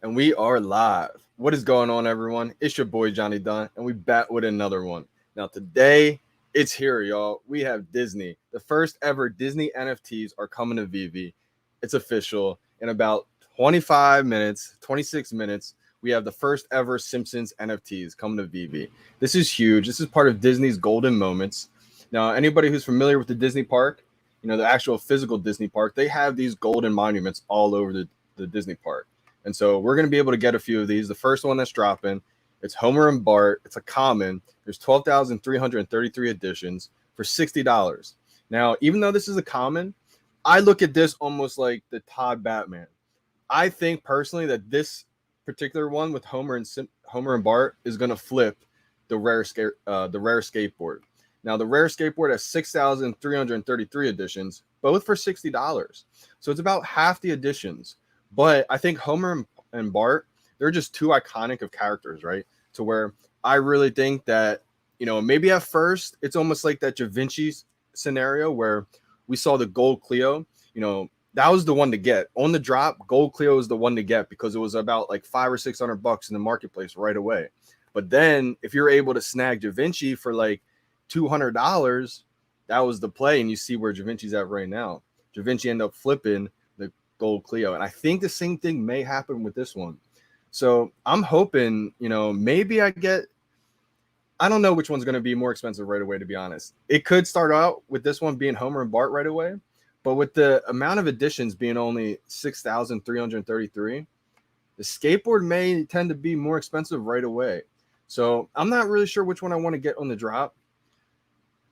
And we are live. What is going on, everyone? It's your boy Johnny Dunn, and we back with another one. Now today, it's here, y'all. We have Disney. The first ever Disney NFTs are coming to VeVe. It's official. In about 25 minutes, 26 minutes, we have the first ever Simpsons NFTs coming to VeVe. This is huge. This is part of Disney's golden moments. Now, anybody who's familiar with the Disney park, the actual physical Disney park, they have these golden monuments all over the Disney park. And so we're going to be able to get a few of these. The first one that's dropping, it's Homer and Bart. It's a common. There's 12,333 editions for $60. Now, even though this is a common, I look at this almost like the Todd Batman. I think personally that this particular one with Homer and Bart is going to flip the rare skateboard. Now, the rare skateboard has 6,333 editions, both for $60. So it's about half the editions. But I think Homer and Bart, they're just too iconic of characters, right? To where I really think that, maybe at first it's almost like that Da Vinci scenario where we saw the gold Clio. That was the one to get. On the drop, gold Clio was the one to get because it was about like $500 or $600 in the marketplace right away. But then if you're able to snag Da Vinci for like $200, that was the play. And you see where Da Vinci's at right now. Da Vinci ended up flipping the gold Clio. And I think the same thing may happen with this one. So I'm hoping, maybe I don't know which one's going to be more expensive right away, to be honest. It could start out with this one being Homer and Bart right away. But with the amount of editions being only 6,333, the skateboard may tend to be more expensive right away. So I'm not really sure which one I want to get on the drop.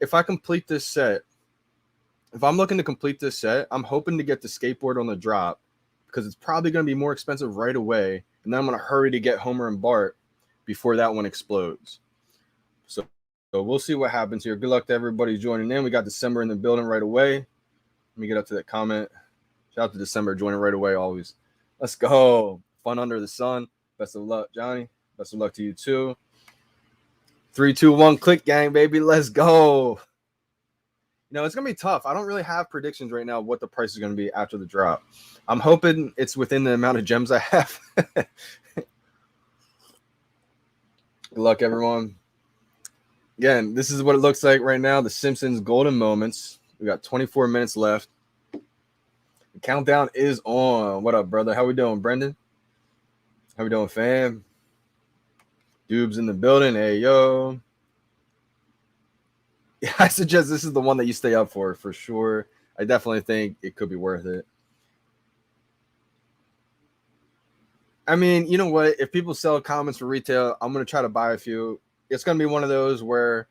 If I'm looking to complete this set, I'm hoping to get the skateboard on the drop because it's probably going to be more expensive right away. And then I'm going to hurry to get Homer and Bart before that one explodes. So we'll see what happens here. Good luck to everybody joining in. We got December in the building right away. Let me get up to that comment. Shout out to December joining right away always. Let's go. Fun under the sun. Best of luck, Johnny. Best of luck to you too. 3, 2, 1, click gang, baby. Let's go. It's going to be tough. I don't really have predictions right now of what the price is going to be after the drop. I'm hoping it's within the amount of gems I have. Good luck, everyone. Again, this is what it looks like right now. The Simpsons golden moments. We got 24 minutes left. The countdown is on. What up, brother? How we doing, Brendan? How we doing, fam? Dubes in the building. Hey, yo. Yeah, I suggest this is the one that you stay up for sure. I definitely think it could be worth it. I mean, you know what? If people sell comments for retail, I'm going to try to buy a few. It's going to be one of those where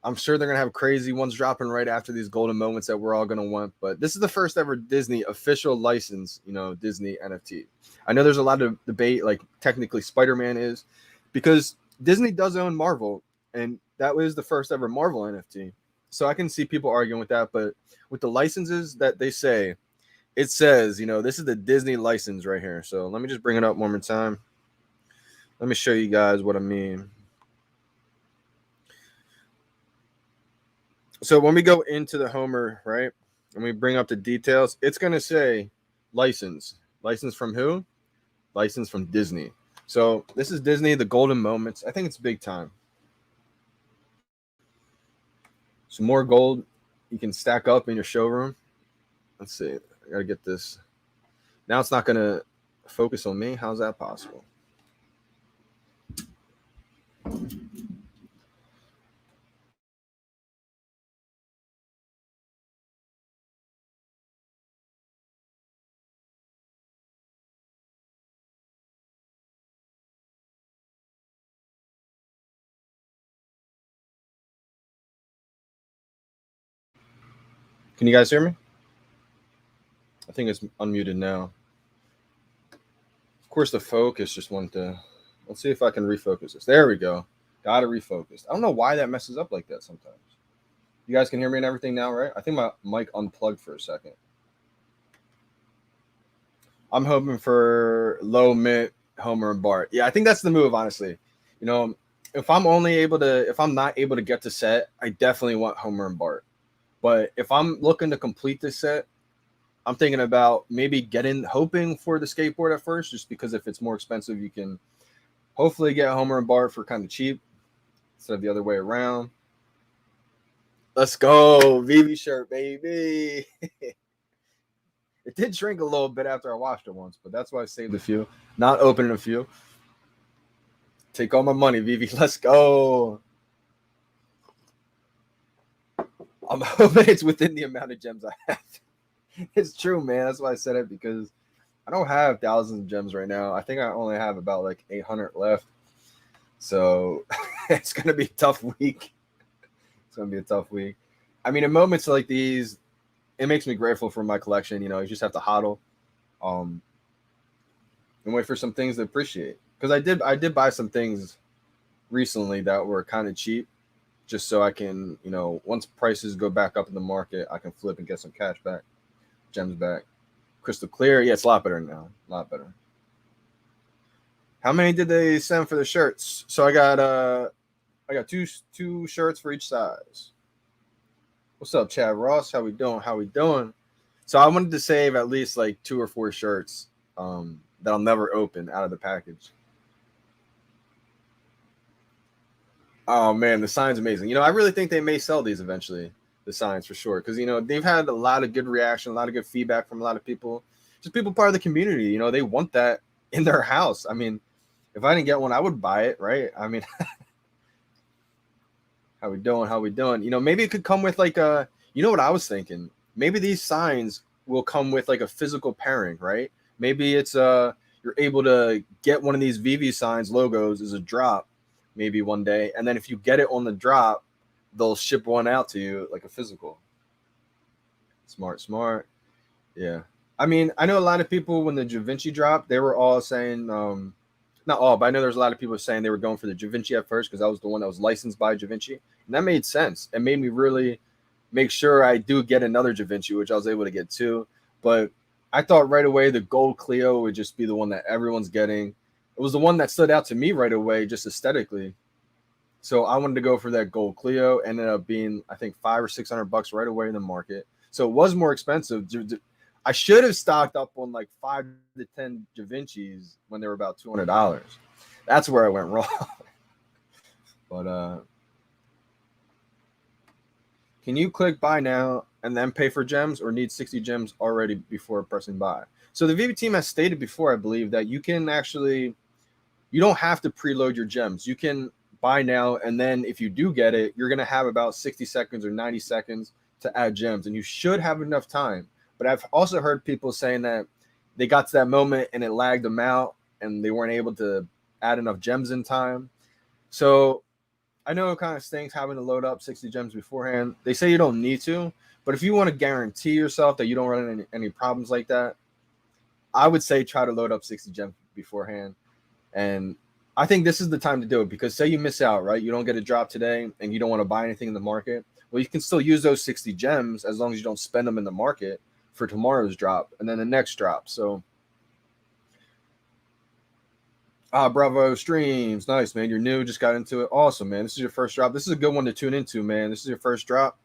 I'm sure they're going to have crazy ones dropping right after these golden moments that we're all going to want. But this is the first ever Disney official license, Disney NFT. I know there's a lot of debate, like technically Spider-Man is, because Disney does own Marvel, and that was the first ever Marvel NFT. So I can see people arguing with that. But with the licenses that they say, it says, this is the Disney license right here. So let me just bring it up one more time. Let me show you guys what I mean. So when we go into the Homer, right, and we bring up the details, it's going to say license. License from who? License from Disney. So this is Disney, the golden moments. I think it's big time. Some more gold you can stack up in your showroom. Let's see. I got to get this. Now it's not going to focus on me. How's that possible? Can you guys hear me? I think it's unmuted now. Of course, the focus just went to. Let's see if I can refocus this. There we go. Got to refocus. I don't know why that messes up like that sometimes. You guys can hear me and everything now, right? I think my mic unplugged for a second. I'm hoping for low mint Homer and Bart. Yeah, I think that's the move, honestly. If I'm not able to get the set, I definitely want Homer and Bart. But if I'm looking to complete this set, I'm thinking about maybe hoping for the skateboard at first, just because if it's more expensive, you can hopefully get Homer and Bart for kind of cheap instead of the other way around. Let's go, VeVe shirt, baby. It did shrink a little bit after I washed it once, but that's why I saved a few. Not opening a few. Take all my money, VeVe. Let's go. I'm hoping it's within the amount of gems I have. It's true, man. That's why I said it, because I don't have thousands of gems right now. I think I only have about like 800 left. So it's going to be a tough week. It's going to be a tough week. I mean, in moments like these, it makes me grateful for my collection. You know, you just have to hodl and wait for some things to appreciate. Because I did buy some things recently that were kind of cheap, just so I can, you know, once prices go back up in the market, I can flip and get some cash back, gems back. Crystal clear. Yeah, it's a lot better now. A lot better. How many did they send for the shirts? So I got two shirts for each size. What's up, Chad Ross? How we doing? How we doing? So I wanted to save at least like 2 or 4 shirts that I'll never open out of the package. Oh man, the sign's amazing. You know, I really think they may sell these eventually, the signs for sure, because you know they've had a lot of good reaction, a lot of good feedback from a lot of people, just people part of the community. You know, they want that in their house. I mean, if I didn't get one, I would buy it, right? I mean, how we doing? How we doing? You know, maybe it could come with like a. You know what I was thinking? Maybe these signs will come with like a physical pairing, right? Maybe it's you're able to get one of these VeVe signs logos as a drop maybe one day, and then if you get it on the drop, they'll ship one out to you like a physical. Smart. Yeah, I mean, I know a lot of people when the Da Vinci dropped, they were all saying not all, but I know there's a lot of people saying they were going for the Da Vinci at first because that was the one that was licensed by Da Vinci, and that made sense. It made me really make sure I do get another Da Vinci, which I was able to get too. But I thought right away the gold Clio would just be the one that everyone's getting. It was the one that stood out to me right away, just aesthetically. So I wanted to go for that gold Clio. Ended up being, I think, $500 or $600 right away in the market. So it was more expensive. I should have stocked up on like 5 to 10 Da Vinci's when they were about $200. That's where I went wrong. But can you click buy now and then pay for gems, or need 60 gems already before pressing buy? So the VeVe team has stated before, I believe, that you can actually, you don't have to preload your gems. You can buy now, and then if you do get it, you're going to have about 60 seconds or 90 seconds to add gems, and you should have enough time. But I've also heard people saying that they got to that moment and it lagged them out and they weren't able to add enough gems in time. So I know it kind of stinks having to load up 60 gems beforehand. They say you don't need to, but if you want to guarantee yourself that you don't run into any problems like that, I would say try to load up 60 gems beforehand. And I think this is the time to do it, because say you miss out, right? You don't get a drop today and you don't want to buy anything in the market. Well, you can still use those 60 gems as long as you don't spend them in the market for tomorrow's drop and then the next drop. So, Bravo Streams. Nice, man. You're new, just got into it. Awesome, man. This is your first drop. This is a good one to tune into, man. This is your first drop.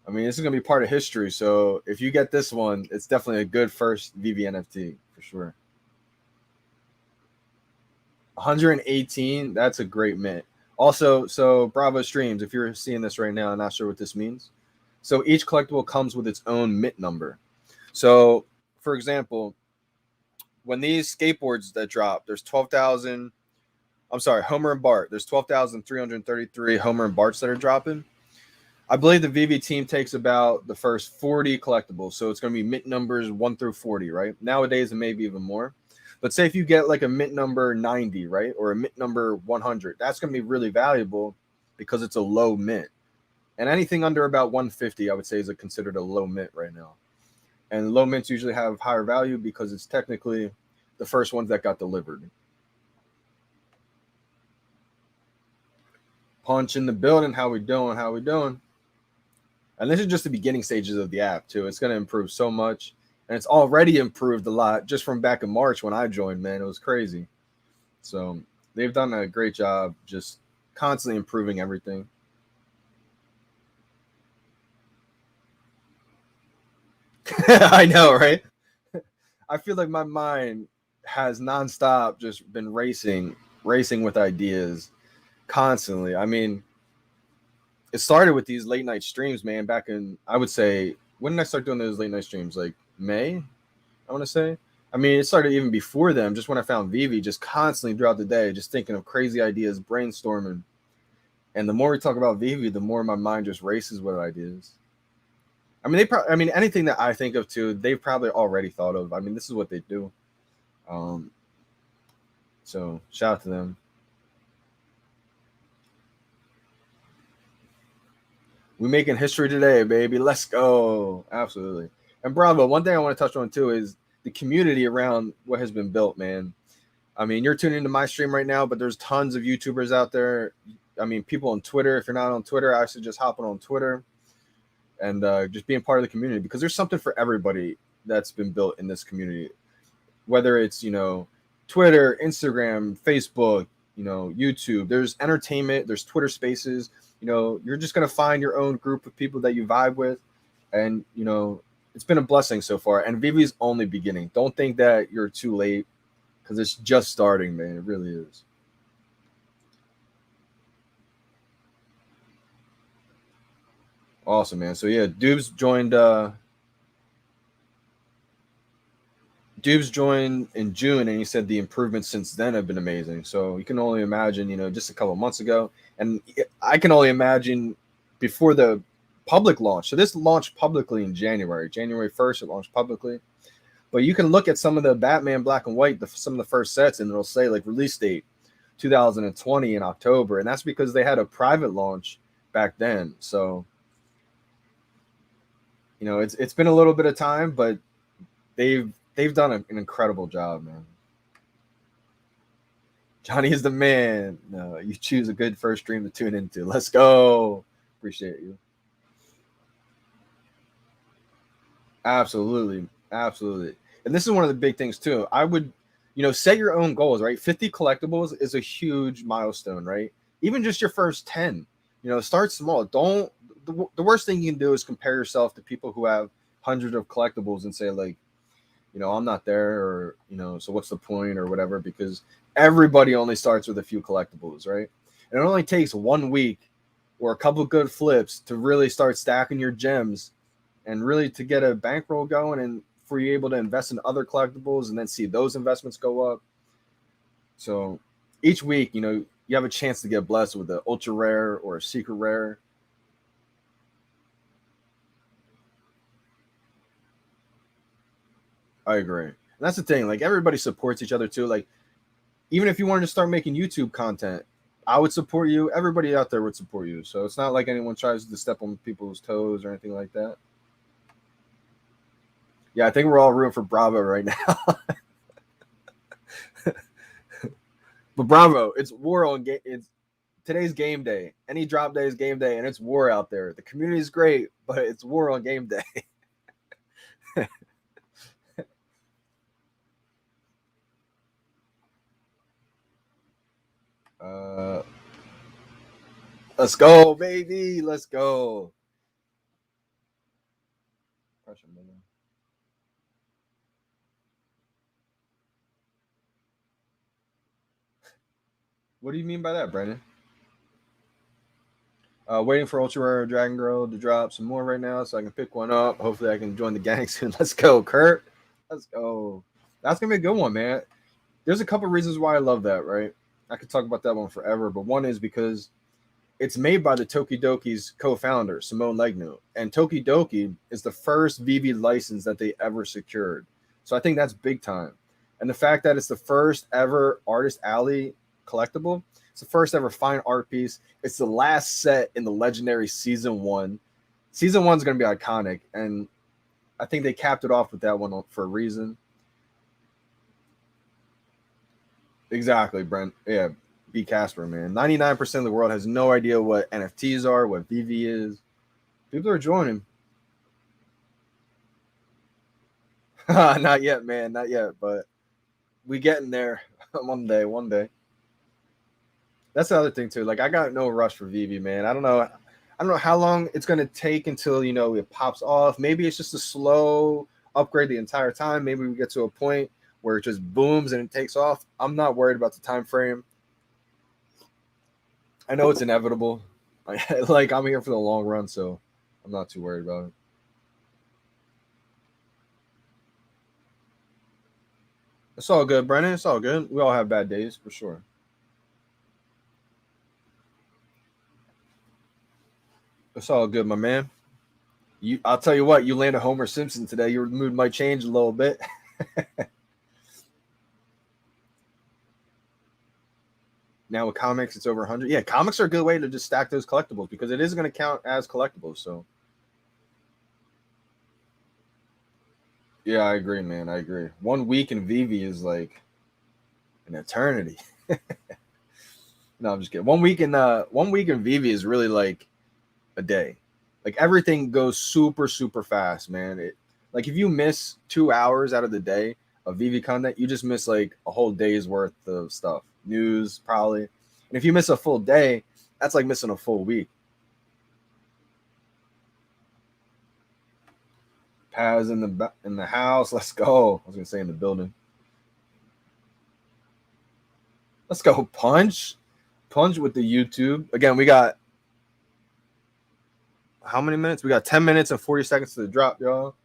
I mean, this is going to be part of history. So if you get this one, it's definitely a good first VeVe NFT for sure. 118, that's a great mint. Also, so Bravo Streams, if you're seeing this right now, I'm not sure what this means. So each collectible comes with its own mint number. So, for example, when these skateboards that drop, there's 12,000. I'm sorry, Homer and Bart. There's 12,333 Homer and Barts that are dropping. I believe the VeVe team takes about the first 40 collectibles. So it's going to be mint numbers 1 through 40, right? Nowadays, it may be even more. But say if you get like a mint number 90, right? Or a mint number 100, that's going to be really valuable because it's a low mint. And anything under about 150, I would say, is considered a low mint right now. And low mints usually have higher value because it's technically the first ones that got delivered. Punch in the building. How we doing? How we doing? And this is just the beginning stages of the app, too. It's going to improve so much. And it's already improved a lot just from back in March when I joined, man. It was crazy. So they've done a great job just constantly improving everything. I know, right? I feel like my mind has nonstop just been racing with ideas constantly. I mean, it started with these late night streams, man. Back in, I would say, when did I start doing those late night streams? Like May, I want to say. I mean, it started even before them. Just when I found VeVe, just constantly throughout the day, just thinking of crazy ideas, brainstorming. And the more we talk about VeVe, the more my mind just races with ideas. I mean, I mean, anything that I think of too, they've probably already thought of. I mean, this is what they do. Um, so shout out to them. We making history today, baby. Let's go. Absolutely. And bravo. One thing I want to touch on too is the community around what has been built, man. I mean, you're tuning into my stream right now, but there's tons of YouTubers out there. I mean, people on Twitter. If you're not on Twitter, I suggest hopping on Twitter and just being part of the community, because there's something for everybody that's been built in this community. Whether it's, Twitter, Instagram, Facebook, YouTube. There's entertainment. There's Twitter Spaces. You're just gonna find your own group of people that you vibe with, and it's been a blessing so far. And VeVe's only beginning. Don't think that you're too late, because it's just starting, man. It really is. Awesome, man. So yeah, Dubes joined in June, and he said the improvements since then have been amazing. So you can only imagine, just a couple months ago, and I can only imagine before the public launch. So this launched publicly in January 1st. It launched publicly, but you can look at some of the Batman Black and White, some of the first sets, and it'll say like release date 2020 in October, and that's because they had a private launch back then. So it's been a little bit of time, but they've done an incredible job, man. Johnny is the man. No, you choose a good first stream to tune into. Let's go. Appreciate you. Absolutely. Absolutely. And this is one of the big things too. I would, set your own goals, right? 50 collectibles is a huge milestone, right? Even just your first 10, start small. The worst thing you can do is compare yourself to people who have hundreds of collectibles and say, like, I'm not there, or, so what's the point or whatever, because everybody only starts with a few collectibles, right? And it only takes 1 week or a couple good flips to really start stacking your gems and really to get a bankroll going, and for you able to invest in other collectibles and then see those investments go up. So each week, you have a chance to get blessed with an ultra rare or a secret rare. I agree. And that's the thing. Like, everybody supports each other too. Like, even if you wanted to start making YouTube content, I would support you. Everybody out there would support you. So it's not like anyone tries to step on people's toes or anything like that. Yeah, I think we're all rooting for Bravo right now. But Bravo, it's war on game. It's today's game day. Any drop day is game day, and it's war out there. The community is great, but it's war on game day. uh, let's go, baby. Let's go. Pressure, man. What do you mean by that, Brandon? Waiting for Ultra Rare Dragon Girl to drop some more right now, so I can pick one up. Hopefully, I can join the gang soon. Let's go, Kurt. Let's go. That's gonna be a good one, man. There's a couple reasons why I love that. Right, I could talk about that one forever, but one is because it's made by the Tokidoki's co-founder, Simone Legno, and Tokidoki is the first VeVe license that they ever secured. So I think that's big time. And the fact that it's the first ever Artist Alley collectible, it's the first ever fine art piece. It's the last set in the legendary season one. Season one's going to be iconic, and I think they capped it off with that one for a reason. Exactly, Brent. Yeah, B. Casper, man. 99% of the world has no idea what NFTs are, what VeVe is. People are joining. Not yet, man. Not yet, but we getting there. One day, one day. That's the other thing too. Like, I got no rush for VeVe, man. I don't know. I don't know how long it's going to take until, you know, it pops off. Maybe it's just a slow upgrade the entire time. Maybe we get to a point where it just booms and it takes off. I'm not worried about the time frame. I know it's inevitable. Like, I'm here for the long run, so I'm not too worried about it. It's all good, Brennan. It's all good. We all have bad days for sure. It's all good, my man. I'll tell you what. You land a Homer Simpson today. Your mood might change a little bit. Now with comics, it's over 100. Yeah, comics are a good way to just stack those collectibles because it is going to count as collectibles. So, yeah, I agree, man. I agree. 1 week in VeVe is like an eternity. No, I'm just kidding. 1 week in VeVe is really like a day. Like everything goes super, super fast, man. Like if you miss 2 hours out of the day of VeVe content, you just miss like a whole day's worth of stuff. News, probably. And if you miss a full day, that's like missing a full week. Paz in the house. Let's go. I was gonna say in the building. Let's go. Punch with the YouTube. Again, we got how many minutes? We got 10 minutes and 40 seconds to the drop, y'all.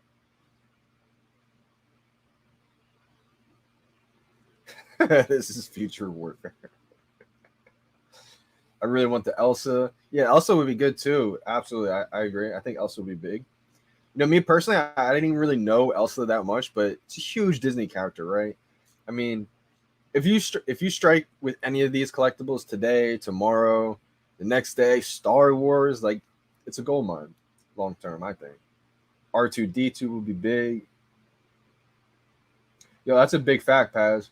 This is future warfare. I really want the Elsa. Yeah, Elsa would be good too. Absolutely. I agree. I think Elsa would be big. You know, me personally, I didn't even really know Elsa that much, but it's a huge Disney character, right? I mean, if you strike with any of these collectibles today, tomorrow, the next day, Star Wars, like it's a gold mine long term, I think. R2D2 will be big. Yo, that's a big fact, Paz.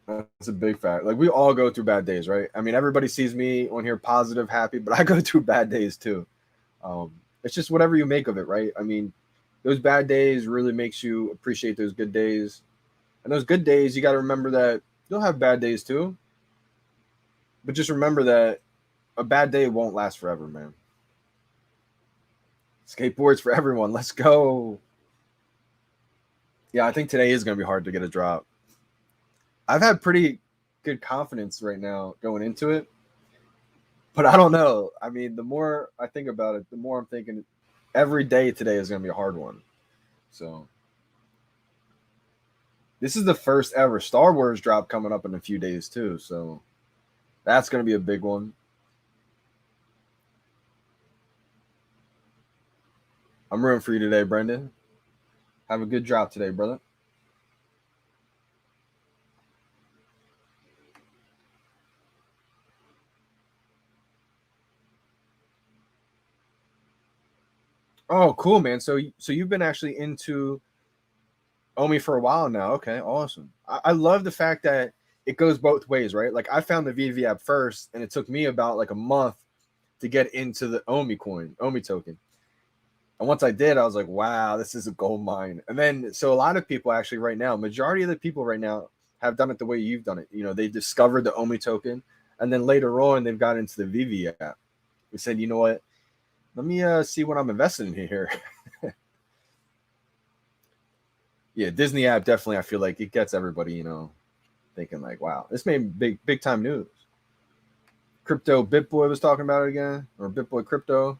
That's a big fact. Like we all go through bad days, right? I mean, everybody sees me on here positive, happy, but I go through bad days too. It's just whatever you make of it, right? I mean, those bad days really makes you appreciate those good days. And those good days, you got to remember that you'll have bad days too. But just remember that a bad day won't last forever, man. Skateboards for everyone. Let's go. Yeah, I think today is going to be hard to get a drop. I've had pretty good confidence right now going into it. But I don't know. I mean, the more I think about it, the more I'm thinking every day today is going to be a hard one. So this is the first ever Star Wars drop coming up in a few days too. So that's going to be a big one. I'm rooting for you today, Brendan. Have a good drop today, brother. Oh, cool, man. So you've been actually into Omi for a while now. Okay, awesome. I love the fact that it goes both ways, right? Like I found the VeVe app first, and it took me about like a month to get into the Omi coin, Omi token. And once I did, I was like, wow, this is a gold mine. And then, so a lot of people actually right now, majority of the people right now have done it the way you've done it. You know, they discovered the Omi token, and then later on, they've got into the VeVe app. We said, you know what? Let me see what I'm investing in here. Yeah, Disney app definitely. I feel like it gets everybody, you know, thinking like, wow, this made big time news. Crypto BitBoy was talking about it again, or BitBoy Crypto.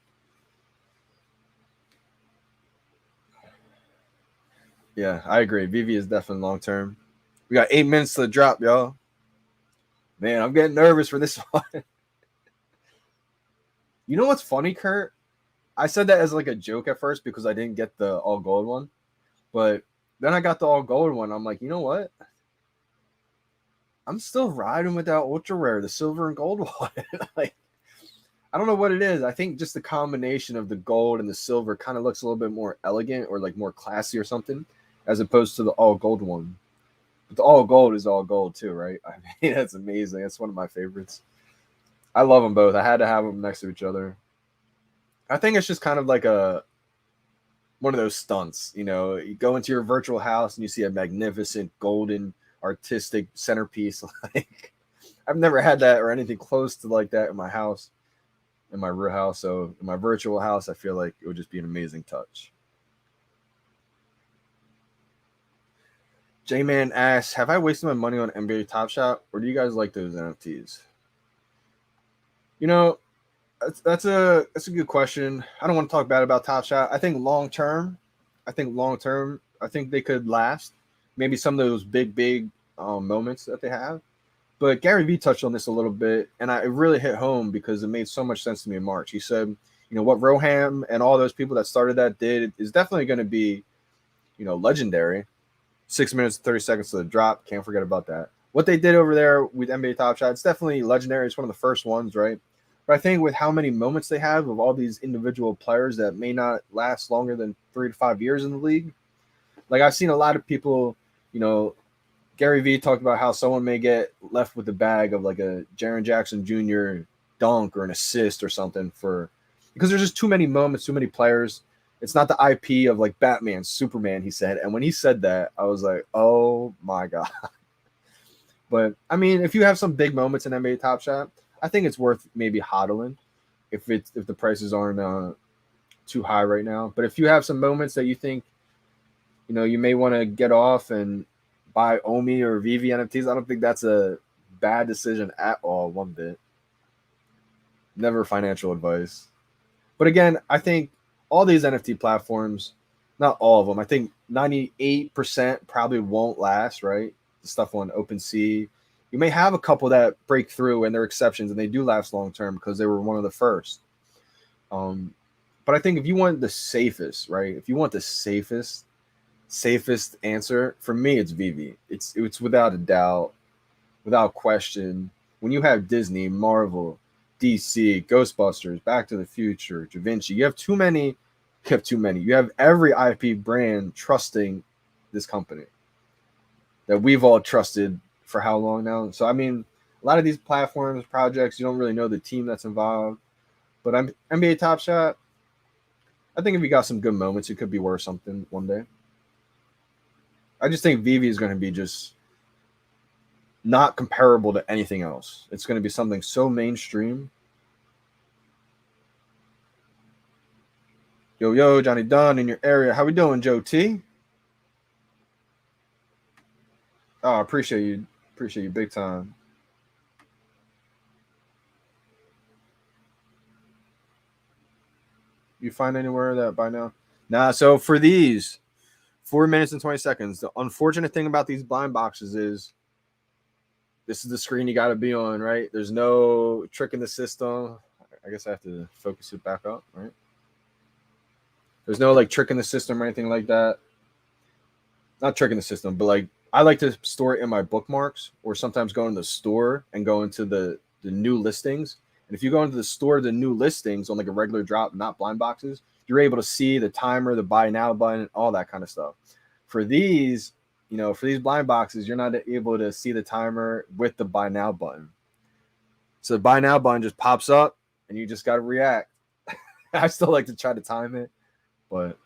Yeah, I agree. VeVe is definitely long term. We got 8 minutes to the drop, y'all. Man, I'm getting nervous for this one. You know what's funny, Kurt? I said that as like a joke at first because I didn't get the all gold one, but then I got the all gold one. I'm like, you know what? I'm still riding with that ultra rare, the silver and gold one. Like, I don't know what it is. I think just the combination of the gold and the silver kind of looks a little bit more elegant or like more classy or something, as opposed to the all gold one. But the all gold is all gold too, right? I mean, that's amazing. That's one of my favorites. I love them both. I had to have them next to each other. I think it's just kind of like a one of those stunts. You know, you go into your virtual house and you see a magnificent golden artistic centerpiece. Like I've never had that or anything close to like that in my house. in my real house. So in my virtual house, I feel like it would just be an amazing touch. J-Man asks, have I wasted my money on NBA Top Shot, or do you guys like those NFTs? You know, that's a good question. I don't want to talk bad about Top Shot. I think long term, I think they could last. Maybe some of those big moments that they have. But Gary Vee touched on this a little bit, and it really hit home because it made so much sense to me in March. He said, what Roham and all those people that started that did is definitely going to be, legendary. 6 minutes and 30 seconds to the drop. Can't forget about that. What they did over there with NBA Top Shot, it's definitely legendary. It's one of the first ones, right? But I think with how many moments they have of all these individual players that may not last longer than 3 to 5 years in the league, like I've seen a lot of people, Gary Vee talked about how someone may get left with the bag of like a Jaren Jackson Jr. dunk or an assist or something because there's just too many moments, too many players. It's not the IP of like Batman, Superman, he said. And when he said that, I was like, oh my God. But I mean, if you have some big moments in NBA Top Shot, I think it's worth maybe hodling if the prices aren't too high right now. But if you have some moments that you think, you may want to get off and buy Omi or VeVe NFTs, I don't think that's a bad decision at all, one bit. Never financial advice. But again, I think all these NFT platforms, not all of them, I think 98% probably won't last, right? The stuff on OpenSea. You may have a couple that break through and they're exceptions and they do last long term because they were one of the first. But I think if you want the safest, right? If you want the safest answer, for me, it's VeVe. It's without a doubt, without question. When you have Disney, Marvel, DC, Ghostbusters, Back to the Future, Da Vinci, you have too many. You have every IP brand trusting this company that we've all trusted for how long now. So, I mean, a lot of these platforms, projects, you don't really know the team that's involved. But NBA Top Shot, I think if you got some good moments, it could be worth something one day. I just think VeVe is going to be just not comparable to anything else. It's going to be something so mainstream. Yo, Johnny Dunn in your area. How we doing, Joe T? Oh, I appreciate you. Appreciate you big time. You find anywhere that by now? Nah, so for these 4 minutes and 20 seconds, the unfortunate thing about these blind boxes is this is the screen you got to be on, right? There's no trick in the system. I guess I have to focus it back up, right? There's no like trick in the system or anything like that. Not trick in the system, but like I like to store it in my bookmarks or sometimes go in the store and go into the new listings. And if you go into the store, the new listings on like a regular drop, not blind boxes, you're able to see the timer, the buy now button, all that kind of stuff. For these, for these blind boxes, you're not able to see the timer with the buy now button. So the buy now button just pops up and you just got to react. I still like to try to time it, but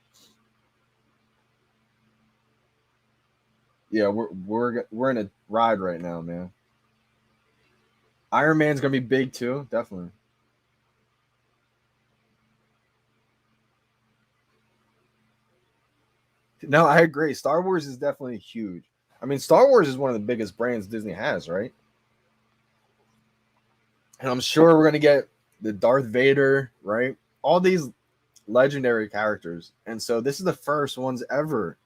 yeah, we're in a ride right now, man. Iron Man's gonna be big too, definitely. No, I agree. Star Wars is definitely huge. I mean, Star Wars is one of the biggest brands Disney has, right? And I'm sure we're gonna get the Darth Vader, right? All these legendary characters, and so this is the first ones ever.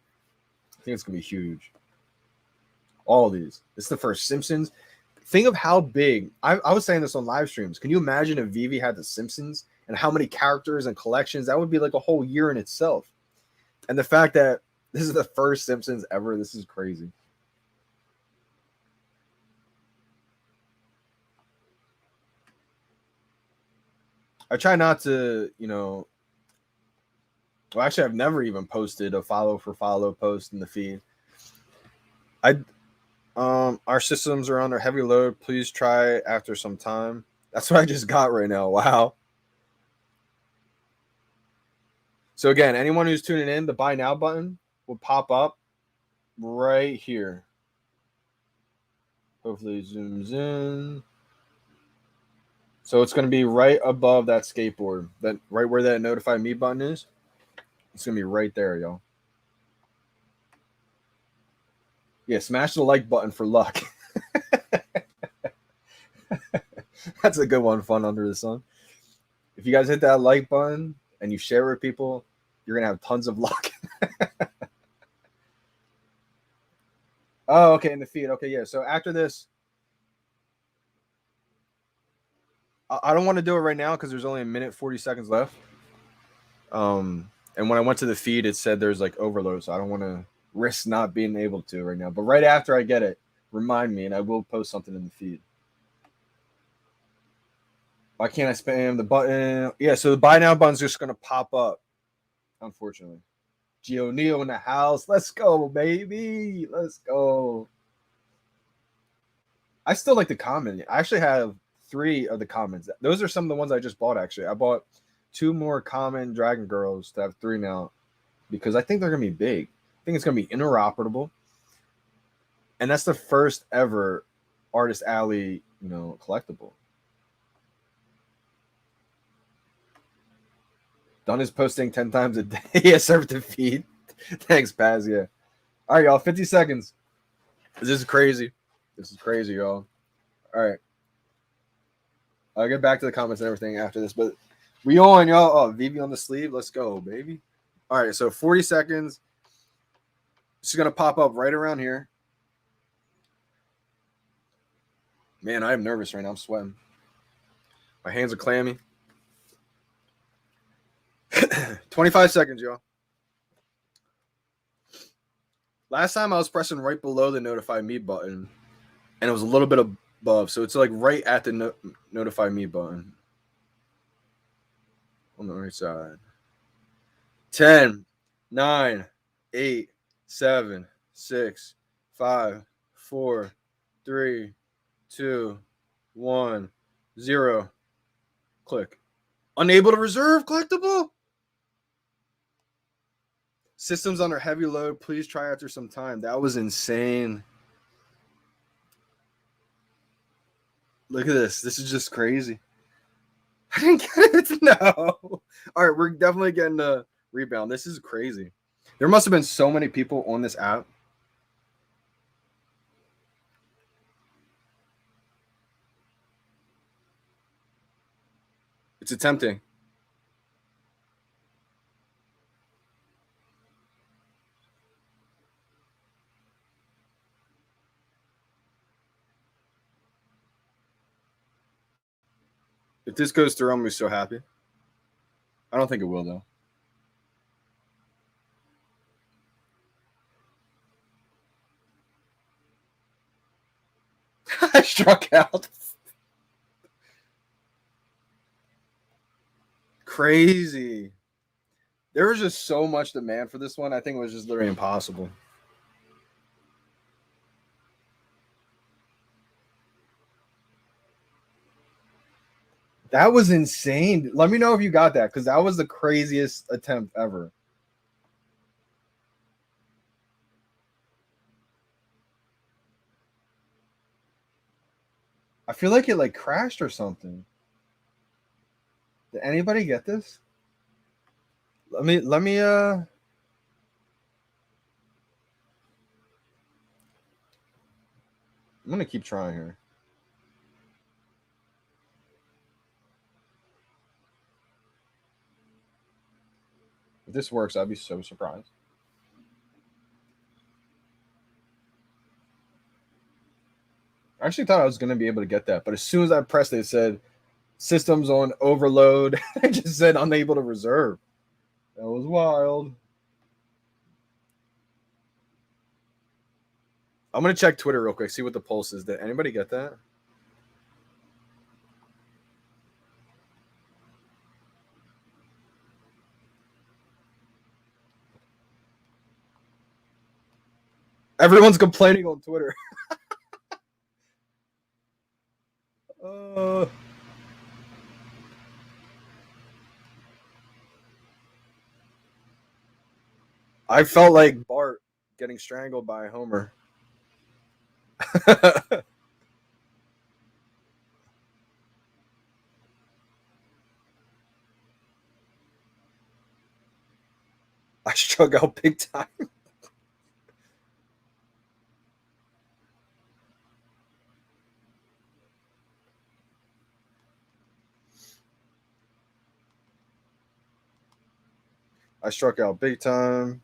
I think it's gonna be huge. All these. This is the first Simpsons. Think of how big. I was saying this on live streams. Can you imagine if VeVe had the Simpsons and how many characters and collections? That would be like a whole year in itself. And the fact that this is the first Simpsons ever, this is crazy. I try not to, well, actually, I've never even posted a follow for follow post in the feed. Our systems are under heavy load. Please try after some time. That's what I just got right now. Wow. So again, anyone who's tuning in, the buy now button will pop up right here. Hopefully it zooms in. So it's going to be right above that skateboard, that right where that notify me button is. It's going to be right there, y'all. Yeah, smash the like button for luck. That's a good one, fun under the sun. If you guys hit that like button and you share with people, you're going to have tons of luck. Oh, okay, in the feed. Okay, yeah. So after this, I don't want to do it right now because there's only a minute 40 seconds left. And when I went to the feed, it said there's like overload, so I don't want to risk not being able to right now. But right after I get it, remind me, and I will post something in the feed. Why can't I spam the button? Yeah, so the buy now button's just gonna pop up. Unfortunately, Geo Neo in the house. Let's go, baby. Let's go. I still like the comment. I actually have 3 of the comments. Those are some of the ones I just bought. Actually, I bought 2 more common Dragon Girls to have 3 now because I think they're gonna be big. I think it's gonna be interoperable, and that's the first ever Artist Alley, collectible. Dunn is posting 10 times a day. Yeah, serve the feed. Thanks, Paz. Yeah. All right, y'all. 50 seconds. This is crazy. This is crazy, y'all. All right. I'll get back to the comments and everything after this, but we on, y'all. Oh, VeVe on the sleeve. Let's go, baby. All right, so 40 seconds. It's going to pop up right around here. Man, I am nervous right now. I'm sweating. My hands are clammy. 25 seconds, y'all. Last time I was pressing right below the notify me button, and it was a little bit above. So it's like right at the notify me button on the right side. 10, 9, 8, 7, 6, 5, 4, 3, 2, 1, 0. Click. Unable to reserve collectible? Systems under heavy load. Please try after some time. That was insane. Look at this. This is just crazy. I didn't get it. No. All right, we're definitely getting a rebound. This is crazy. There must have been so many people on this app. It's attempting. If this goes through, I'm going to be so happy. I don't think it will, though. I struck out. Crazy. There was just so much demand for this one. I think it was just literally impossible. That was insane. Let me know if you got that because that was the craziest attempt ever. I feel like it like crashed or something. Did anybody get this? Let me I'm gonna keep trying here. If this works, I'd be so surprised. I actually thought I was gonna be able to get that, but as soon as I pressed it, it said systems on overload. I just said unable to reserve. That was wild. I'm gonna check Twitter real quick, see what the pulse is. Did anybody get that? Everyone's complaining on Twitter. I felt like Bart getting strangled by Homer. struck out big time. I struck out big time.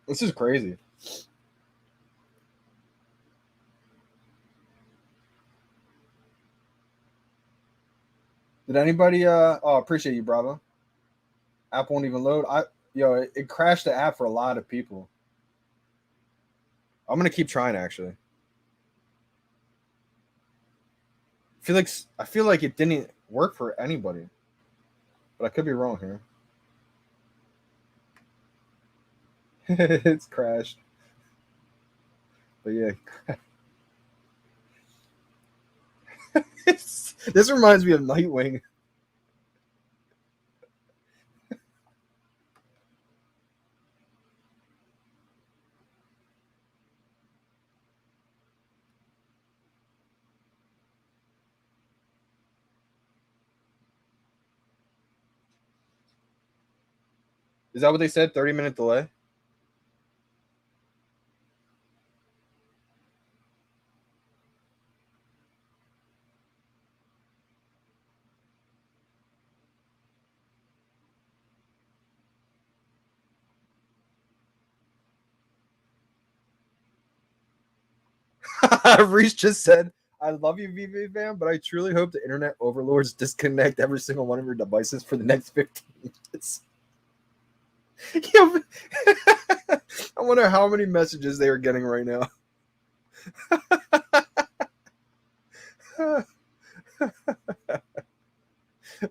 This is crazy. Did anybody oh, appreciate you, bravo. App won't even load. It crashed the app for a lot of people. I'm gonna keep trying actually. I feel like it didn't work for anybody. But I could be wrong here. It's crashed. But yeah. This reminds me of Nightwing. Is that what they said? 30-minute delay? Reese just said, I love you, VeVe fam, but I truly hope the internet overlords disconnect every single one of your devices for the next 15 minutes. I wonder how many messages they are getting right now.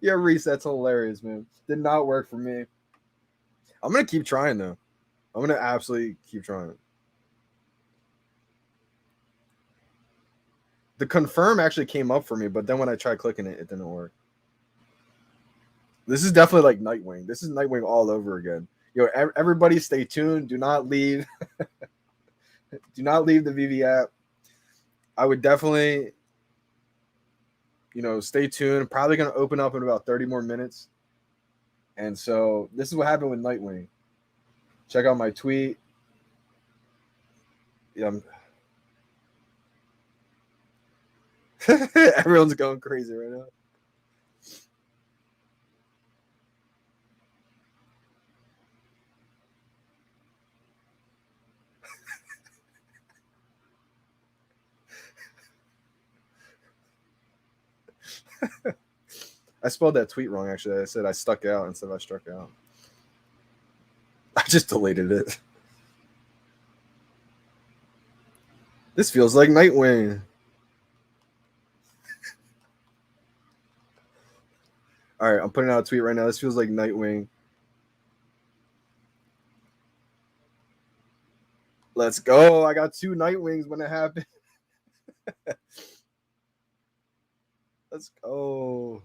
Yeah, Reese, that's hilarious, man. Did not work for me. I'm gonna keep trying though. I'm gonna absolutely keep trying. The confirm actually came up for me, but then when I tried clicking it, it didn't work. This is definitely like Nightwing. This is Nightwing all over again. Everybody stay tuned. Do not leave. Do not leave the VeVe app. I would definitely, stay tuned. Probably going to open up in about 30 more minutes. And so this is what happened with Nightwing. Check out my tweet. Yeah, everyone's going crazy right now. I spelled that tweet wrong, actually. I said I stuck out instead of I struck out. I just deleted it. This feels like Nightwing. All right, I'm putting out a tweet right now. This feels like Nightwing. Let's go. I got 2 Nightwings when it happened. Let's go.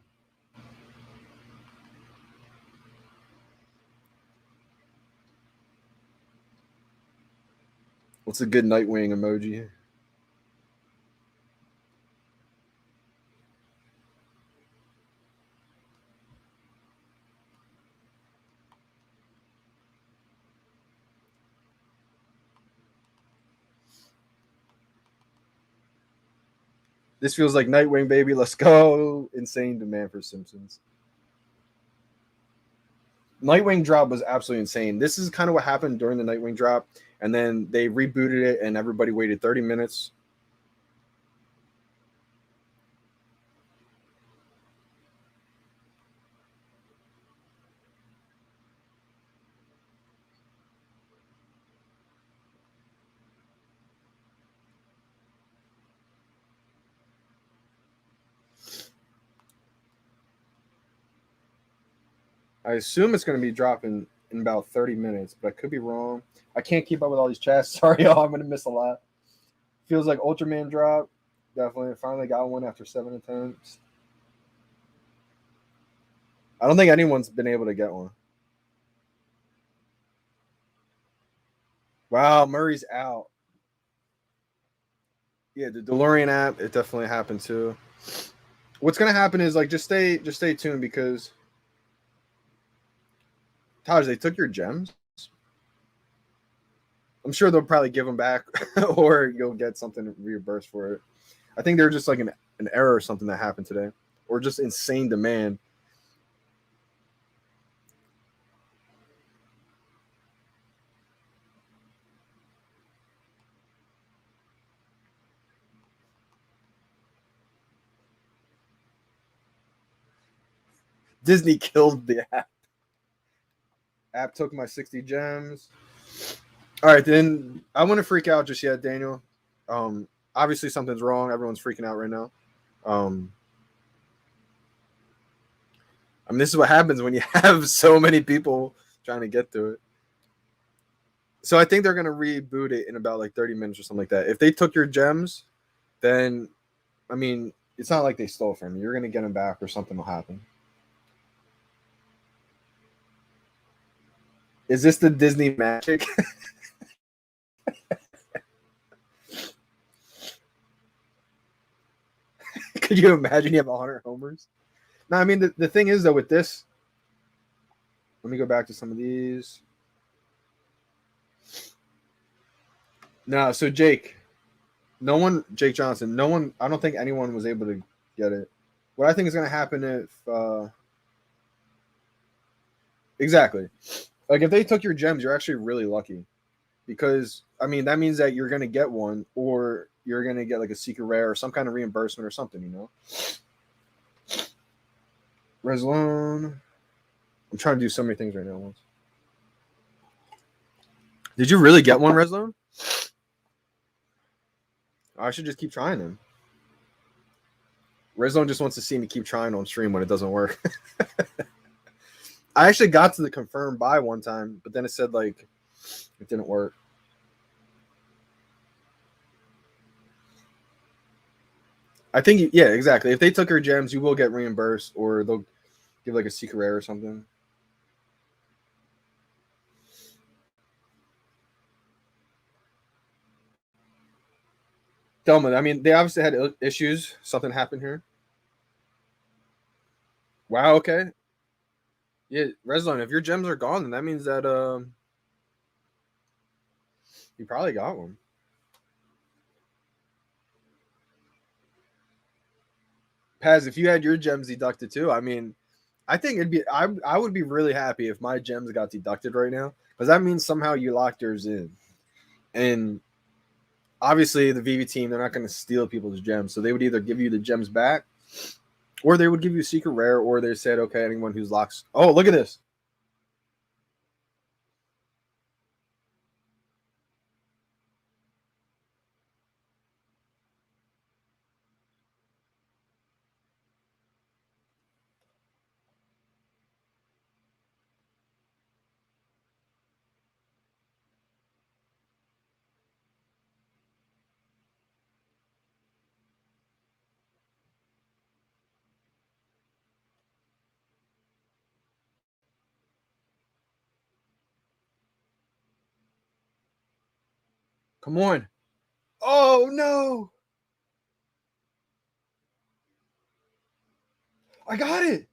What's a good Nightwing emoji? This feels like Nightwing, baby. Let's go. Insane demand for Simpsons. Nightwing drop was absolutely insane. This is kind of what happened during the Nightwing drop. And then they rebooted it and everybody waited 30 minutes. I assume it's going to be dropping in about 30 minutes, but I could be wrong. I can't keep up with all these chats. Sorry, y'all. I'm going to miss a lot. Feels like Ultraman drop. Definitely. Finally got one after 7 attempts. I don't think anyone's been able to get one. Wow, Murray's out. Yeah, the DeLorean app, it definitely happened too. What's gonna happen is like just stay tuned because Taj, they took your gems. I'm sure they'll probably give them back, or you'll get something reimbursed for it. I think they're just like an error or something that happened today, or just insane demand. Disney killed the app. App took my 60 gems. All right, then I want to freak out just yet, Daniel. Obviously something's wrong. Everyone's freaking out right now. I mean, this is what happens when you have so many people trying to get to it. So I think they're gonna reboot it in about like 30 minutes or something like that. If they took your gems, then I mean, it's not like they stole from you. You're gonna get them back, or something will happen. Is this the Disney magic? Could you imagine you have 100 homers? No, I mean the thing is though with this. Let me go back to some of these. No, so Jake Johnson, no one. I don't think anyone was able to get it. What I think is going to happen if exactly, like if they took your gems, you're actually really lucky, because I mean that means that you're going to get one, or you're going to get like a secret rare or some kind of reimbursement or something, you know. Reslone. I'm trying to do so many things right now once. Did you really get one, Reslone? I should just keep trying them. Reslone just wants to see me keep trying on stream when it doesn't work. I actually got to the confirm buy one time, but then it said like it didn't work. I think, yeah, exactly. If they took your gems, you will get reimbursed, or they'll give like a secret rare or something. Delma, I mean, they obviously had issues. Something happened here. Wow. Okay. Yeah, Reslone, if your gems are gone, then that means that you probably got one. Paz, if you had your gems deducted too, I mean, I think it'd be I would be really happy if my gems got deducted right now, because that means somehow you locked yours in. And obviously the VeVe team, they're not going to steal people's gems, so they would either give you the gems back, or they would give you a secret rare, or they said, okay, anyone who's locks. Oh, look at this. Come on. Oh no. I got it.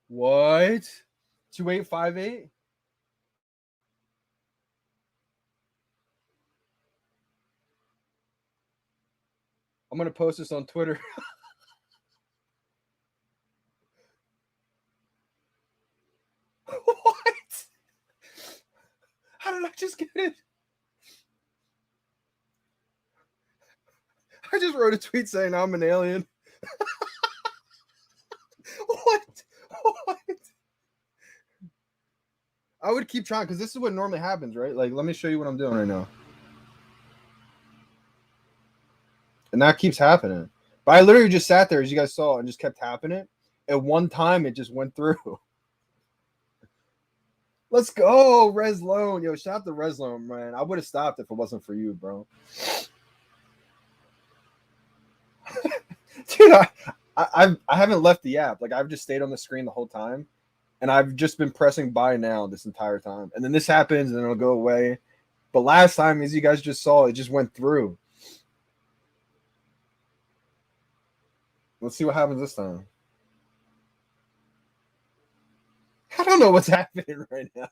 What? 2858? I'm gonna post this on Twitter. What? How did I just get it? I just wrote a tweet saying I'm an alien. What? What? I would keep trying, because this is what normally happens, right? Like, let me show you what I'm doing right now. And that keeps happening. But I literally just sat there, as you guys saw, and just kept tapping it. At one time, it just went through. Let's go, Reslone. Yo, shout out to Reslone, man. I would have stopped if it wasn't for you, bro. Dude, I haven't left the app. Like, I've just stayed on the screen the whole time. and I've just been pressing buy now this entire time. And then this happens, and then it'll go away. But last time, as you guys just saw, it just went through. Let's see what happens this time. I don't know what's happening right now.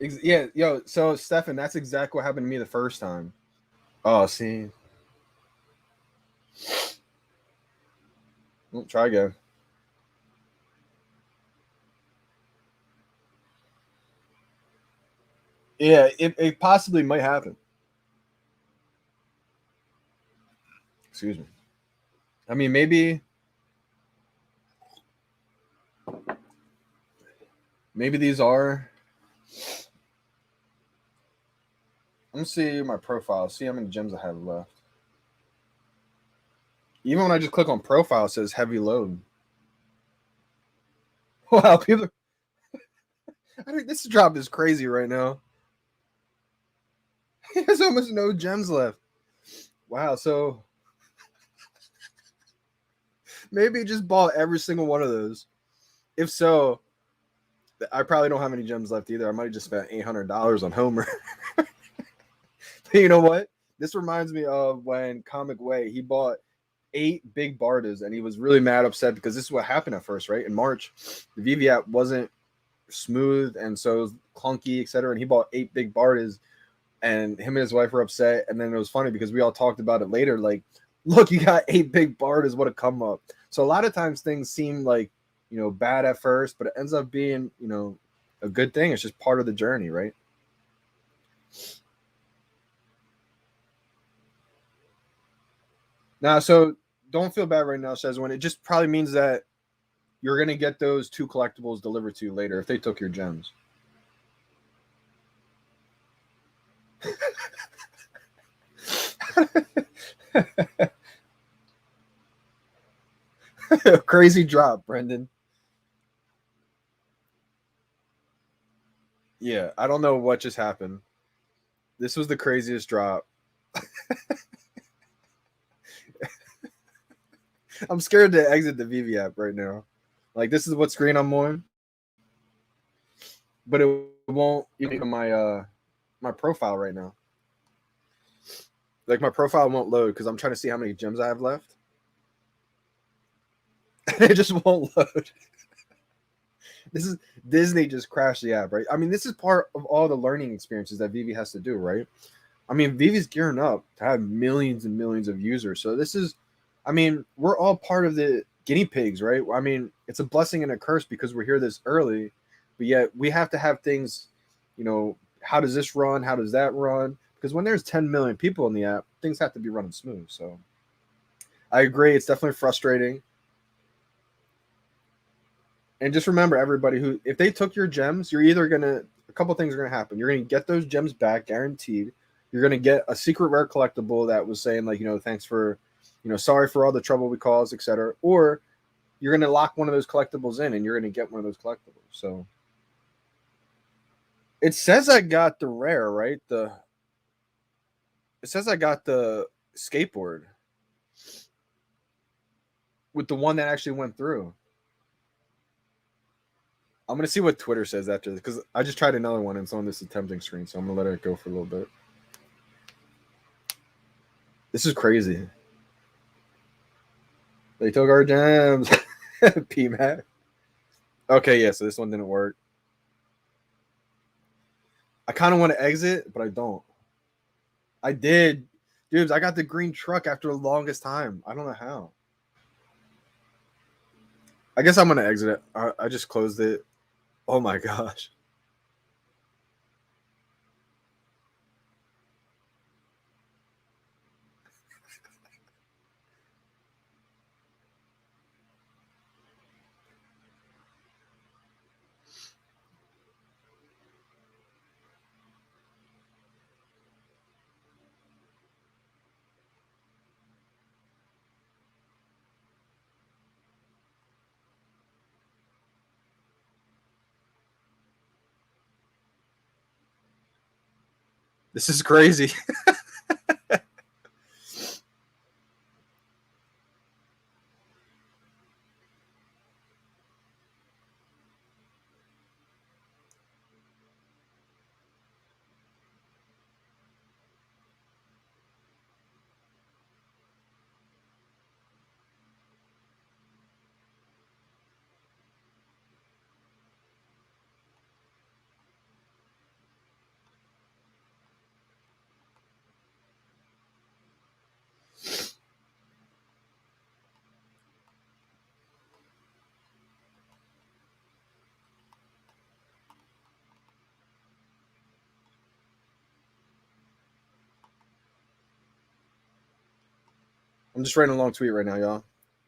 Yeah, yo, so Stefan, that's exactly what happened to me the first time. Oh, see. Try again. Yeah, it possibly might happen. Excuse me. I mean, maybe these are. Let me see my profile. See how many gems I have left. Even when I just click on profile, it says heavy load. Wow, people. I think this drop is crazy right now. There's almost no gems left. Wow, so maybe just bought every single one of those. If so, I probably don't have any gems left either. I might have just spent $800 on Homer. You know what? This reminds me of when Comic Way, he bought 8 big Bartas, and he was really mad, upset, because this is what happened at first, right? In March, the VeVe app wasn't smooth, and so it was clunky, etc. And he bought 8 big Bartas, and him and his wife were upset. And then it was funny because we all talked about it later, like, look, you got 8 big Bartas, what a come up. So a lot of times things seem like, bad at first, but it ends up being, a good thing. It's just part of the journey, right? Now, so don't feel bad right now, Shezwan. It just probably means that you're going to get those 2 collectibles delivered to you later if they took your gems. Crazy drop, Brendan. Yeah, I don't know what just happened. This was the craziest drop. I'm scared to exit the VeVe app right now. Like, this is what screen I'm on, but it won't even my profile right now. Like, my profile won't load because I'm trying to see how many gems I have left. It just won't load. This is Disney just crashed the app, right? I mean, this is part of all the learning experiences that VeVe has to do, right? I mean, VeVe's gearing up to have millions and millions of users. So this is, I mean, we're all part of the guinea pigs, right? I mean, it's a blessing and a curse because we're here this early, but yet we have to have things, how does this run? How does that run? Because when there's 10 million people in the app, things have to be running smooth. So I agree. It's definitely frustrating. And just remember, everybody, who, if they took your gems, you're either gonna, a couple things are gonna happen. You're gonna get those gems back, guaranteed. You're gonna get a secret rare collectible that was saying, like, thanks for, sorry for all the trouble we caused, etc. Or you're gonna lock one of those collectibles in, and you're gonna get one of those collectibles. So it says I got the rare, right? It says I got the skateboard with the one that actually went through. I'm gonna see what Twitter says after this because I just tried another one and it's on this attempting screen, so I'm gonna let it go for a little bit. This is crazy. They took our gems. PMAT. Okay, yeah, so this one didn't work. I kind of want to exit, but I don't. I did. Dudes, I got the green truck after the longest time. I don't know how. I guess I'm gonna exit it. I just closed it. Oh my gosh. This is crazy. I'm just writing a long tweet right now,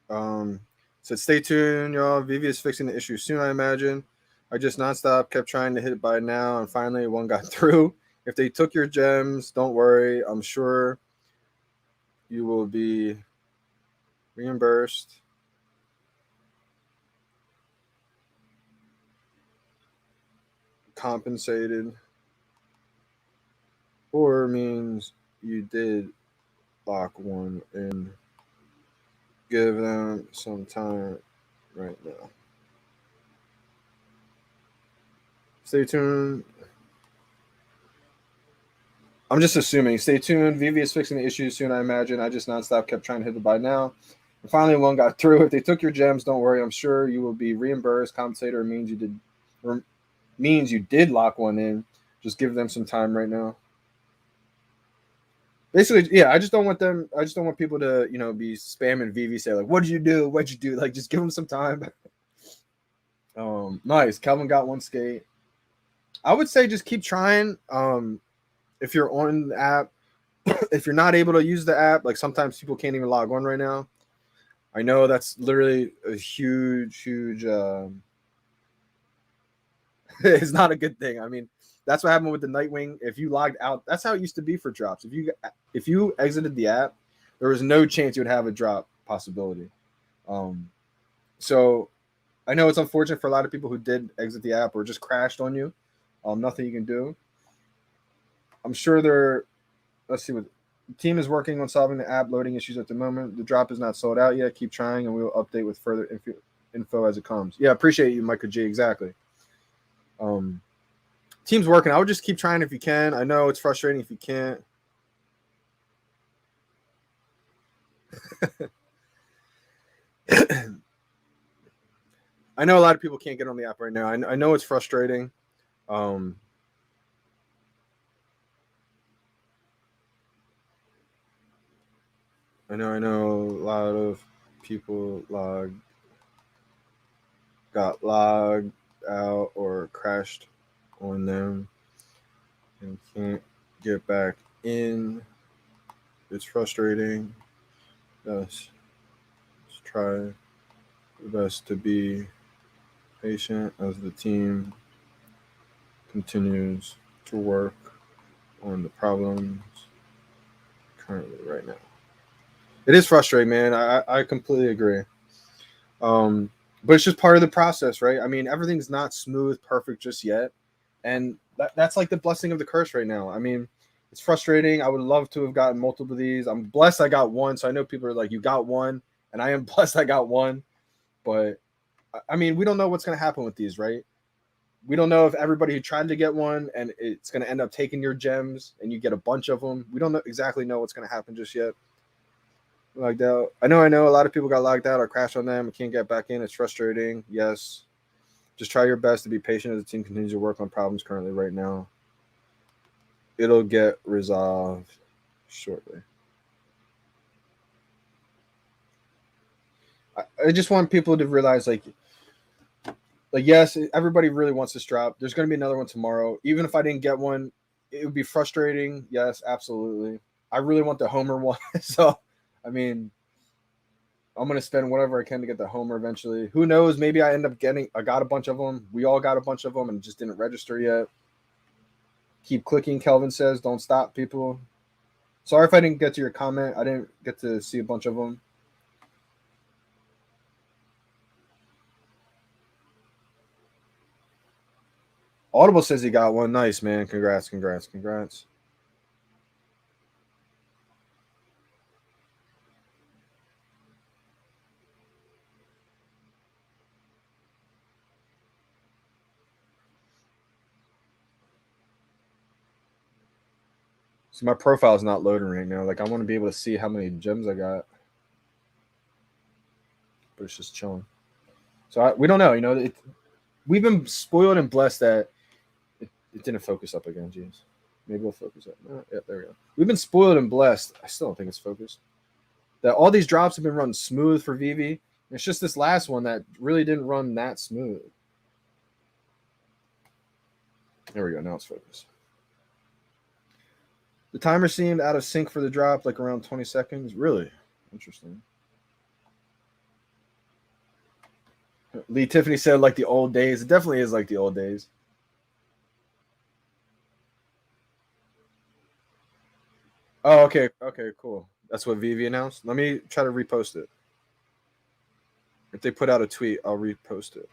y'all. Said, stay tuned, y'all. VeVe is fixing the issue soon, I imagine. I just nonstop kept trying to hit it by now, and finally one got through. If they took your gems, don't worry. I'm sure you will be reimbursed. Compensated. Or means you did lock one in. Give them some time right now. Stay tuned. I'm just assuming. Stay tuned. VeVe is fixing the issue soon, I imagine. I just nonstop kept trying to hit the buy now. And finally, one got through. If they took your gems, don't worry. I'm sure you will be reimbursed. Compensator means you did lock one in. Just give them some time right now. Basically, yeah. I just don't want people to, be spamming VeVe. Say like, "What did you do? What'd you do?" Like, just give them some time. Nice. Kelvin got one skate. I would say just keep trying. If you're on the app, if you're not able to use the app, like sometimes people can't even log on right now. I know that's literally a huge it's not a good thing. I mean, that's what happened with the Nightwing. If you logged out, that's how it used to be for drops. If you exited the app, there was no chance you would have a drop possibility. So I know it's unfortunate for a lot of people who did exit the app or just crashed on you. Nothing you can do. I'm sure let's see what the team is working on solving the app loading issues at the moment. The drop is not sold out yet. Keep trying, and we will update with further info as it comes. Yeah, appreciate you, Michael G. Exactly. Team's working. I would just keep trying if you can. I know it's frustrating if you can't. I know a lot of people can't get on the app right now. I know it's frustrating. I know a lot of people got logged out or crashed on them and can't get back in. It's frustrating. Let's try the best to be patient as the team continues to work on the problems currently right now. It is frustrating, man. I completely agree. But it's just part of the process, right? I mean, everything's not smooth, perfect just yet. And that's like the blessing of the curse right now. I mean, it's frustrating. I would love to have gotten multiple of these. I'm blessed I got one. So I know people are like, you got one. And I am blessed I got one. But, I mean, we don't know what's going to happen with these, right? We don't know if everybody who tried to get one and it's going to end up taking your gems and you get a bunch of them. We don't exactly know what's going to happen just yet. Logged out. I know a lot of people got logged out or crashed on them and can't get back in. It's frustrating. Yes. Just try your best to be patient as the team continues to work on problems currently right now. It'll get resolved shortly. I just want people to realize, like, yes, everybody really wants this drop. There's going to be another one tomorrow. Even if I didn't get one, it would be frustrating. Yes, absolutely. I really want the Homer one. So, I mean, I'm going to spend whatever I can to get the Homer eventually. Who knows? Maybe I got a bunch of them. We all got a bunch of them and just didn't register yet. Keep clicking, Kelvin says. Don't stop, people. Sorry if I didn't get to your comment. I didn't get to see a bunch of them. Audible says he got one. Nice, man. Congrats. So my profile is not loading right now. Like, I want to be able to see how many gems I got. But it's just chilling. So we don't know. We've been spoiled and blessed that it didn't focus up again. Jeez. Maybe we'll focus up. Yeah, there we go. We've been spoiled and blessed. I still don't think it's focused. That all these drops have been run smooth for VeVe. It's just this last one that really didn't run that smooth. There we go. Now it's focused. The timer seemed out of sync for the drop, like around 20 seconds. Really? Interesting. Lee Tiffany said like the old days. It definitely is like the old days. Oh, okay. Okay, cool. That's what VeVe announced. Let me try to repost it. If they put out a tweet, I'll repost it.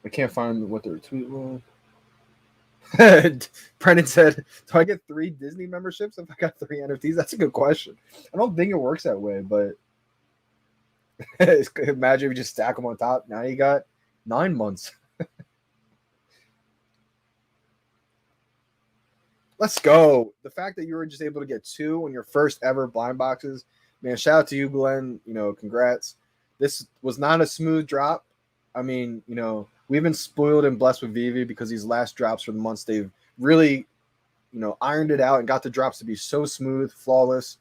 I can't find what their tweet was. Brennan said, "Do I get 3 Disney memberships if I got 3 NFTs?" That's a good question. I don't think it works that way, but imagine if you just stack them on top. Now you got 9 months. Let's go. The fact that you were just able to get 2 on your first ever blind boxes, man, shout out to you, Glenn. Congrats. This was not a smooth drop. I mean, we've been spoiled and blessed with VeVe because these last drops for the months, they've really, ironed it out and got the drops to be so smooth, flawless.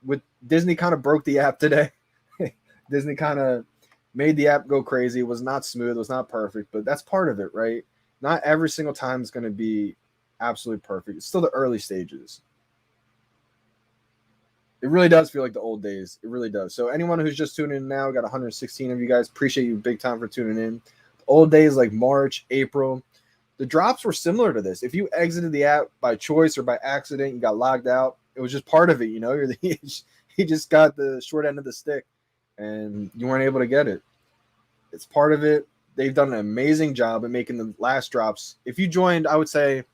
With Disney kind of broke the app today. Disney kind of made the app go crazy. It was not smooth. It was not perfect, but that's part of it, right? Not every single time is going to be absolutely perfect. It's still the early stages. It really does feel like the old days. It really does. So anyone who's just tuning in now, we got 116 of you guys. Appreciate you big time for tuning in. Old days like March, April, the drops were similar to this. If you exited the app by choice or by accident, you got logged out. It was just part of it. You just got the short end of the stick, and you weren't able to get it. It's part of it. They've done an amazing job at making the last drops. If you joined, I would say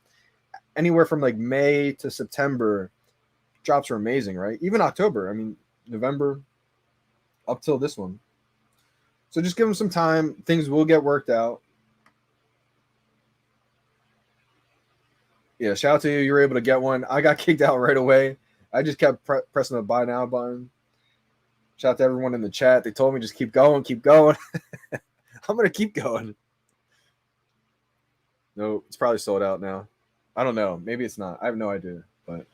anywhere from like May to September, drops are amazing, right? Even October, I mean, November, up till this one. So just give them some time. Things will get worked out. Yeah, shout out to you. You were able to get one. I got kicked out right away. I just kept pressing the buy now button. Shout out to everyone in the chat. They told me just keep going, keep going. I'm going to keep going. No, it's probably sold out now. I don't know. Maybe it's not. I have no idea. But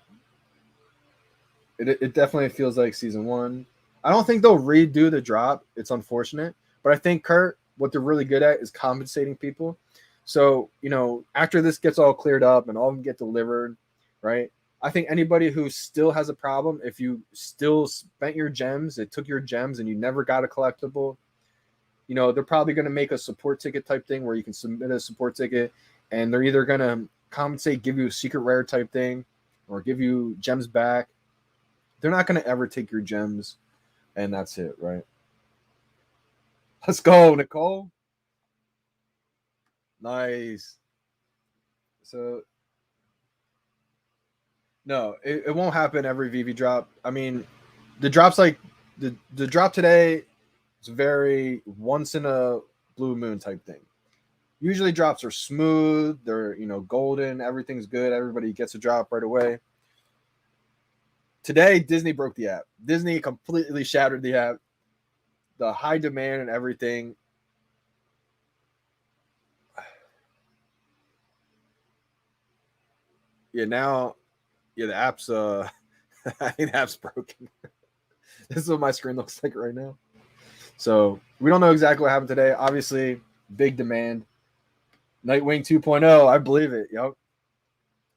it definitely feels like season 1. I don't think they'll redo the drop. It's unfortunate. But I think, Kurt, what they're really good at is compensating people. So, after this gets all cleared up and all of them get delivered, right? I think anybody who still has a problem, if you still spent your gems, it took your gems and you never got a collectible, they're probably going to make a support ticket type thing where you can submit a support ticket and they're either going to compensate, give you a secret rare type thing or give you gems back. They're not going to ever take your gems and that's it, right? Let's go, Nicole. Nice. So, no, it won't happen every VeVe drop. I mean, the drops like the drop today is very once in a blue moon type thing. Usually drops are smooth. They're, golden. Everything's good. Everybody gets a drop right away. Today, Disney broke the app. Disney completely shattered the app. The high demand and everything. Yeah, now, the app's I think the app's broken. This is what my screen looks like right now. So we don't know exactly what happened today. Obviously, big demand. Nightwing 2.0, I believe it. Yep.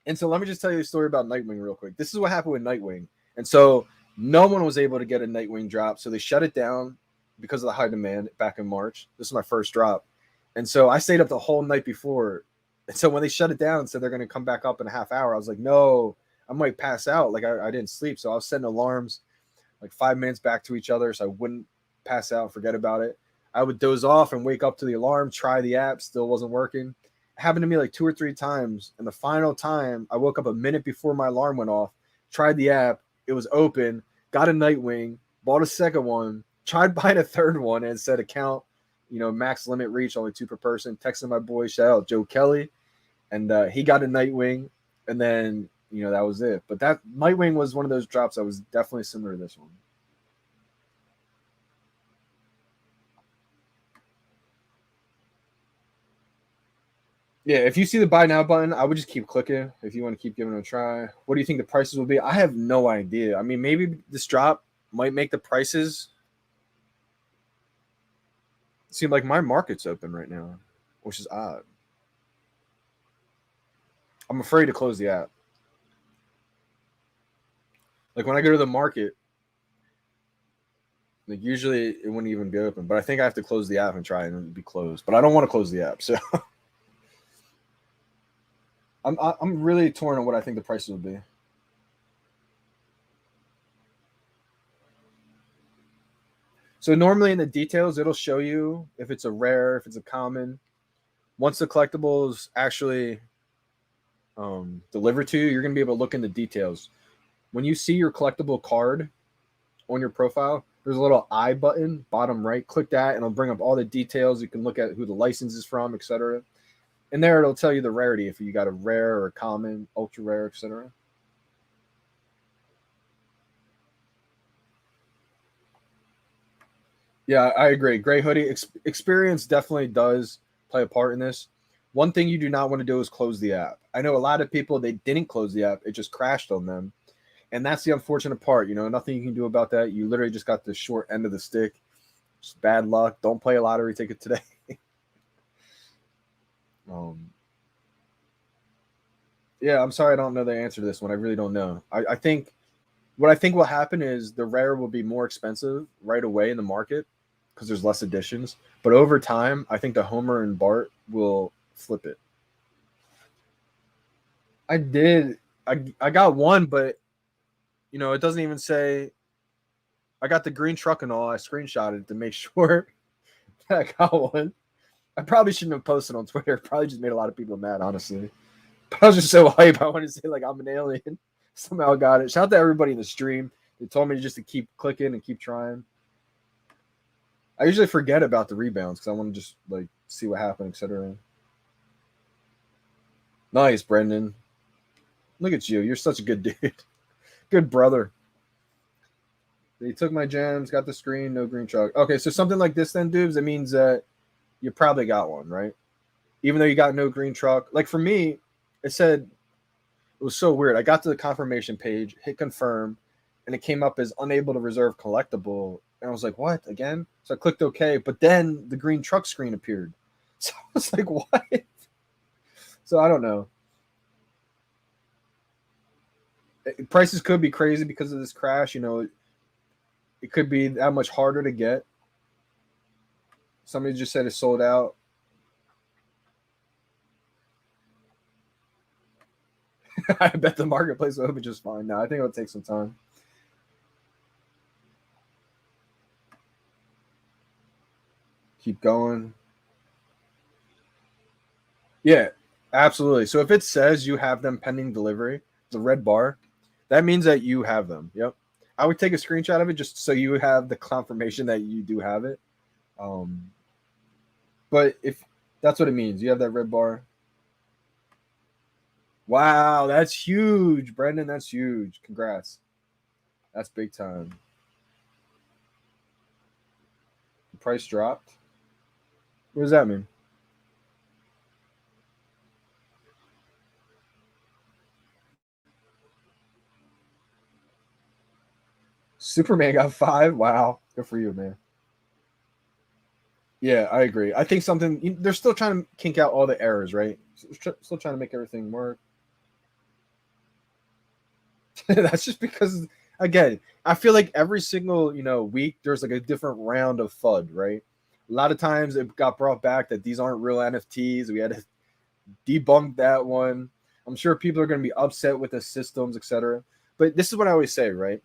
And so let me just tell you a story about Nightwing real quick. This is what happened with Nightwing. And so no one was able to get a Nightwing drop. So they shut it down because of the high demand back in March. This is my first drop. And so I stayed up the whole night before. And so when they shut it down and said they're going to come back up in a half hour, I was like, no, I might pass out. Like I didn't sleep. So I was setting alarms like 5 minutes back to each other so I wouldn't pass out, forget about it. I would doze off and wake up to the alarm, try the app, still wasn't working. It happened to me like 2 or 3 times. And the final time, I woke up a minute before my alarm went off, tried the app, it was open, got a Nightwing, bought a second one, tried buying a third one and said account, max limit reach, only 2 per person. Texted my boy, shout out Joe Kelly, and he got a Nightwing, and then, that was it. But that Nightwing was one of those drops that was definitely similar to this one. Yeah, if you see the buy now button, I would just keep clicking if you want to keep giving it a try. What do you think the prices will be? I have no idea. I mean, maybe this drop might make the prices seemed like my market's open right now, which is odd. I'm afraid to close the app. Like when I go to the market, like usually it wouldn't even be open, but I think I have to close the app and try and it'd be closed. But I don't want to close the app, so I'm really torn on what I think the prices will be. So normally in the details, it'll show you if it's a rare, if it's a common. Once the collectible is actually delivered to you, you're going to be able to look in the details. When you see your collectible card on your profile, there's a little I button, bottom right. Click that, and it'll bring up all the details. You can look at who the license is from, etc. And there it'll tell you the rarity, if you got a rare or a common, ultra rare, etc. Yeah, I agree. Gray hoodie experience definitely does play a part in this. One thing you do not want to do is close the app. I know a lot of people, they didn't close the app; it just crashed on them, and that's the unfortunate part. You know, nothing you can do about that. You literally just got the short end of the stick. Just bad luck. Don't play a lottery ticket today. um, yeah, I'm sorry I don't know the answer to this one. I really don't know. I think what I think will happen is the rare will be more expensive right away in the market because there's less editions. But over time, I think the Homer and Bart will flip it. I did. I got one, but you know, it doesn't even say I got the green truck and all. I screenshotted it to make sure that I got one. I probably shouldn't have posted on Twitter. Probably just made a lot of people mad, honestly. But I was just so hype. I wanted to say like I'm an alien. Somehow got it. Shout out to everybody in the stream. They told me just to keep clicking and keep trying. I usually forget about the rebounds because I want to just like see what happened, etc. Nice, Brendan. Look at you. You're such a good dude. Good brother. They took my gems, got the screen, no green truck. Okay, so something like this then, dudes, it means that you probably got one, right? Even though you got no green truck. Like for me, it said it was so weird. I got to the confirmation page, hit confirm, and it came up as unable to reserve collectible. And I was like, what? Again? So I clicked OK, but then the green truck screen appeared. So I was like, what? So I don't know. Prices could be crazy because of this crash. You know, it could be that much harder to get. Somebody just said it's sold out. I bet the marketplace will open just fine now. I think it'll take some time. Keep going. Yeah, absolutely. So if it says you have them pending delivery, the red bar, that means that you have them. Yep. I would take a screenshot of it just so you have the confirmation that you do have it. But if that's what it means, you have that red bar. Wow, that's huge, Brendan. That's huge. Congrats. That's big time. The price dropped. What does that mean? Superman got 5. Wow, good for you, man. Yeah, I agree. I think they're still trying to kink out all the errors, right? Still trying to make everything work. That's just because, again, I feel like every single week there's like a different round of FUD, right? A lot of times it got brought back that these aren't real NFTs. We had to debunk that one. I'm sure people are going to be upset with the systems, etc. But this is what I always say, right?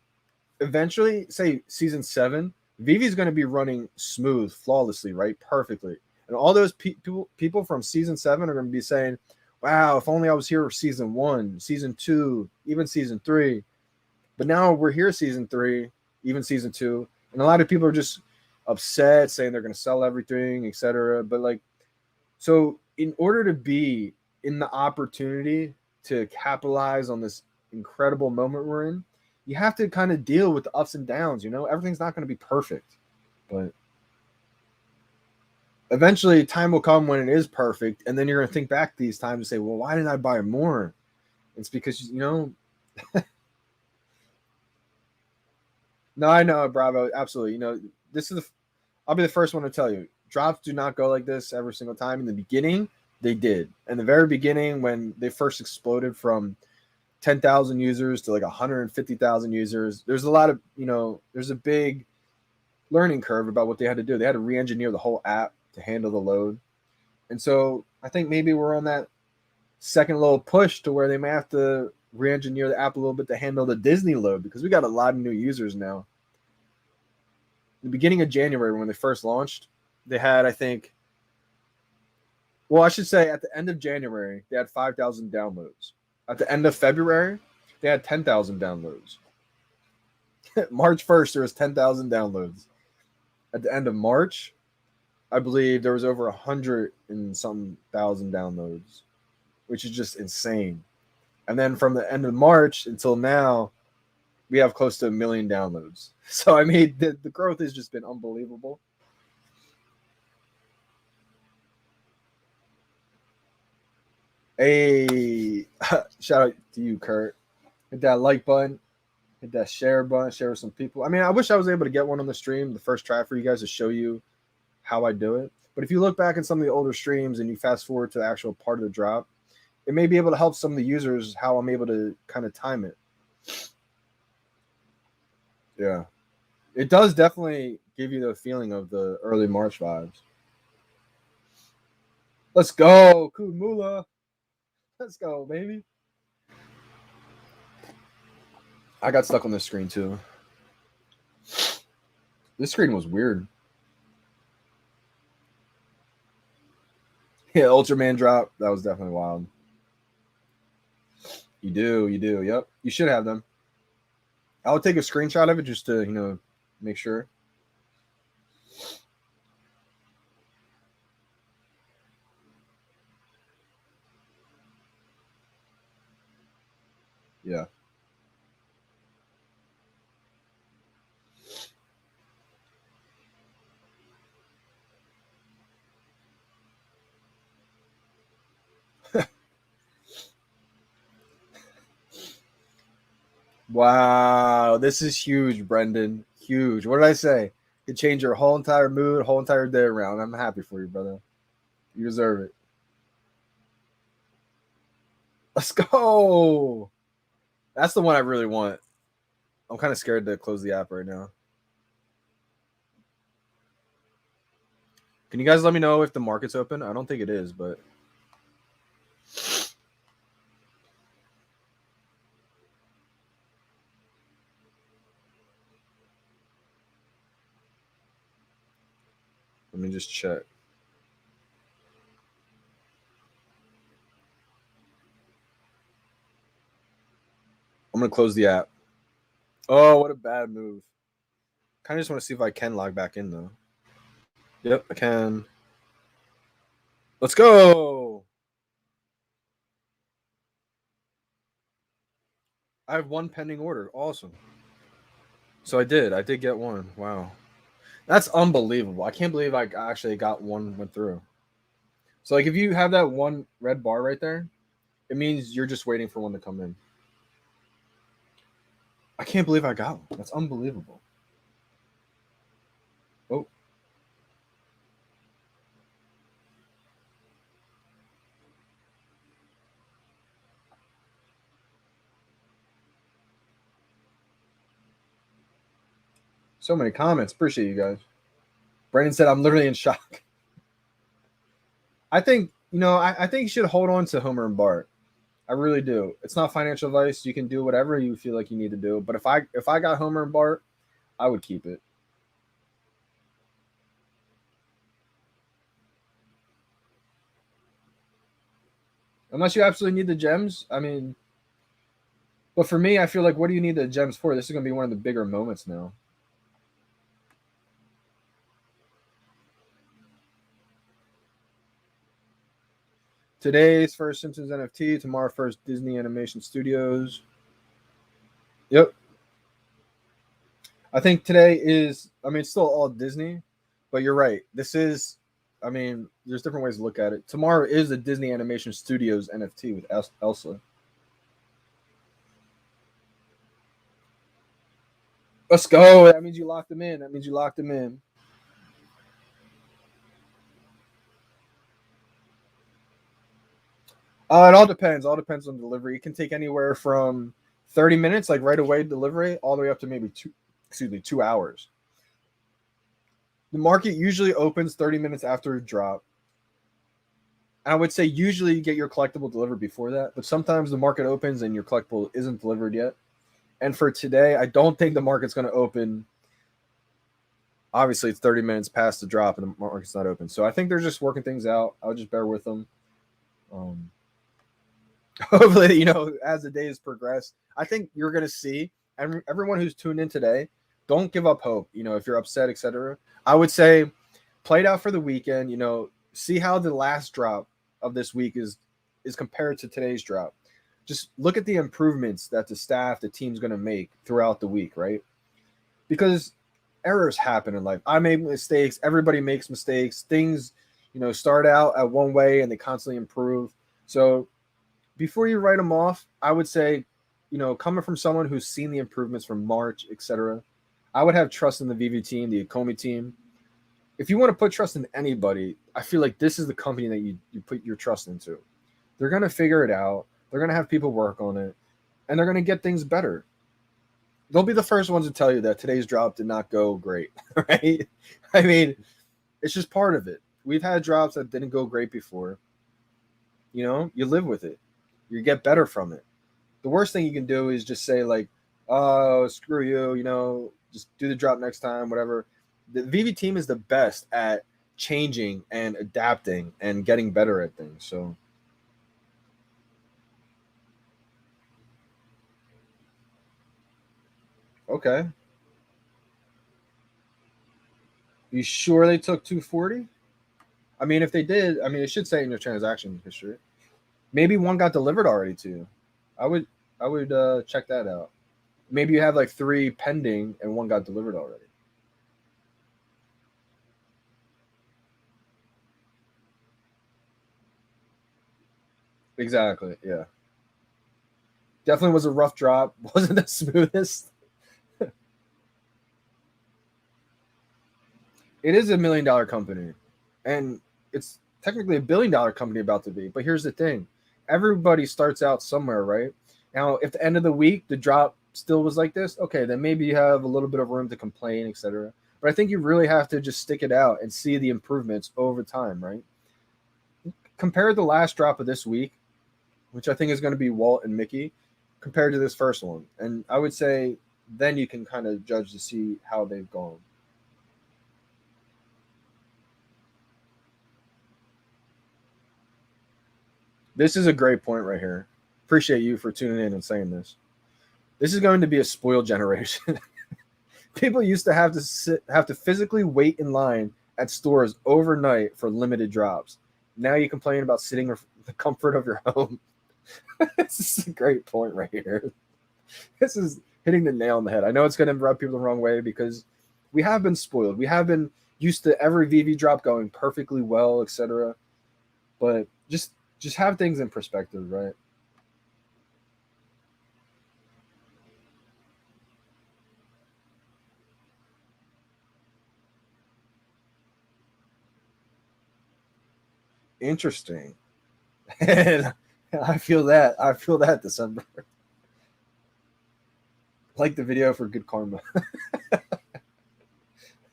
Eventually, say season 7, VeVe is going to be running smooth, flawlessly, right? Perfectly. And all those people from season 7 are going to be saying, wow, if only I was here for season 1, season 2, even season 3. But now we're here season 3, even season 2. And a lot of people are just upset, saying they're going to sell everything, etc. But like, so in order to be in the opportunity to capitalize on this incredible moment we're in, you have to kind of deal with the ups and downs. Everything's not going to be perfect, but eventually time will come when it is perfect. And then you're going to think back these times and say, well, why didn't I buy more? It's because, no, I know, Bravo. Absolutely. I'll be the first one to tell you, drops do not go like this every single time. In the beginning, they did. In the very beginning, when they first exploded from 10,000 users to like 150,000 users, there's a lot of, there's a big learning curve about what they had to do. They had to re-engineer the whole app to handle the load. And so I think maybe we're on that second little push to where they may have to re-engineer the app a little bit to handle the Disney load, because we got a lot of new users now. The beginning of January, when they first launched, they had, I think, well, I should say at the end of January, they had 5,000 downloads. At the end of February, they had 10,000 downloads. March 1st, there was 10,000 downloads. At the end of March, I believe there was over 100 and some thousand downloads, which is just insane. And then from the end of March until now, we have close to 1 million downloads. So, I mean, the growth has just been unbelievable. Hey, shout out to you, Kurt. Hit that like button. Hit that share button. Share with some people. I mean, I wish I was able to get one on the stream, the first try, for you guys to show you how I do it. But if you look back at some of the older streams and you fast forward to the actual part of the drop, it may be able to help some of the users how I'm able to kind of time it. Yeah. It does definitely give you the feeling of the early March vibes. Let's go, Kumula. Let's go, baby. I got stuck on this screen too. This screen was weird. Yeah, Ultraman drop. That was definitely wild. You do. Yep. You should have them. I'll take a screenshot of it just to, make sure. Yeah. Wow, this is huge, Brendan. Huge. What did I say? It changed your whole entire mood, whole entire day around. I'm happy for you, brother. You deserve it. Let's go. That's the one I really want. I'm kind of scared to close the app right now. Can you guys let me know if the market's open? I don't think it is, but let me just check. I'm going to close the app. Oh, what a bad move. Kind of just want to see if I can log back in, though. Yep, I can. Let's go. I have one pending order. Awesome. So I did get one. Wow. That's unbelievable. I can't believe I actually got one went through. So, like, if you have that one red bar right there, it means you're just waiting for one to come in. I can't believe I got one. That's unbelievable. Oh. So many comments. Appreciate you guys. Brandon said, I'm literally in shock. I think, I think you should hold on to Homer and Bart. I really do. It's not financial advice. You can do whatever you feel like you need to do. But if I got Homer and Bart, I would keep it. Unless you absolutely need the gems. I mean, but for me, I feel like, what do you need the gems for? This is going to be one of the bigger moments now. Today's first Simpsons NFT. Tomorrow, first Disney Animation Studios. Yep. I think today is, it's still all Disney, but you're right. This is, there's different ways to look at it. Tomorrow is the Disney Animation Studios NFT with Elsa. Let's go. That means you locked them in. It all depends. All depends on delivery. It can take anywhere from 30 minutes, like right away delivery, all the way up to maybe 2 hours. The market usually opens 30 minutes after a drop. I would say usually you get your collectible delivered before that, but sometimes the market opens and your collectible isn't delivered yet. And for today, I don't think the market's going to open. Obviously, it's 30 minutes past the drop and the market's not open. So I think they're just working things out. I'll just bear with them. Um, Hopefully, as the days progress, I think you're going to see everyone who's tuned in today, don't give up hope. If you're upset, etc. I would say play it out for the weekend. See how the last drop of this week is compared to today's drop. Just look at the improvements that the staff, the team's going to make throughout the week, right? Because errors happen in life. I make mistakes. Everybody makes mistakes. Things, start out at one way and they constantly improve. So before you write them off, I would say, coming from someone who's seen the improvements from March, etc., I would have trust in the VeVe team, the Akomi team. If you want to put trust in anybody, I feel like this is the company that you put your trust into. They're going to figure it out. They're going to have people work on it, and they're going to get things better. They'll be the first ones to tell you that today's drop did not go great, right? I mean, it's just part of it. We've had drops that didn't go great before. You live with it. You get better from it. The worst thing you can do is just say like, "Oh, screw you," just do the drop next time, whatever. The VeVe team is the best at changing and adapting and getting better at things. So, okay. You sure they took 240? I mean, if they did, I mean, it should say in your transaction history. Maybe one got delivered already to you. I would check that out. Maybe you have like three pending and one got delivered already. Exactly. Yeah. Definitely was a rough drop. Wasn't the smoothest. It is $1 million company, and it's technically $1 billion company about to be. But here's the thing: everybody starts out somewhere, right? Now, if the end of the week the drop still was like this, okay, then maybe you have a little bit of room to complain, etc. But I think you really have to just stick it out and see the improvements over time, right? Compare the last drop of this week, which I think is going to be Walt and Mickey, compared to this first one, and I would say then you can kind of judge to see how they've gone. This is a great point right here. Appreciate you for tuning in and saying this. This is going to be a spoiled generation. People used to have to physically wait in line at stores overnight for limited drops. Now you complain about sitting in the comfort of your home. This is a great point right here. This is hitting the nail on the head. I know it's going to rub people the wrong way because we have been spoiled. We have been used to every VV drop going perfectly well, etc. But just have things in perspective, right? Interesting. And I feel that. I feel that December. Like the video for good karma. I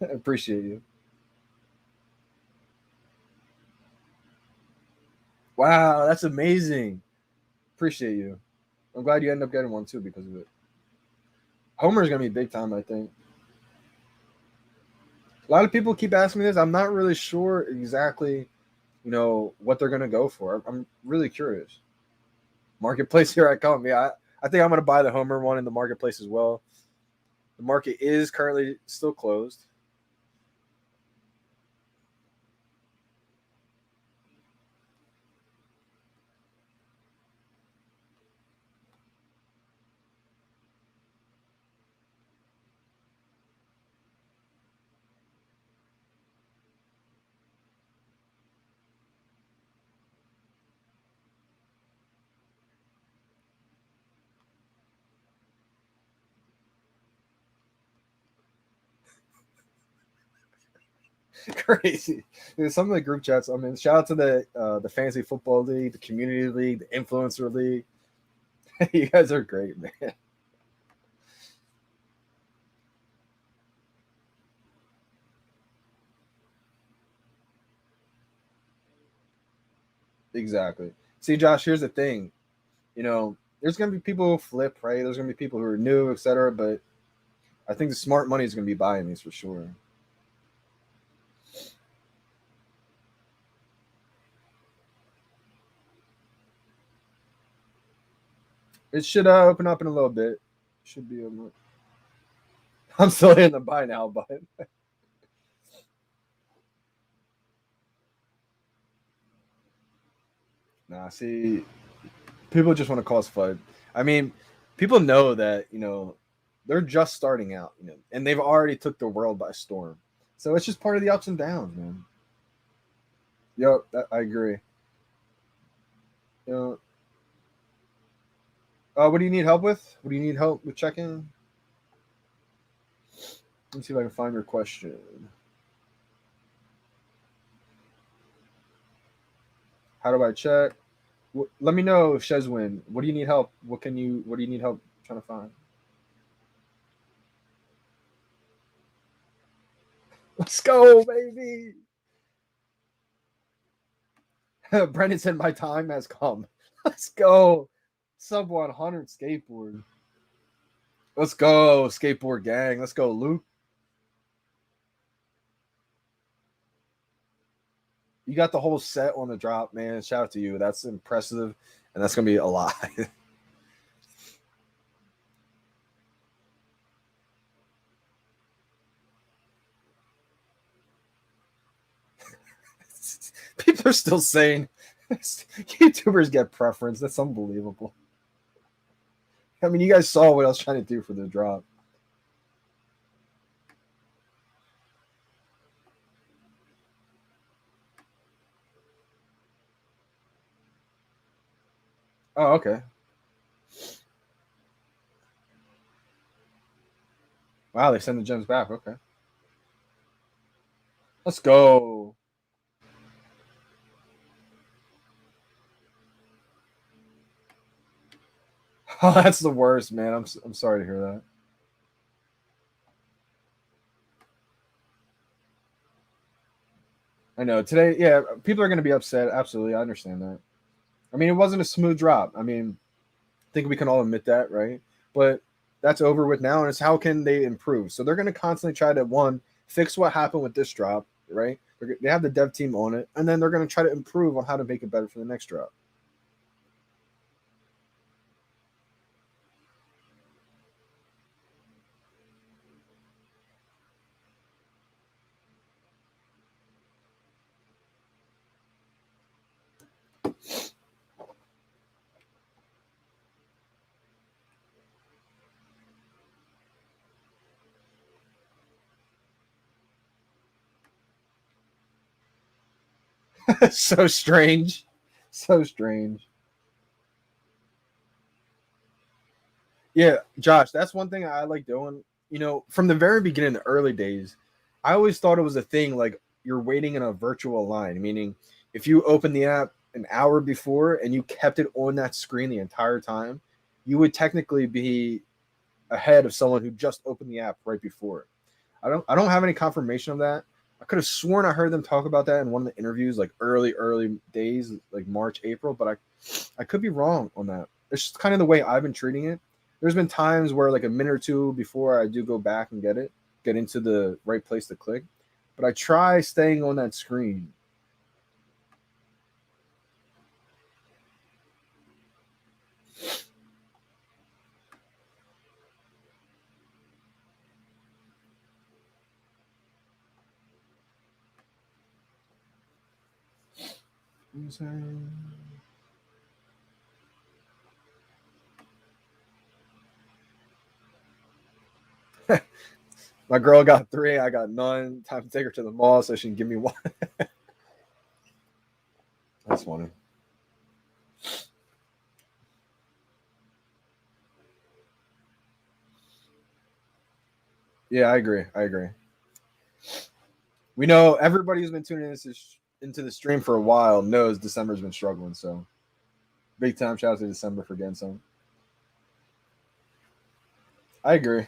appreciate you. Wow, that's amazing. Appreciate you. I'm glad you end up getting one too because of it. Homer's gonna be big time, I think. A lot of people keep asking me this. I'm not really sure exactly, what they're gonna go for. I'm really curious. Marketplace, here I come. Yeah, I think I'm gonna buy the Homer one in the marketplace as well. The market is currently still closed. Crazy. Dude, some of the group chats. I mean, shout out to the fantasy football league, the community league, the influencer league. You guys are great, man. Exactly. See, Josh, here's the thing. There's gonna be people who flip, right? There's gonna be people who are new, etc. But I think the smart money is gonna be buying these for sure. It should open up in a little bit. Should be. I'm still in the buy now button. Nah, see, people just want to cause FUD. I mean, people know that they're just starting out, and they've already took the world by storm. So it's just part of the ups and downs, man. Yep, I agree. You know, what do you need help with? What do you need help with checking? Let me see if I can find your question. How do I check? Let me know, Shezwin. What do you need help? What do you need help trying to find? Let's go, baby. Brendan said my time has come. Let's go. Sub 100 skateboard. Let's go, skateboard gang. Let's go, Luke. You got the whole set on the drop, man. Shout out to you. That's impressive, and that's gonna be a lot. People are still saying YouTubers get preference. That's unbelievable. I mean, you guys saw what I was trying to do for the drop. Oh, okay. Wow, they send the gems back. Okay. Let's go. Oh, that's the worst, man. I'm sorry to hear that. I know today. Yeah, people are going to be upset. Absolutely, I understand that. I mean, it wasn't a smooth drop. I mean, I think we can all admit that, right? But that's over with now, and it's how can they improve? So they're going to constantly try to one fix what happened with this drop, right? They have the dev team on it, and then they're going to try to improve on how to make it better for the next drop. So strange, so strange. Yeah, Josh, that's one thing I like doing. From the very beginning, the early days, I always thought it was a thing like you're waiting in a virtual line, meaning if you open the app an hour before and you kept it on that screen the entire time, you would technically be ahead of someone who just opened the app right before. I don't have any confirmation of that. I could have sworn I heard them talk about that in one of the interviews, like early days, like March, April, but I could be wrong on that. It's just kind of the way I've been treating it. There's been times where like a minute or two before I do go back and get into the right place to click, but I try staying on that screen. My girl got three, I got none. Time to take her to the mall so she can give me one. That's funny. Yeah, I agree. I agree. We know everybody who's been tuning into the stream for a while knows December's been struggling. So big time shout out to December for getting some. I agree.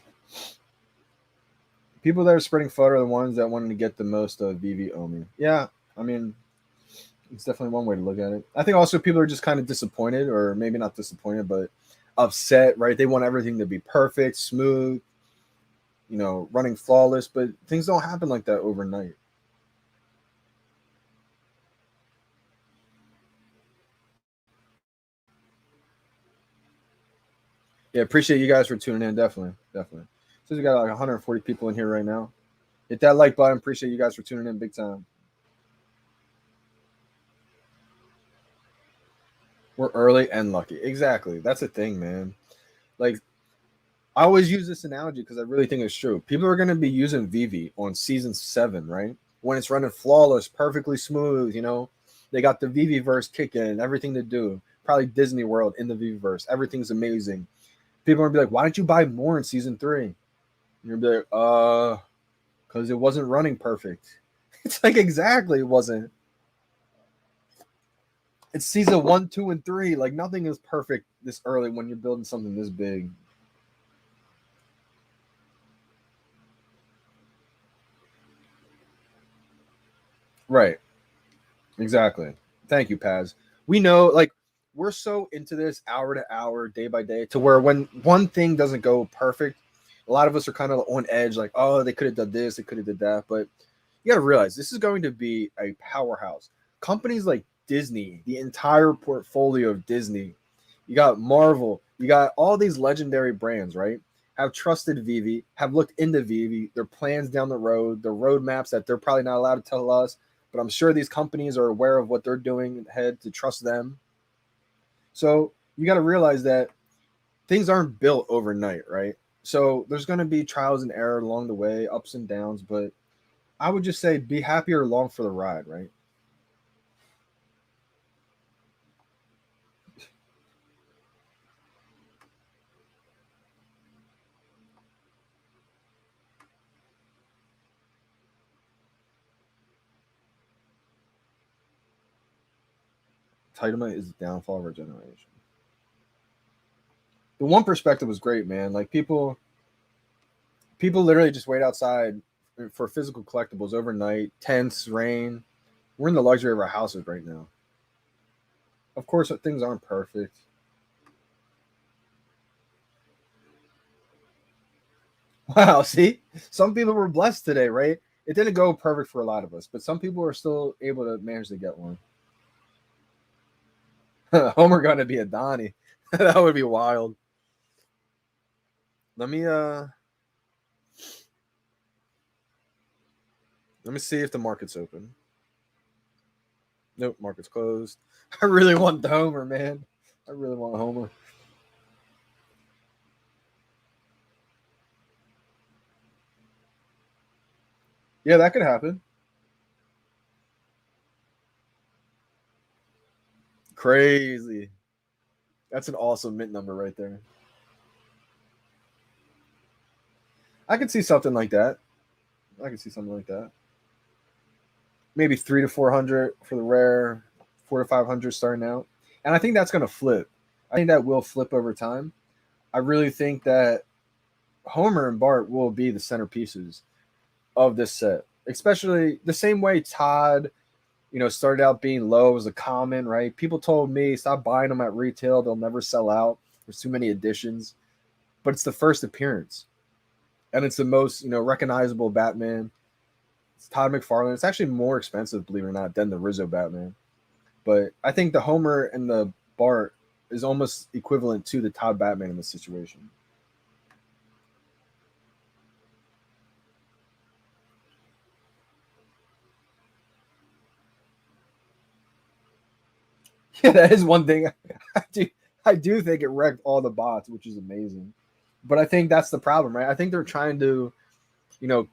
People that are spreading FUD are the ones that wanted to get the most of VeVe Omi. Yeah, I mean, it's definitely one way to look at it. I think also people are just kind of disappointed, or maybe not disappointed, but upset, right? They want everything to be perfect, smooth, running flawless, but things don't happen like that overnight. Yeah, appreciate you guys for tuning in. Definitely. Since we got like 140 people in here right now, hit that like button. Appreciate you guys for tuning in big time. We're early and lucky. Exactly. That's the thing, man. Like, I always use this analogy because I really think it's true. People are going to be using VeVe on season 7, right? When it's running flawless, perfectly smooth, they got the VeVe verse kicking, everything to do. Probably Disney World in the VeVe verse. Everything's amazing. People are going to be like, why didn't you buy more in season 3? And you're going to be like, because it wasn't running perfect. It's like, exactly, it wasn't. It's season 1, 2, and 3. Like, nothing is perfect this early when you're building something this big. Right. Exactly. Thank you, Paz. We know, like, we're so into this hour to hour, day by day, to where when one thing doesn't go perfect, a lot of us are kind of on edge, like, oh, they could have done this, they could have did that. But you got to realize this is going to be a powerhouse. Companies like Disney, the entire portfolio of Disney, you got Marvel, you got all these legendary brands, right? Have trusted VeVe, have looked into VeVe, their plans down the road, their roadmaps that they're probably not allowed to tell us, but I'm sure these companies are aware of what they're doing ahead to trust them. So you got to realize that things aren't built overnight, right? So there's going to be trials and error along the way, ups and downs, but I would just say be happy or along for the ride, right? Entitlement is the downfall of our generation. The one perspective was great, man. Like people literally just wait outside for physical collectibles overnight, tents, rain. We're in the luxury of our houses right now. Of course, things aren't perfect. Wow, see, some people were blessed today, right? It didn't go perfect for a lot of us, but some people were still able to manage to get one. Homer gonna be a Donnie. That would be wild. Let me let me see if the market's open. Nope, market's closed. I really want the Homer, man. I really want Homer. Yeah, that could happen. Crazy. That's an awesome mint number right there. I could see something like that. I could see something like that. Maybe 300 to 400 for the rare, 400 to 500 starting out. And I think that's going to flip. I think that will flip over time. I really think that Homer and Bart will be the centerpieces of this set, especially the same way Todd, started out being low as a common, right? People told me stop buying them at retail; they'll never sell out. There's too many editions, but it's the first appearance, and it's the most recognizable Batman. It's Todd McFarlane. It's actually more expensive, believe it or not, than the Rizzo Batman. But I think the Homer and the Bart is almost equivalent to the Todd Batman in this situation. Yeah, that is one thing. I do, I do think it wrecked all the bots, which is amazing. But I think that's the problem, right? I think they're trying to, you know,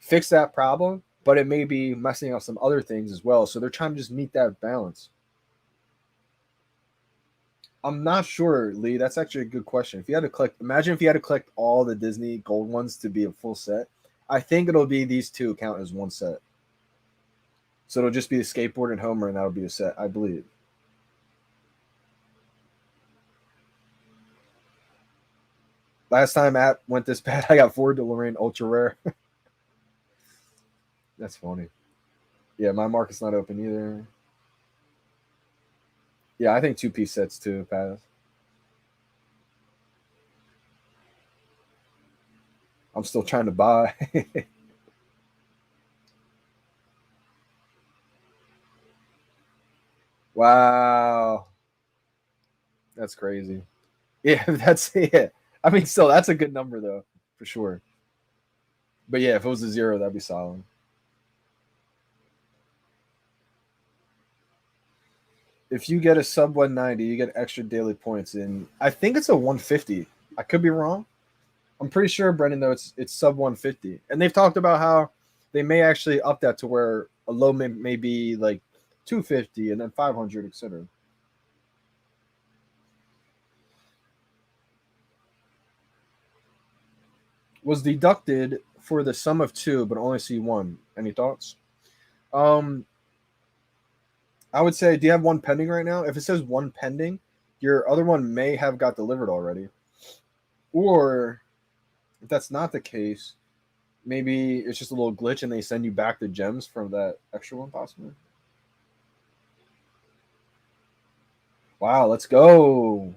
fix that problem, but it may be messing up some other things as well. So they're trying to just meet that balance. I'm not sure, Lee. That's actually a good question. If you had to collect, imagine if you had to collect all the Disney gold ones to be a full set. I think it'll be these two count as one set. So it'll just be a skateboard and Homer, and that'll be a set, I believe. Last time app went this bad, I got 4 DeLorean ultra rare. That's funny. Yeah, my market's not open either. Yeah, I think 2-piece sets too, pass. I'm still trying to buy. Wow. That's crazy. Yeah, that's it. I mean, still, that's a good number though, for sure. But yeah, if it was a 0, that'd be solid. If you get a sub 190, you get extra daily points. And I think it's a 150. I could be wrong. I'm pretty sure, Brendan, though, it's sub 150. And they've talked about how they may actually up that to where a low may be like 250 and then 500, etc. Was deducted for the sum of 2, but only see 1. Any thoughts? Um, I would say, do you have 1 pending right now? If it says 1 pending, your other one may have got delivered already. Or if that's not the case, maybe it's just a little glitch and they send you back the gems from that extra one, possibly. Wow, let's go.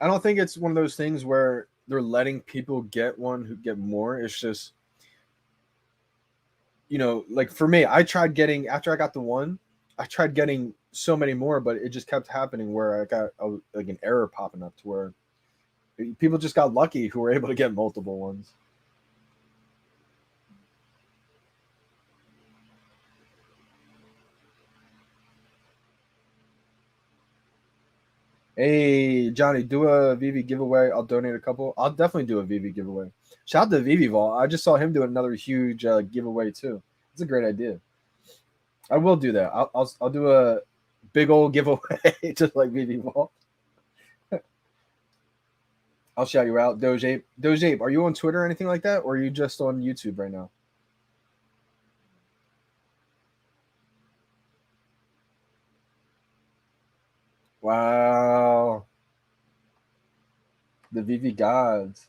I don't think it's one of those things where they're letting people get one who get more. It's just, like for me, I tried getting, after I got the one, I tried getting so many more, but it just kept happening where I got like an error popping up to where people just got lucky who were able to get multiple ones. Hey, Johnny, do a VeVe giveaway. I'll donate a couple. I'll definitely do a VeVe giveaway. Shout out to VeVe Vault. I just saw him do another huge giveaway too. It's a great idea. I will do that. I'll do a big old giveaway just like VeVe Vault. I'll shout you out, Dojape. Dojape, are you on Twitter or anything like that, or are you just on YouTube right now? Wow, the VeVe gods.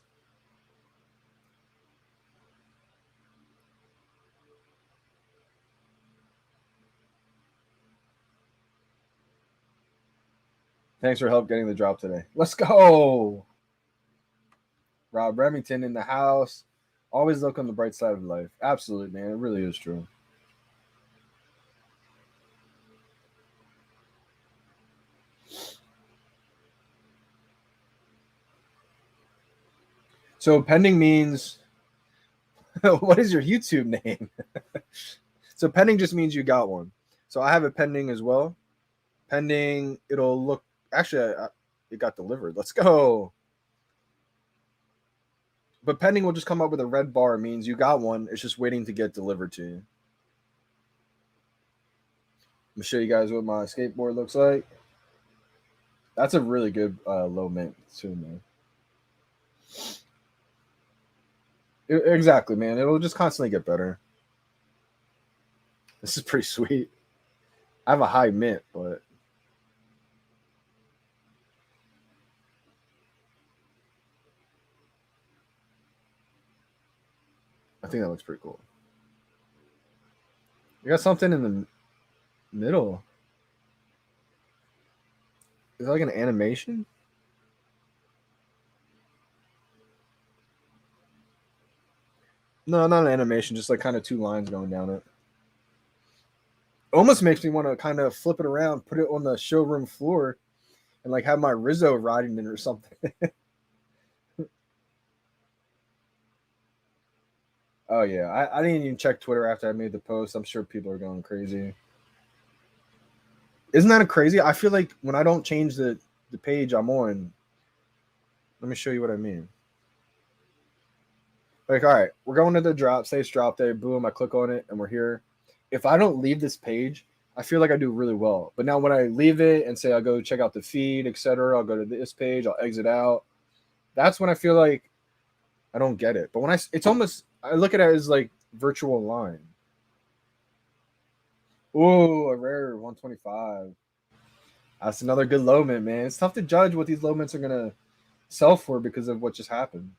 Thanks for help getting the drop today. Let's go. Rob Remington in the house. Always look on the bright side of life. Absolutely, man. It really is true. So pending means what is your YouTube name? So pending just means you got one. So I have it pending as well. Pending, it'll look actually it got delivered. Let's go. But pending will just come up with a red bar. It means you got one. It's just waiting to get delivered to you. I'm gonna show you guys what my skateboard looks like. That's a really good low mint too, man. Exactly, man. It'll just constantly get better. This is pretty sweet. I have a high mint, but I think that looks pretty cool. You got something in the middle. Is that like an animation? No, not an animation. Just like kind of 2 lines going down it. Almost makes me want to kind of flip it around, put it on the showroom floor, and like have my Rizzo riding it or something. Oh yeah, I didn't even check Twitter after I made the post. I'm sure people are going crazy. Isn't that crazy? I feel like when I don't change the page I'm on, let me show you what I mean. Like, all right, we're going to the drop, say it's drop day, boom, I click on it, and we're here. If I don't leave this page, I feel like I do really well. But now when I leave it and say I'll go check out the feed, etc., I'll go to this page, I'll exit out. That's when I feel like I don't get it. But when it's almost, I look at it as like virtual line. Ooh, a rare 125. That's another good low mint, man. It's tough to judge what these low mints are gonna sell for because of what just happened.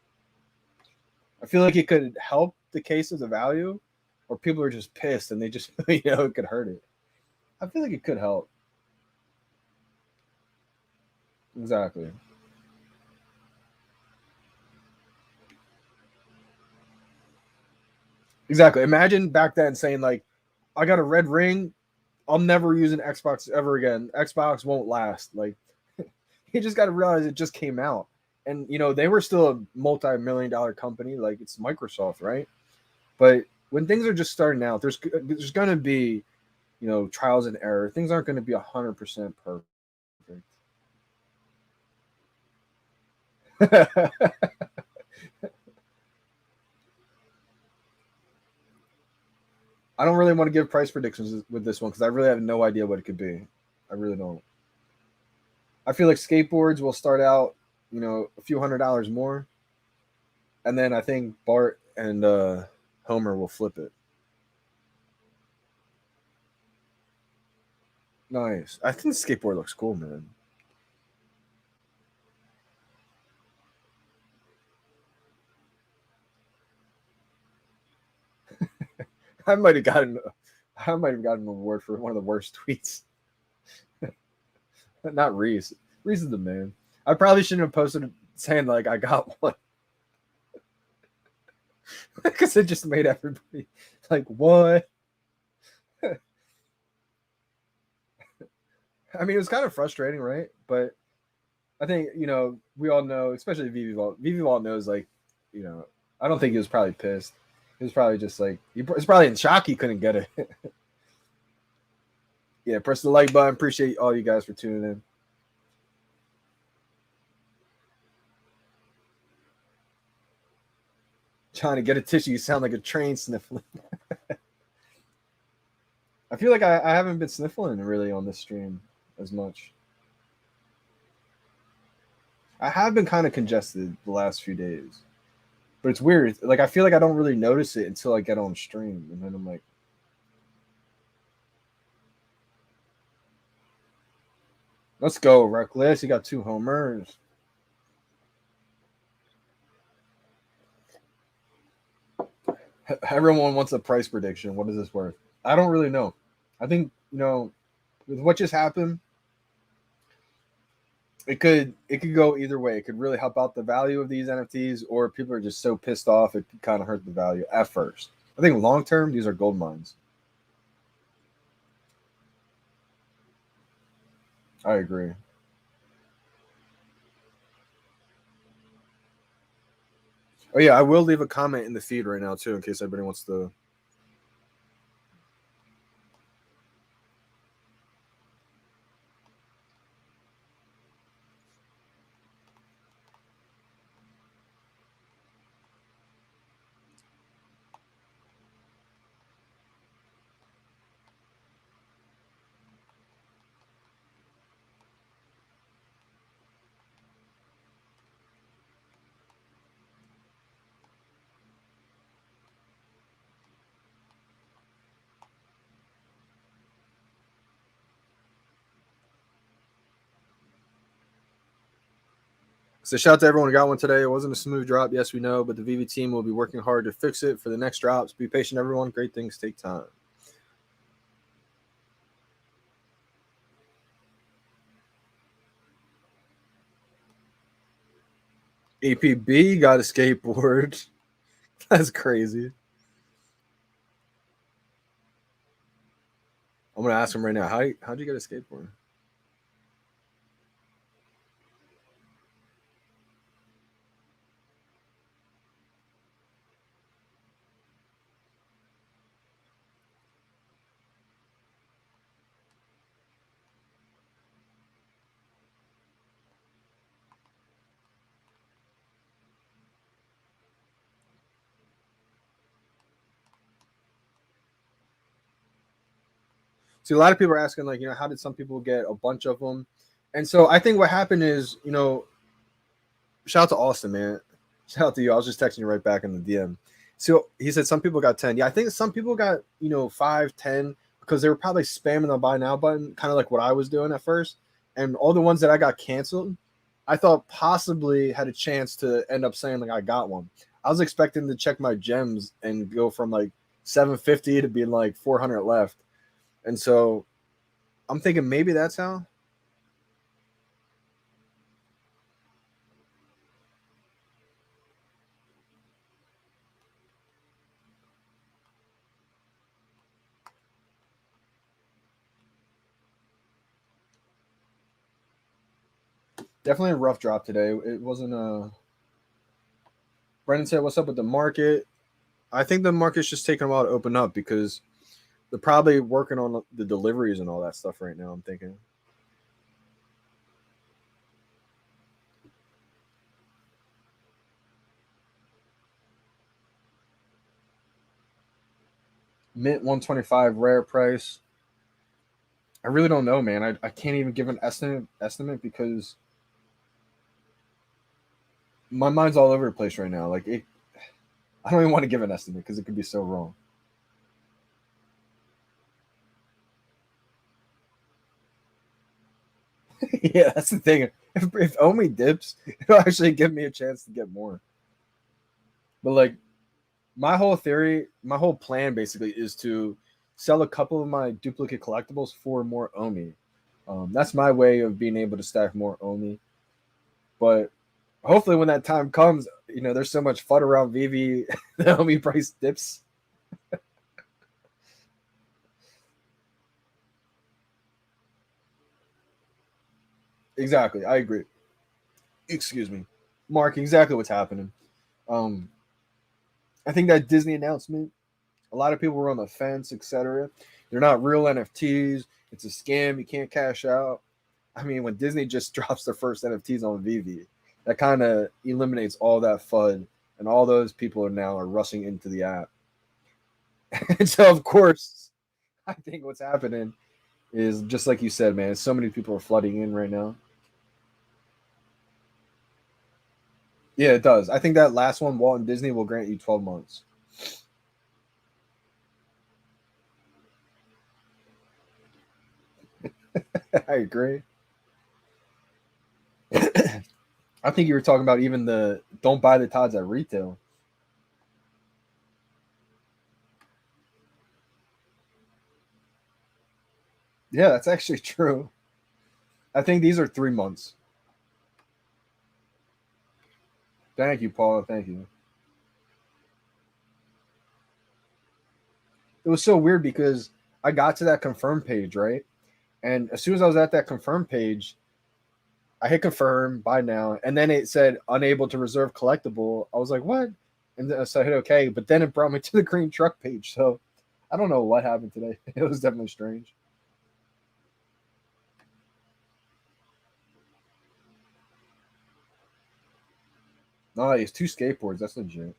I feel like it could help the case of the value, or people are just pissed and they just it could hurt it. I feel like it could help. Exactly. Exactly. Imagine back then saying like, I got a red ring. I'll never use an Xbox ever again. Xbox won't last. Like, you just got to realize it just came out, and they were still a multi-million-dollar company. Like it's Microsoft, right? But when things are just starting out, there's gonna be trials and error. Things aren't going to be 100% perfect. I don't really want to give price predictions with this one because I really have no idea what it could be. I really don't. I feel like skateboards will start out, a few $100s more, and then I think Bart and Homer will flip it. Nice. I think the skateboard looks cool, man. I might have gotten, I might have gotten an award for one of the worst tweets. Not Reese. Reese is the man. I probably shouldn't have posted saying like I got one because it just made everybody like what. I mean, it was kind of frustrating, right? But I think we all know, especially VeVe Vault. VeVe Vault knows like, you know, I don't think he was probably pissed. He was probably just like he was probably in shock he couldn't get it. Yeah, press the like button. Appreciate all you guys for tuning in. Trying to get a tissue, you sound like a train sniffling. I feel like I haven't been sniffling really on this stream as much. I have been kind of congested the last few days, but it's weird. Like I feel like I don't really notice it until I get on stream, and then I'm like, "Let's go, Reckless! You got 2 homers." Everyone wants a price prediction. What is this worth? I don't really know. I think with what just happened, it could go either way. It could really help out the value of these NFTs, or people are just so pissed off it could kind of hurt the value at first. I think long term, these are gold mines. I agree. Oh yeah, I will leave a comment in the feed right now too, in case anybody wants to. So shout out to everyone who got one today. It wasn't a smooth drop, yes we know, but the VeVe team will be working hard to fix it for the next drops. Be patient, everyone. Great things take time. APB got a skateboard. That's crazy. I'm gonna ask him right now. How'd you get a skateboard? See, a lot of people are asking, like, how did some people get a bunch of them? And so I think what happened is, shout out to Austin, man. Shout out to you. I was just texting you right back in the DM. So he said some people got 10. Yeah, I think some people got, 5, 10, because they were probably spamming the buy now button, kind of like what I was doing at first. And all the ones that I got canceled, I thought possibly had a chance to end up saying, like, I got one. I was expecting to check my gems and go from like 750 to being like 400 left. And so I'm thinking maybe that's how. Definitely a rough drop today. It wasn't a. Brendan said, "What's up with the market?" I think the market's just taking a while to open up because they're probably working on the deliveries and all that stuff right now. I'm thinking. Mint 125 rare price. I really don't know, man. I can't even give an estimate because my mind's all over the place right now. Like I don't even want to give an estimate because it could be so wrong. Yeah, that's the thing. If Omi dips, it'll actually give me a chance to get more. But like my whole theory, my whole plan basically is to sell a couple of my duplicate collectibles for more Omi. That's my way of being able to stack more Omi. But hopefully, when that time comes, there's so much FUD around VeVe, the Omi price dips. Exactly, I agree. Excuse me, Mark. Exactly what's happening. Um, I think that Disney announcement, a lot of people were on the fence, etc. They're not real NFTs. It's a scam. You can't cash out. I mean, when Disney just drops their first NFTs on VeVe, that kind of eliminates all that FUD, and all those people are now rushing into the app. And so, of course, I think what's happening is just like you said, man. So many people are flooding in right now. Yeah, it does. I think that last one, Walt and Disney, will grant you 12 months. I agree. I think you were talking about even the don't buy the Tods at retail. Yeah, that's actually true. I think these are 3 months. Thank you, Paula. Thank you. It was so weird because I got to that confirm page, right? And as soon as I was at that confirm page, I hit confirm, buy now, and then it said unable to reserve collectible. I was like, what? And then, so I hit okay, but then it brought me to the green truck page. So I don't know what happened today. It was definitely strange. Nice, 2 skateboards. That's legit.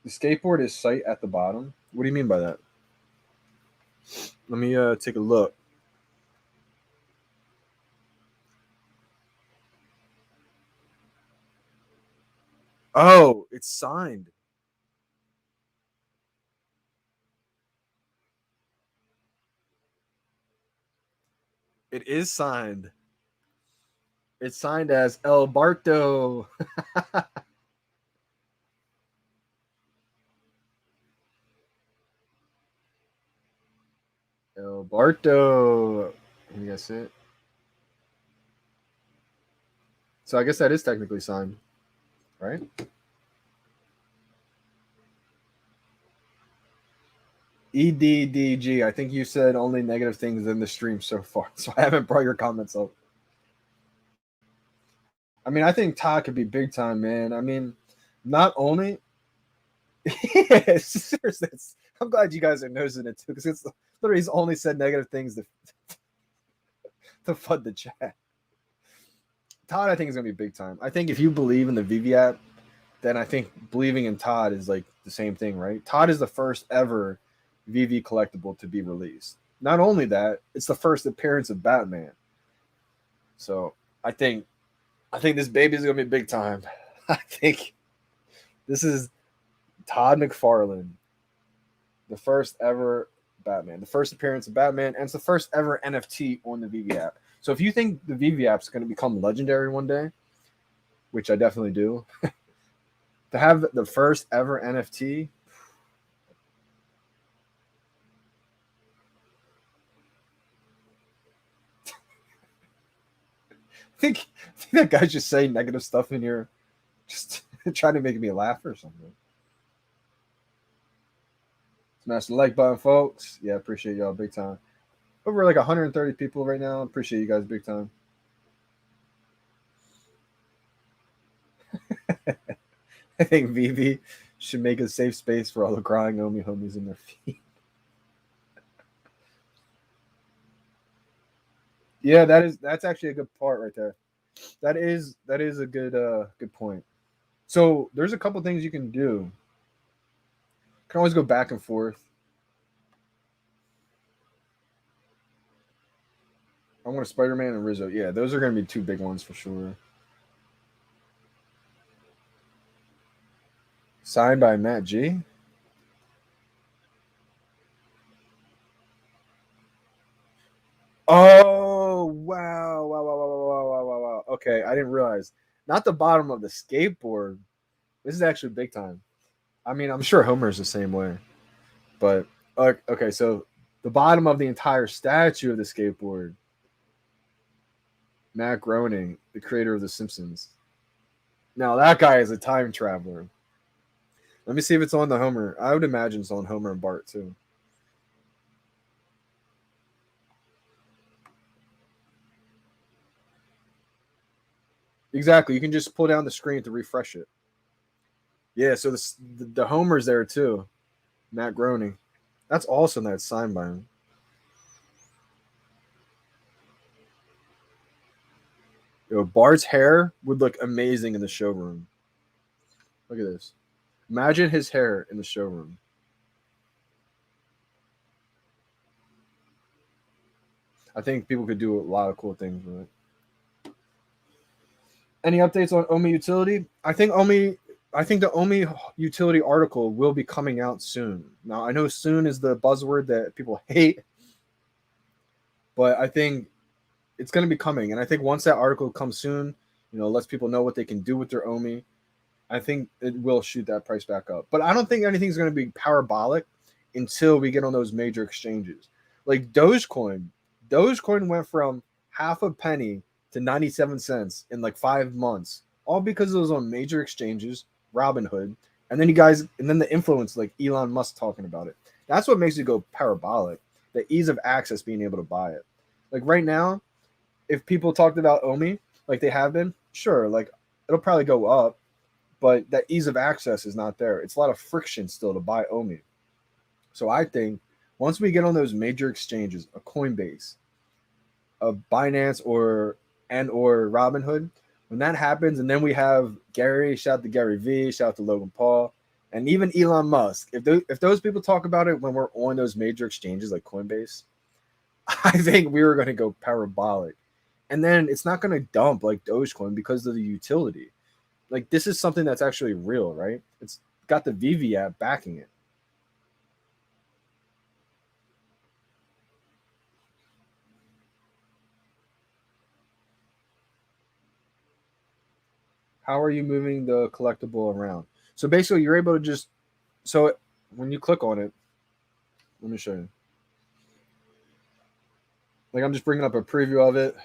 The skateboard is sight at the bottom. What do you mean by that? Let me take a look. Oh, it's signed. It is signed. It's signed as El Barto. El Barto. Can you guys see it? So I guess that is technically signed, right? EDDG. I think you said only negative things in the stream so far, so I haven't brought your comments up. I mean, I think Todd could be big time, man. I mean, not only. Yeah, seriously, I'm glad you guys are noticing it too, because it's literally he's only said negative things to FUD the chat. Todd, I think, is gonna be big time. I think if you believe in the VeVe app, then I think believing in Todd is like the same thing, right? Todd is the first ever VeVe collectible to be released. Not only that, it's the first appearance of Batman. So I think this baby is gonna be big time. I think this is Todd McFarlane, the first ever Batman, the first appearance of Batman, and it's the first ever NFT on the VeVe app. So if you think the VeVe app is going to become legendary one day, which I definitely do, to have the first ever NFT, I think that guy's just saying negative stuff in here, just trying to make me laugh or something. Smash the like button, folks. Yeah, appreciate y'all big time. Over like 130 people right now. Appreciate you guys big time. I think VeVe should make a safe space for all the crying Omi homies in their feet. Yeah, that's actually a good part right there. That is a good point. So there's a couple things you can do. You can always go back and forth. I want a Spider-Man and Rizzo. Yeah, those are gonna be two big ones for sure. Signed by Matt G. Oh wow, wow, wow, wow, wow, wow, wow, wow, wow. Okay, I didn't realize. Not the bottom of the skateboard. This is actually big time. I mean, I'm sure Homer's the same way, but okay, so the bottom of the entire statue of the skateboard. Matt Groening, the creator of The Simpsons. Now that guy is a time traveler. Let me see if it's on the Homer. I would imagine it's on Homer and Bart too. Exactly. You can just pull down the screen to refresh it. Yeah, so the Homer's there too. Matt Groening. That's awesome that it's signed by him. Yo, Bart's hair would look amazing in the showroom. Look at this. Imagine his hair in the showroom. I think people could do a lot of cool things with it. Any updates on Omi utility? I think the Omi utility article will be coming out soon. Now I know soon is the buzzword that people hate, but I think it's going to be coming. And I think once that article comes soon, lets people know what they can do with their Omi, I think it will shoot that price back up. But I don't think anything's going to be parabolic until we get on those major exchanges. Like Dogecoin. Dogecoin went from half a penny to 97 cents in like 5 months, all because it was on major exchanges, Robinhood, and then the influence like Elon Musk talking about it. That's what makes it go parabolic. The ease of access, being able to buy it. Like right now, if people talked about Omi like they have been, sure, like it'll probably go up, but that ease of access is not there. It's a lot of friction still to buy Omi. So I think once we get on those major exchanges, a Coinbase, a Binance, or Robinhood, when that happens, and then we have Gary, shout out to Gary V, shout out to Logan Paul, and even Elon Musk. If those people talk about it when we're on those major exchanges like Coinbase, I think we were going to go parabolic. And then it's not going to dump like Dogecoin because of the utility. Like this is something that's actually real, right? It's got the VeVe app backing it. How are you moving the collectible around? So basically, you're able to just when you click on it, let me show you. Like I'm just bringing up a preview of it,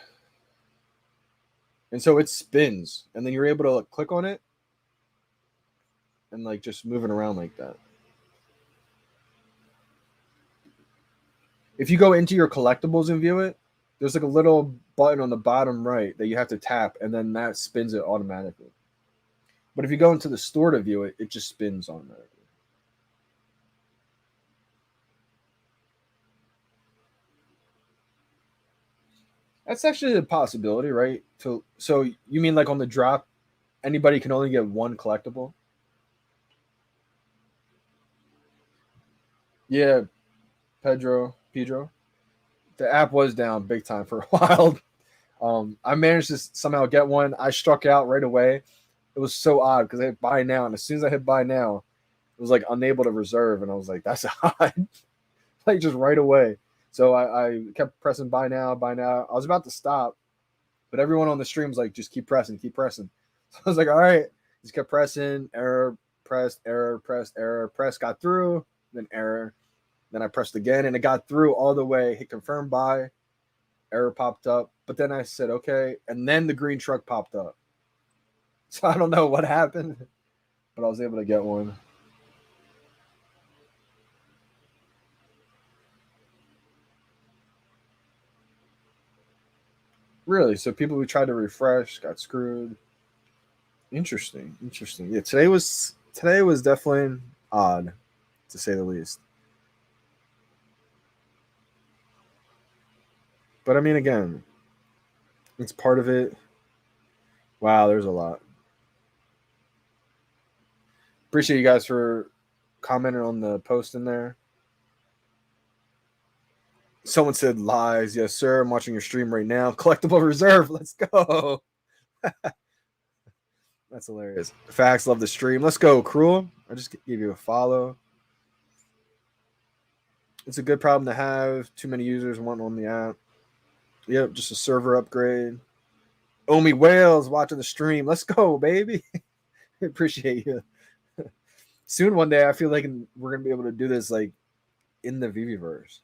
and so it spins, and then you're able to like, click on it and like just move it around like that. If you go into your collectibles and view it, there's like a little button on the bottom right that you have to tap, and then that spins it automatically. But if you go into the store to view it, it just spins automatically. That's actually a possibility, right? So you mean like on the drop, anybody can only get one collectible? Yeah, Pedro. The app was down big time for a while. I managed to somehow get one. I struck out right away. It was so odd because I hit buy now, and as soon as I hit buy now, it was like unable to reserve, and I was like, "That's odd," like just right away. So I kept pressing buy now, buy now. I was about to stop, but everyone on the stream was like, "Just keep pressing, keep pressing." So I was like, "All right," just kept pressing. Error, pressed, error, press. Got through, then error. Then I pressed again, and it got through all the way. Hit confirm buy. Error popped up, but then I said okay, and then the green truck popped up. So I don't know what happened, but I was able to get one. Really? So people who tried to refresh got screwed. Interesting. Interesting. Yeah, today was definitely odd, to say the least. But I mean, again, it's part of it. Wow, there's a lot. Appreciate you guys for commenting on the post in there. Someone said lies. Yes, sir. I'm watching your stream right now. Collectible reserve. Let's go. That's hilarious. Facts. Love the stream. Let's go, Cruel. I just gave you a follow. It's a good problem to have. Too many users wanting on the app. Yep, just a server upgrade. Omi Wales watching the stream. Let's go, baby. Appreciate you. Soon one day I feel like we're gonna be able to do this like in the VeVeverse.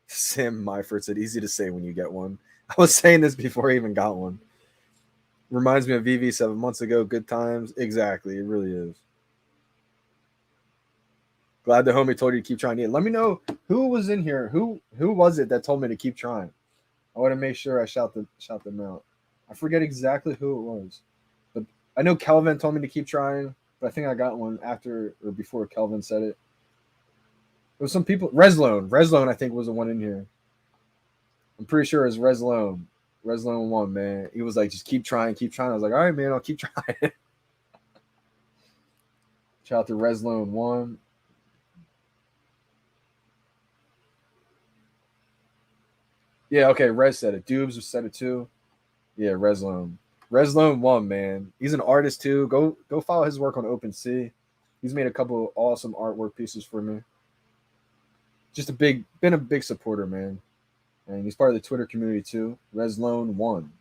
Sam Myford said easy to say when you get one. I was saying this before I even got one. Reminds me of VeVe 7 months ago. Good times. Exactly. It really is. Glad the homie told you to keep trying. Yeah, let me know who was in here. Who was it that told me to keep trying? I want to make sure I shout them out. I forget exactly who it was, but I know Kelvin told me to keep trying. But I think I got one after or before Kelvin said it. There was some people. Reslone, I think was the one in here. I'm pretty sure it was Reslone. Reslone one, man. He was like, just keep trying, keep trying. I was like, all right, man, I'll keep trying. Shout out to Reslone one. Yeah, okay. Rez said it. Dubes said it too. Yeah, Reslone. Reslone one, man. He's an artist too. Go follow his work on OpenSea. He's made a couple of awesome artwork pieces for me. Just been a big supporter, man. And he's part of the Twitter community too. Reslone one.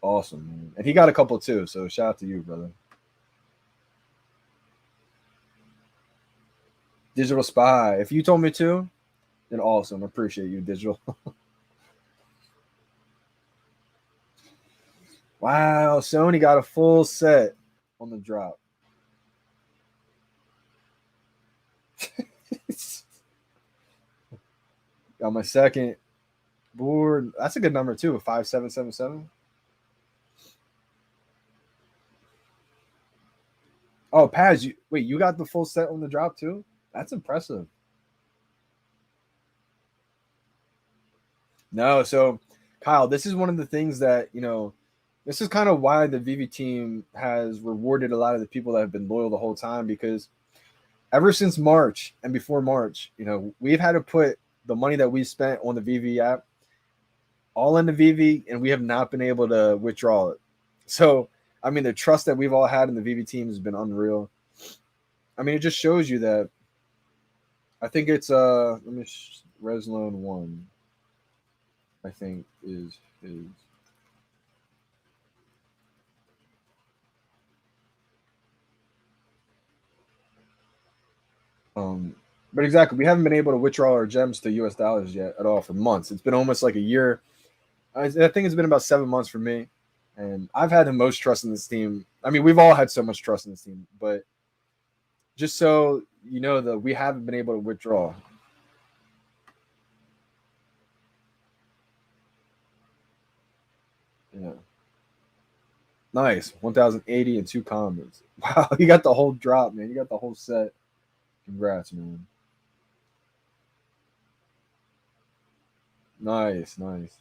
Awesome, man. And he got a couple too, so shout out to you, brother. Digital Spy. If you told me to, then awesome. Appreciate you, Digital. Wow, Sony got a full set on the drop. Got my second board. That's a good number too. 5777. Oh, Paz, you got the full set on the drop too? That's impressive. No, so Kyle, this is one of the things that, this is kind of why the VeVe team has rewarded a lot of the people that have been loyal the whole time, because ever since March and before March, we've had to put the money that we spent on the VeVe app all in the VeVe, and we have not been able to withdraw it. So, I mean, the trust that we've all had in the VeVe team has been unreal. I mean, it just shows you that. I think it's Reslone one. I think is but exactly, we haven't been able to withdraw our gems to US dollars yet at all for months. It's been almost like a year. I think it's been about 7 months for me, and I've had the most trust in this team. I mean, we've all had so much trust in this team, but just so you know that we haven't been able to withdraw. Yeah. Nice. 1080 and two comments. Wow, you got the whole drop, man. You got the whole set. Congrats, man. Nice, nice.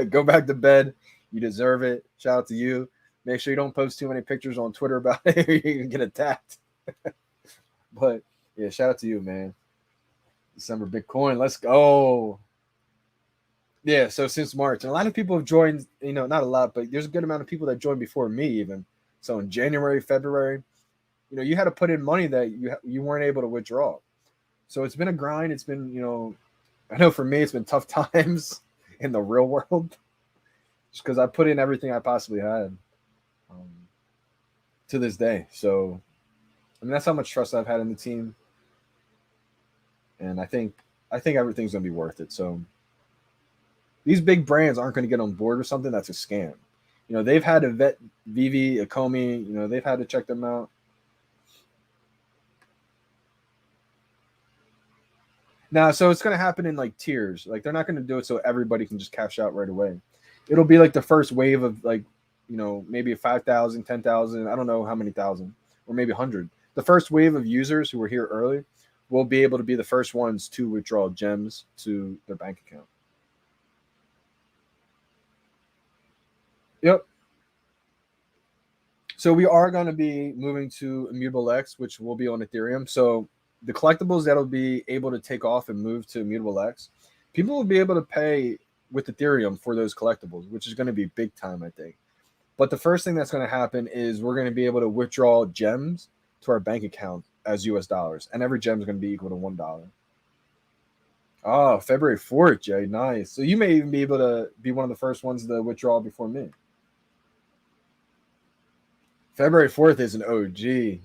Go back to bed. You deserve it. Shout out to you. Make sure you don't post too many pictures on Twitter about it, or you can get attacked. But yeah, shout out to you, man. December Bitcoin. Let's go. Yeah, so since March, and a lot of people have joined, not a lot, but there's a good amount of people that joined before me even. So in January, February, you had to put in money that you weren't able to withdraw. So it's been a grind. It's been, I know for me it's been tough times in the real world just because I put in everything I possibly had um, to this day. So I mean that's how much trust I've had in the team, and I think everything's gonna be worth it. So these big brands aren't going to get on board with something that's a scam. They've had to vet VeVe, Akomi. They've had to check them out. Now, so it's going to happen in like tiers. Like they're not going to do it so everybody can just cash out right away. It'll be like the first wave of like, maybe 5,000, 10,000. I don't know how many thousand, or maybe 100. The first wave of users who were here early will be able to be the first ones to withdraw gems to their bank account. Yep. So we are going to be moving to Immutable X, which will be on Ethereum. So the collectibles that'll be able to take off and move to Immutable X, people will be able to pay with Ethereum for those collectibles, which is going to be big time, I think. But the first thing that's going to happen is we're going to be able to withdraw gems to our bank account as US dollars, and every gem is going to be equal to $1. Oh, February 4th, Jay. Nice. So you may even be able to be one of the first ones to withdraw before me. February 4th is an OG.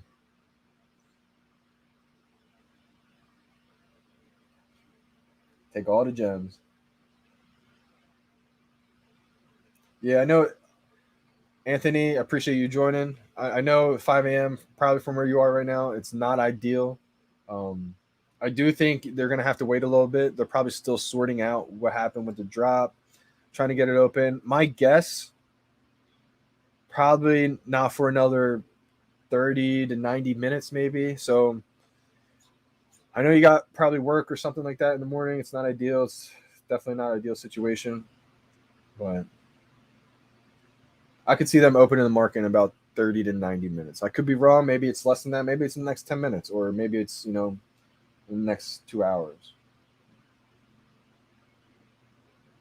Take all the gems. Yeah, I know, Anthony. I appreciate you joining. I know 5 a.m. probably from where you are right now. It's not ideal. Um, I do think they're gonna have to wait a little bit. They're probably still sorting out what happened with the drop, trying to get it open. My guess, probably not for another 30 to 90 minutes, maybe. So I know you got probably work or something like that in the morning. It's not ideal. It's definitely not an ideal situation, but I could see them opening the market in about 30 to 90 minutes. I could be wrong. Maybe it's less than that. Maybe it's in the next 10 minutes, or maybe it's, in the next 2 hours.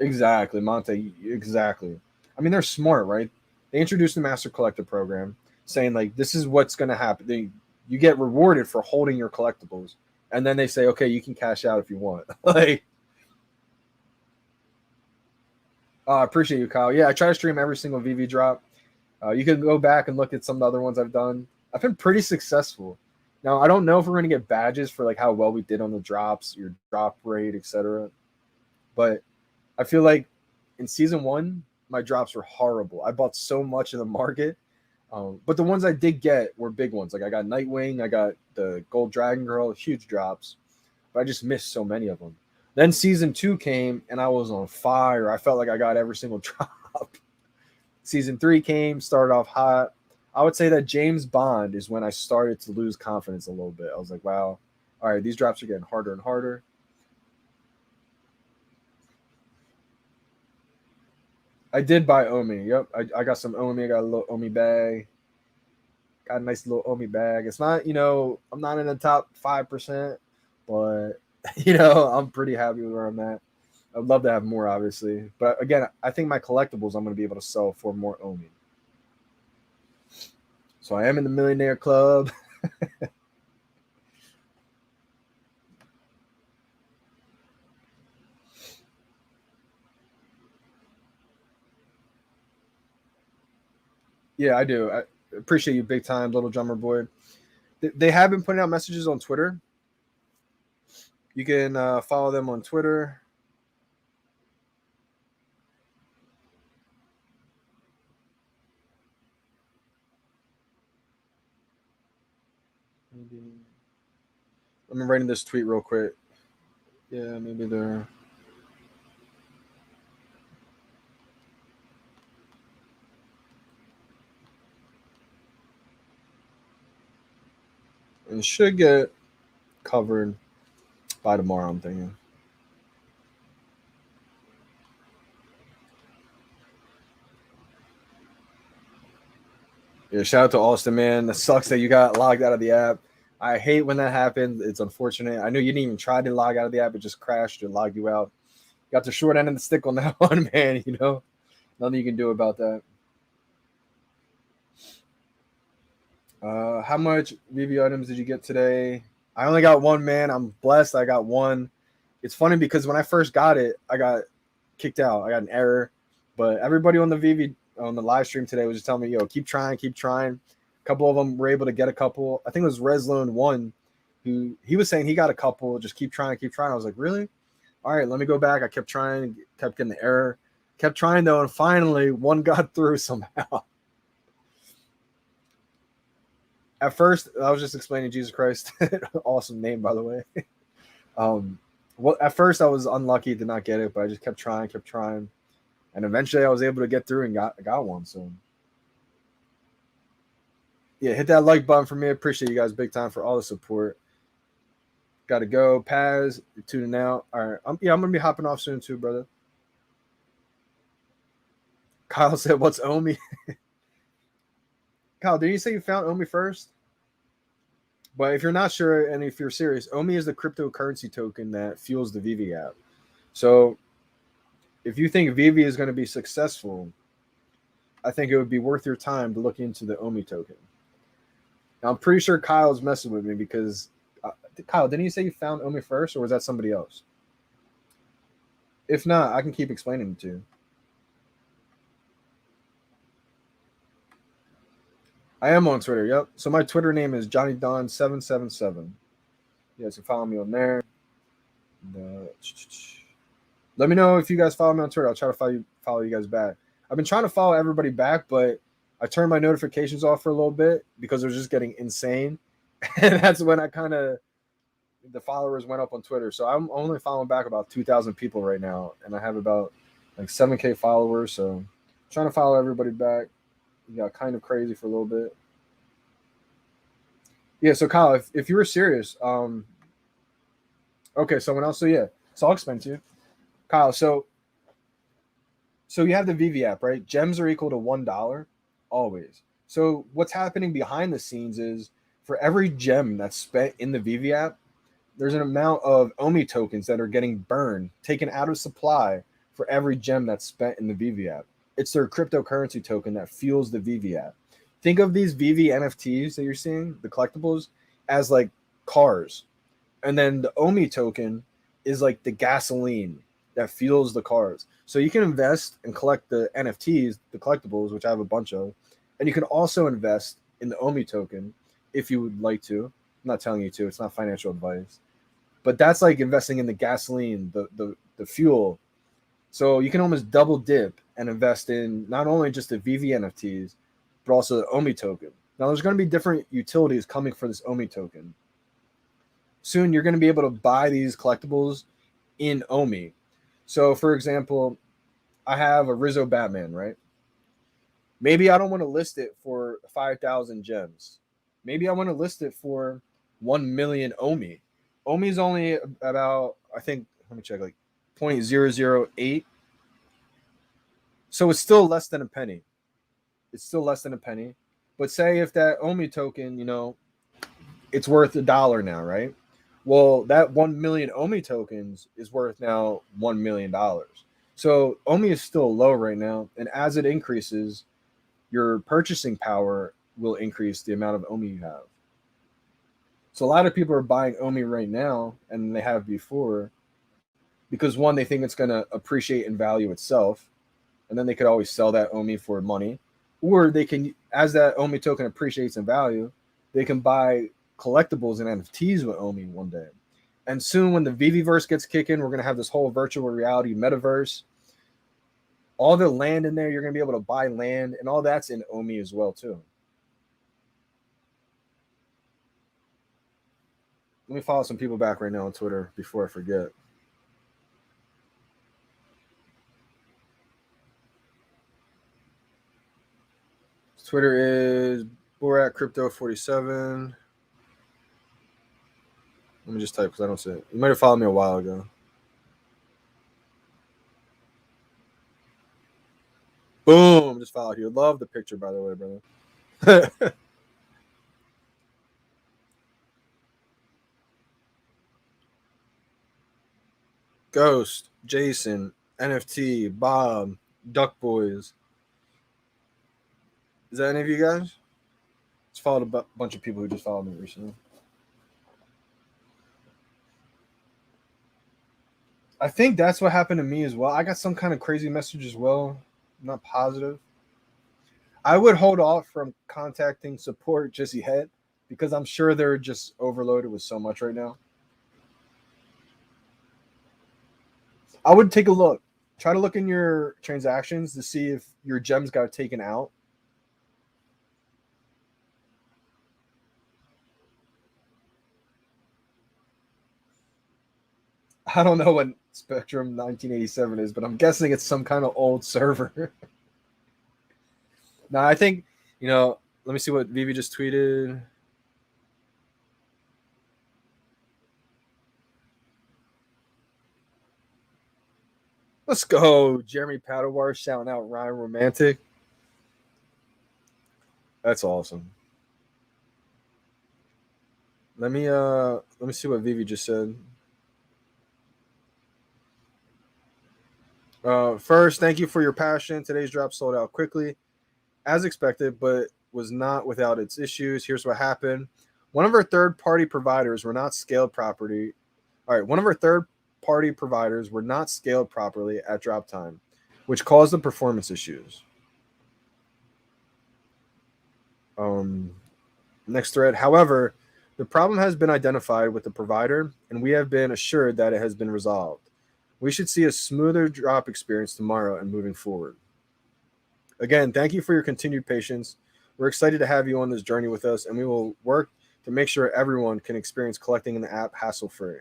Exactly, Monte. Exactly. I mean, they're smart, right? They introduced the Master Collector program saying, like, this is what's going to happen. You get rewarded for holding your collectibles. And then they say, okay, you can cash out if you want. Like, I appreciate you, Kyle. Yeah, I try to stream every single VV drop. You can go back and look at some of the other ones I've done. I've been pretty successful. Now I don't know if we're gonna get badges for like how well we did on the drops, your drop rate, etc. But I feel like in season one, my drops were horrible. I bought so much in the market, but the ones I did get were big ones. Like I got Nightwing, I got the Gold Dragon Girl, huge drops, but I just missed so many of them. Then season two came and I was on fire. I felt like I got every single drop. Season three came, started off hot. I would say that James Bond is when I started to lose confidence a little bit. I was like, wow, all right, these drops are getting harder and harder. I did buy Omi. Yep, I got some Omi. I got a little Omi bag. Got a nice little Omi bag. It's not, I'm not in the top 5%, but I'm pretty happy with where I'm at. I'd love to have more, obviously, but again, I think my collectibles I'm going to be able to sell for more Omi. So I am in the millionaire club. Yeah, I do. I appreciate you big time, little drummer boy. They have been putting out messages on Twitter. You can follow them on Twitter. Maybe. I'm writing this tweet real quick. Yeah, maybe they're. It should get covered by tomorrow, I'm thinking. Yeah, shout out to Austin, man. That sucks that you got logged out of the app. I hate when that happens. It's unfortunate. I know you didn't even try to log out of the app. It just crashed and logged you out. Got the short end of the stick on that one, man. You know, nothing you can do about that. How much VeVe items did you get today? I only got one, man. I'm blessed. I got one. It's funny because when I first got it, I got kicked out. I got an error. But everybody on the VeVe on the live stream today was just telling me, yo, keep trying, keep trying. A couple of them were able to get a couple. I think it was Reslone one who he was saying he got a couple. Just keep trying, keep trying. I was like, really? All right, let me go back. I kept trying, kept getting the error. Kept trying though, and finally one got through somehow. At first, I was just explaining Jesus Christ. Awesome name, by the way. Well, at first I was unlucky to not get it, but I just kept trying, and eventually I was able to get through and got one. So, yeah, hit that like button for me. I appreciate you guys big time for all the support. Got to go, Paz. You're tuning out. All right, I'm gonna be hopping off soon too, brother. Kyle said, "What's Omi?" Kyle, did you say you found Omi first? But if you're not sure and if you're serious, Omi is the cryptocurrency token that fuels the VeVe app. So if you think VeVe is going to be successful, I think it would be worth your time to look into the Omi token. Now, I'm pretty sure Kyle's messing with me because Kyle, didn't you say you found Omi first, or was that somebody else? If not, I can keep explaining it to you. I am on Twitter. Yep. So my Twitter name is JohnnyDon777. You guys can follow me on there. Let me know if you guys follow me on Twitter. I'll try to follow you guys back. I've been trying to follow everybody back, but I turned my notifications off for a little bit because it was just getting insane. And that's when the followers went up on Twitter. So I'm only following back about 2,000 people right now, and I have about like 7K followers. So I'm trying to follow everybody back. It got kind of crazy for a little bit. Yeah, so Kyle, if you were serious, okay, someone else. So yeah, so I'll explain to you, Kyle. So you have the VeVe app, right? Gems are equal to $1 always. So what's happening behind the scenes is for every gem that's spent in the VeVe app, there's an amount of Omi tokens that are getting burned, taken out of supply for every gem that's spent in the VeVe app. It's their cryptocurrency token that fuels the VeVe app. Think of these VeVe NFTs that you're seeing, the collectibles, as like cars. And then the Omi token is like the gasoline that fuels the cars. So you can invest and collect the NFTs, the collectibles, which I have a bunch of, and you can also invest in the Omi token if you would like to. I'm not telling you to, it's not financial advice. But that's like investing in the gasoline, the fuel. So you can almost double dip and invest in not only just the VeVe NFTs, but also the Omi token. Now there's going to be different utilities coming for this Omi token. Soon you're going to be able to buy these collectibles in Omi. So for example, I have a Rizzo Batman, right? Maybe I don't want to list it for 5,000 gems. Maybe I want to list it for 1 million Omi. Omi is only about, I think, let me check, like 0.008. So it's still less than a penny. It's still less than a penny. But say if that Omi token, it's worth $1 now, right? Well, that 1 million Omi tokens is worth now $1 million. So Omi is still low right now. And as it increases, your purchasing power will increase the amount of Omi you have. So a lot of people are buying Omi right now, and they have before, because one, they think it's going to appreciate in value itself, and then they could always sell that Omi for money. Or they can, as that Omi token appreciates in value, they can buy collectibles and NFTs with Omi one day. And soon when the VeVeverse gets kicking, we're going to have this whole virtual reality metaverse. All the land in there, you're going to be able to buy land, and all that's in Omi as well too. Let me follow some people back right now on Twitter before I forget. Twitter is Borat Crypto 47. Let me just type because I don't see it. You might have followed me a while ago. Boom! Just followed you. Love the picture, by the way, brother. Ghost, Jason, NFT, Bob, Duck Boys. Is that any of you guys? Just followed a bunch of people who just followed me recently. I think that's what happened to me as well. I got some kind of crazy message as well. I'm not positive. I would hold off from contacting support just yet because I'm sure they're just overloaded with so much right now. I would take a look. Try to look in your transactions to see if your gems got taken out. I don't know what Spectrum 1987 is, but I'm guessing it's some kind of old server. Now, I think, let me see what VeVe just tweeted. Let's go. Jeremy Padawar shouting out Ryan Romantic. That's awesome. Let me see what VeVe just said. First, thank you for your passion. Today's drop sold out quickly, as expected, but was not without its issues. Here's what happened. One of our third-party providers were not scaled properly. All right, one of our third-party providers were not scaled properly at drop time, which caused the performance issues. Next thread. However, the problem has been identified with the provider, and we have been assured that it has been resolved. We should see a smoother drop experience tomorrow and moving forward. Again, thank you for your continued patience. We're excited to have you on this journey with us, and we will work to make sure everyone can experience collecting in the app hassle-free.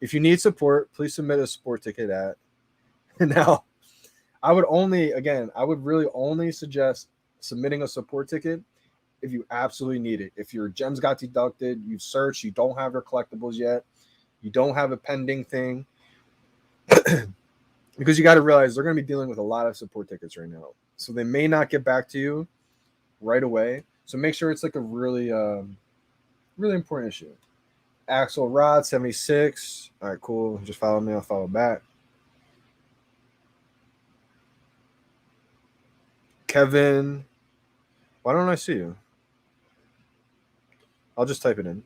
If you need support, please submit a support ticket at. Now, I would really only suggest submitting a support ticket if you absolutely need it. If your gems got deducted, you've searched, you don't have your collectibles yet, you don't have a pending thing, because you got to realize they're going to be dealing with a lot of support tickets right now. So they may not get back to you right away. So make sure it's like a really, really important issue. Axel Rod 76. All right, cool. Just follow me. I'll follow back. Kevin. Why don't I see you? I'll just type it in.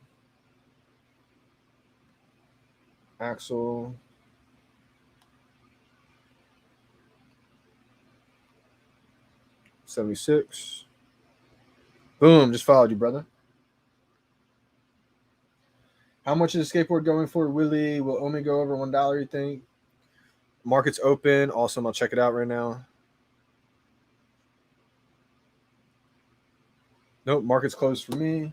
Axel. $76. Boom, just followed you, brother. How much is the skateboard going for, Willie? Will Omi go over $1, you think? Market's open. Awesome. I'll check it out right now. Nope, market's closed for me.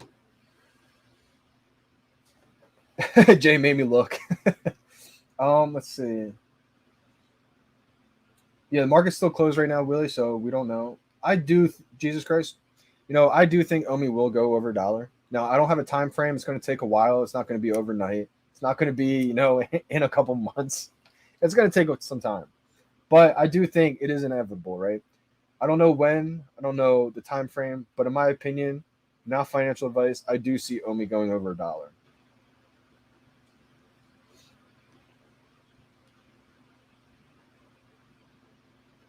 Jay made me look. Let's see. Yeah, the market's still closed right now, Willie, so we don't know. Jesus Christ. I do think Omi will go over $1. Now, I don't have a time frame. It's going to take a while. It's not going to be overnight. It's not going to be, in a couple months. It's going to take some time. But I do think it is inevitable, right? I don't know when. I don't know the time frame. But in my opinion, not financial advice, I do see Omi going over $1.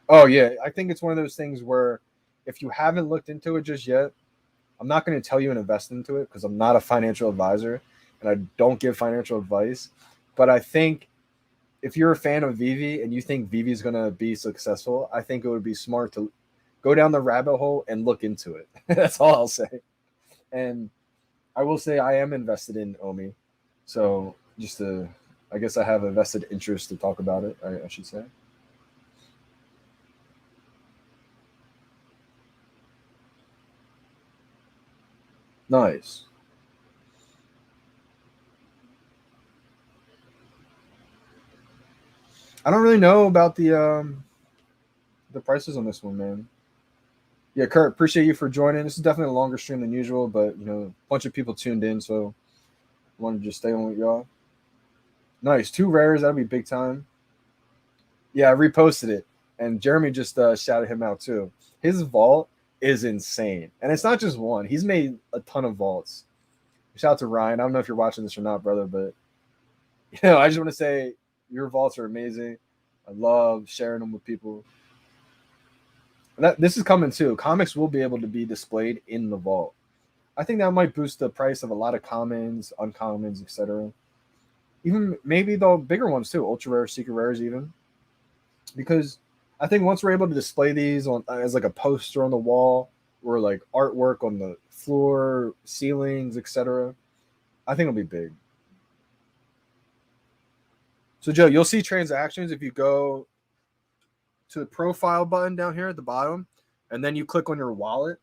Oh, yeah. I think it's one of those things where if you haven't looked into it just yet, I'm not going to tell you and invest into it because I'm not a financial advisor and I don't give financial advice. But I think if you're a fan of VeVe and you think VeVe is going to be successful, I think it would be smart to go down the rabbit hole and look into it. That's all I'll say. And I will say I am invested in Omi. So I guess I have a vested interest to talk about it, I should say. Nice. I don't really know about the prices on this one, man. Yeah, Kurt, appreciate you for joining. This is definitely a longer stream than usual, but a bunch of people tuned in, so I wanted to just stay on with y'all. Nice, 2 rares. That'll be big time. Yeah, I reposted it, and Jeremy just shouted him out too. His vault is insane, and it's not just one. He's made a ton of vaults. Shout out to Ryan. I don't know if you're watching this or not, brother, but I just want to say your vaults are amazing. I love sharing them with people. This is coming too. Comics will be able to be displayed in the vault. I think that might boost the price of a lot of commons, uncommons, etc. Even maybe the bigger ones too, ultra rare, secret rares, even. Because I think once we're able to display these on as like a poster on the wall or like artwork on the floor, ceilings, etc., I think it'll be big. So Joe, you'll see transactions if you go to the profile button down here at the bottom, and then you click on your wallet,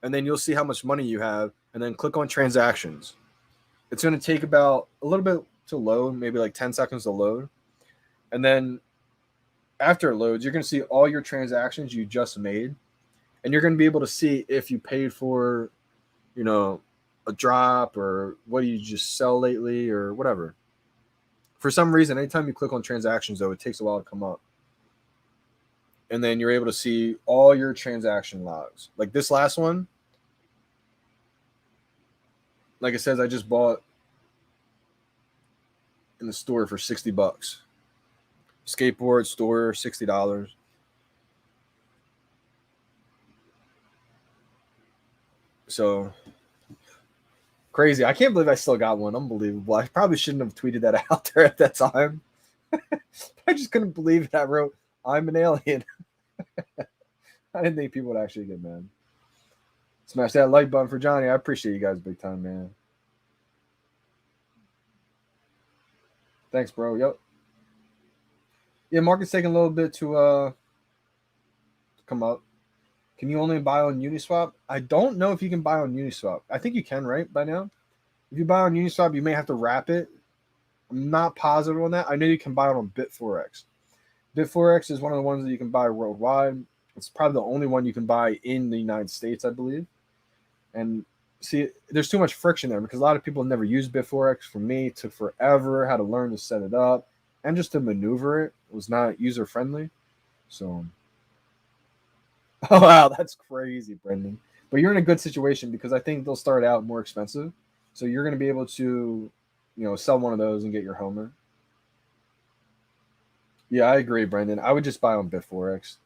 and then you'll see how much money you have, and then click on transactions. It's going to take about a little bit to load, maybe like 10 seconds to load. And then after it loads, you're going to see all your transactions you just made, and you're going to be able to see if you paid for, a drop or what do you just sell lately or whatever. For some reason, anytime you click on transactions, though, it takes a while to come up. And then you're able to see all your transaction logs. Like this last one, like it says, I just bought in the store for $60. Skateboard store, $60. So crazy. I can't believe I still got one. Unbelievable. I probably shouldn't have tweeted that out there at that time. I just couldn't believe it. I wrote, I'm an alien. I didn't think people would actually get mad. Smash that like button for Johnny. I appreciate you guys big time, man. Thanks, bro. Yep. Yeah, market's taking a little bit to come up. Can you only buy on Uniswap? I don't know if you can buy on Uniswap. I think you can, right, by now? If you buy on Uniswap, you may have to wrap it. I'm not positive on that. I know you can buy it on Bit4X. Bit4X is one of the ones that you can buy worldwide. It's probably the only one you can buy in the United States, I believe. And see, there's too much friction there because a lot of people never use Bit4X. For me, it took forever how to learn to set it up and just to maneuver it. It was not user-friendly. So, oh, wow, that's crazy, Brendan. But you're in a good situation because I think they'll start out more expensive. So you're going to be able to, sell one of those and get your homer. Yeah, I agree, Brendan. I would just buy on Bit4X.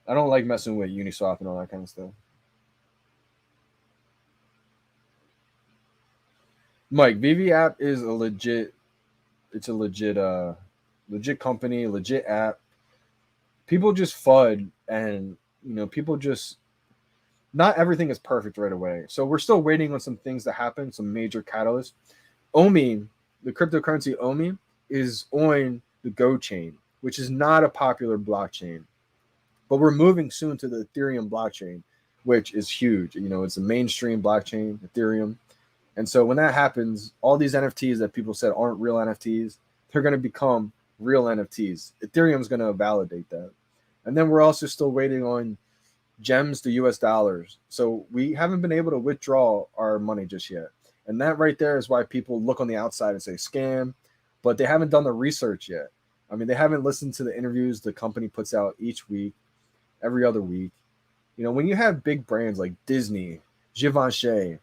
I don't like messing with Uniswap and all that kind of stuff. Mike, VeVe app is a legit company, legit app. People just FUD and people just not everything is perfect right away. So we're still waiting on some things to happen, some major catalysts. OMI, the cryptocurrency OMI, is on the Go chain, which is not a popular blockchain. But we're moving soon to the Ethereum blockchain, which is huge. It's a mainstream blockchain, Ethereum. And so when that happens, all these NFTs that people said aren't real NFTs, they're going to become real NFTs. Ethereum is going to validate that. And then we're also still waiting on gems to US dollars. So we haven't been able to withdraw our money just yet. And that right there is why people look on the outside and say scam, but they haven't done the research yet. I mean, they haven't listened to the interviews the company puts out each week, every other week. When you have big brands like Disney, Givenchy,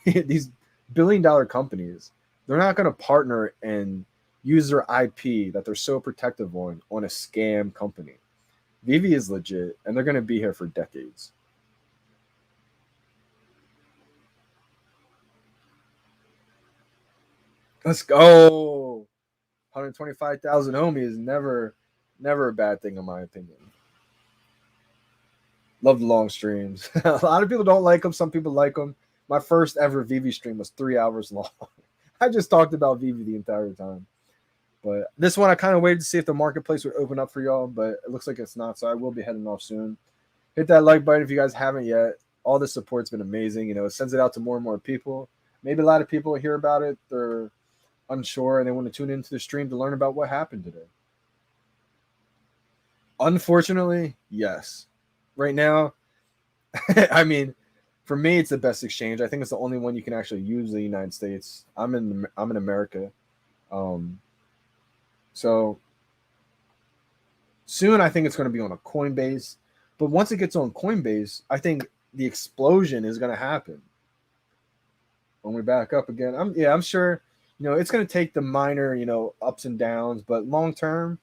these billion-dollar companies, they're not going to partner and use their IP that they're so protective on a scam company. VeVe is legit, and they're going to be here for decades. Let's go. 125,000 homie is never a bad thing in my opinion. Love the long streams. A lot of people don't like them. Some people like them. My first ever VeVe stream was 3 hours long. I just talked about VeVe the entire time. But this one, I kind of waited to see if the marketplace would open up for y'all, but it looks like it's not, so I will be heading off soon. Hit that like button if you guys haven't yet. All the support's been amazing. It sends it out to more and more people. Maybe a lot of people hear about it. They're unsure, and they want to tune into the stream to learn about what happened today. Unfortunately, yes. Right now, I mean, for me, it's the best exchange. I think it's the only one you can actually use in the United States. I'm in America, um, so soon I think it's going to be on a Coinbase. But once it gets on Coinbase, I think the explosion is going to happen. When we back up again, I'm sure, it's going to take the minor, ups and downs, but long term,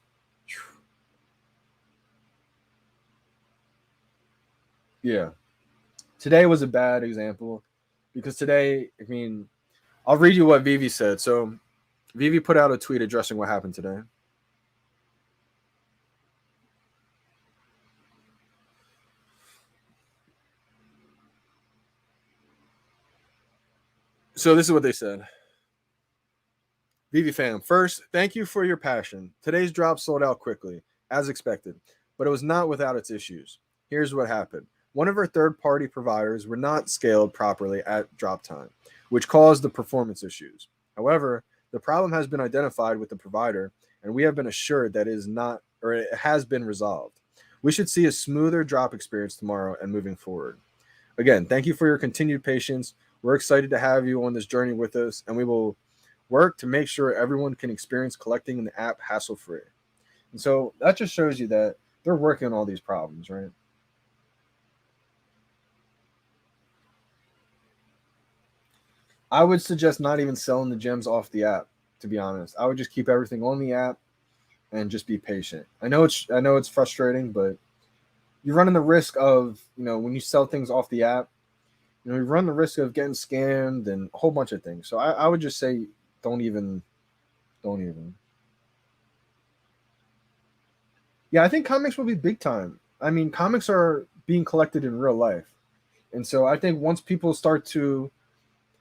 yeah. Today was a bad example because today, I mean, I'll read you what VeVe said. So VeVe put out a tweet addressing what happened today. So this is what they said. VeVe fam, first, thank you for your passion. Today's drop sold out quickly, as expected, but it was not without its issues. Here's what happened. One of our third-party providers were not scaled properly at drop time, which caused the performance issues. However, the problem has been identified with the provider, and we have been assured that it has been resolved. We should see a smoother drop experience tomorrow and moving forward. Again, thank you for your continued patience. We're excited to have you on this journey with us, and we will work to make sure everyone can experience collecting in the app hassle free. And so that just shows you that they're working on all these problems, right? I would suggest not even selling the gems off the app, to be honest. I would just keep everything on the app and just be patient. I know it's frustrating, but you're running the risk of, when you sell things off the app, you run the risk of getting scammed and a whole bunch of things. So I would just say don't even. Yeah, I think comics will be big time. I mean, comics are being collected in real life. And so I think once people start to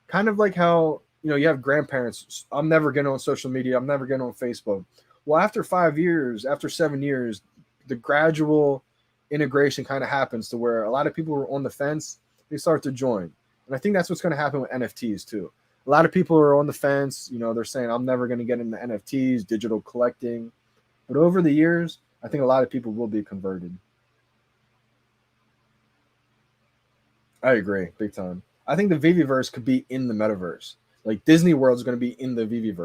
kind of like how, you have grandparents, I'm never getting on social media, I'm never getting on Facebook. Well, after 5 years, after 7 years, the gradual integration kind of happens to where a lot of people who are on the fence, they start to join. And I think that's what's going to happen with NFTs too. A lot of people are on the fence, they're saying, I'm never going to get into NFTs, digital collecting. But over the years, I think a lot of people will be converted. I agree, big time. I think the VeVe could be in the metaverse. Like Disney World is going to be in the VeVe.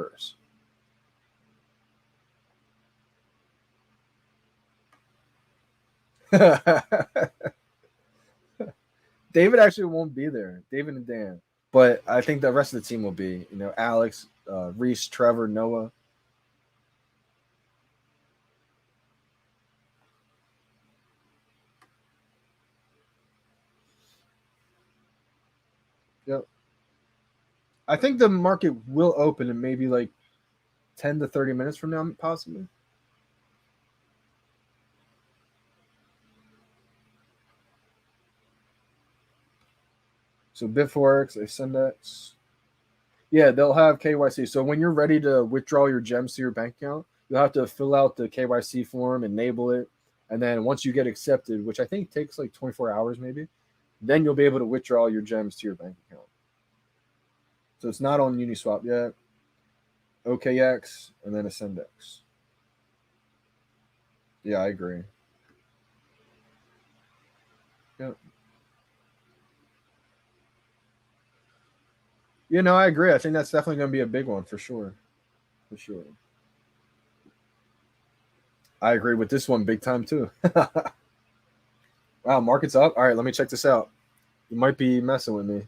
David actually won't be there. David and Dan, but I think the rest of the team will be. Alex, Reese, Trevor, Noah. Yep. I think the market will open in maybe like 10 to 30 minutes from now, possibly. So Bitforex, Ascendex. Yeah, they'll have KYC. So when you're ready to withdraw your gems to your bank account, you'll have to fill out the KYC form, enable it, and then once you get accepted, which I think takes like 24 hours maybe, then you'll be able to withdraw your gems to your bank account. So it's not on Uniswap yet. OKX and then Ascendex. Yeah, I agree. Yeah. I agree. I think that's definitely going to be a big one for sure. For sure. I agree with this one big time too. Wow, market's up. All right, let me check this out. You might be messing with me.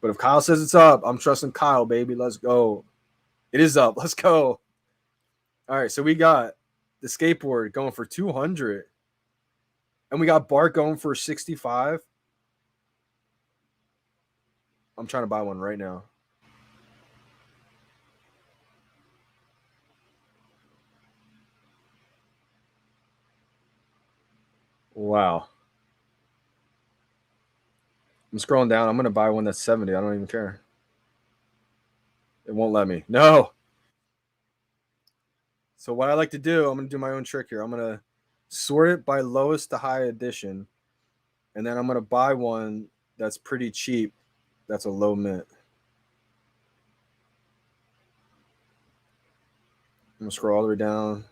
But if Kyle says it's up, I'm trusting Kyle, baby. Let's go. It is up. Let's go. All right, so we got the skateboard going for 200, and we got Bart going for 65. I'm trying to buy one right now. Wow. I'm scrolling down. I'm gonna buy one that's 70. I don't even care. It won't let me. No. So what I like to do, I'm gonna do my own trick here. I'm gonna sort it by lowest to high edition, and then I'm gonna buy one that's pretty cheap. That's a low mint. I'm gonna scroll all the way down.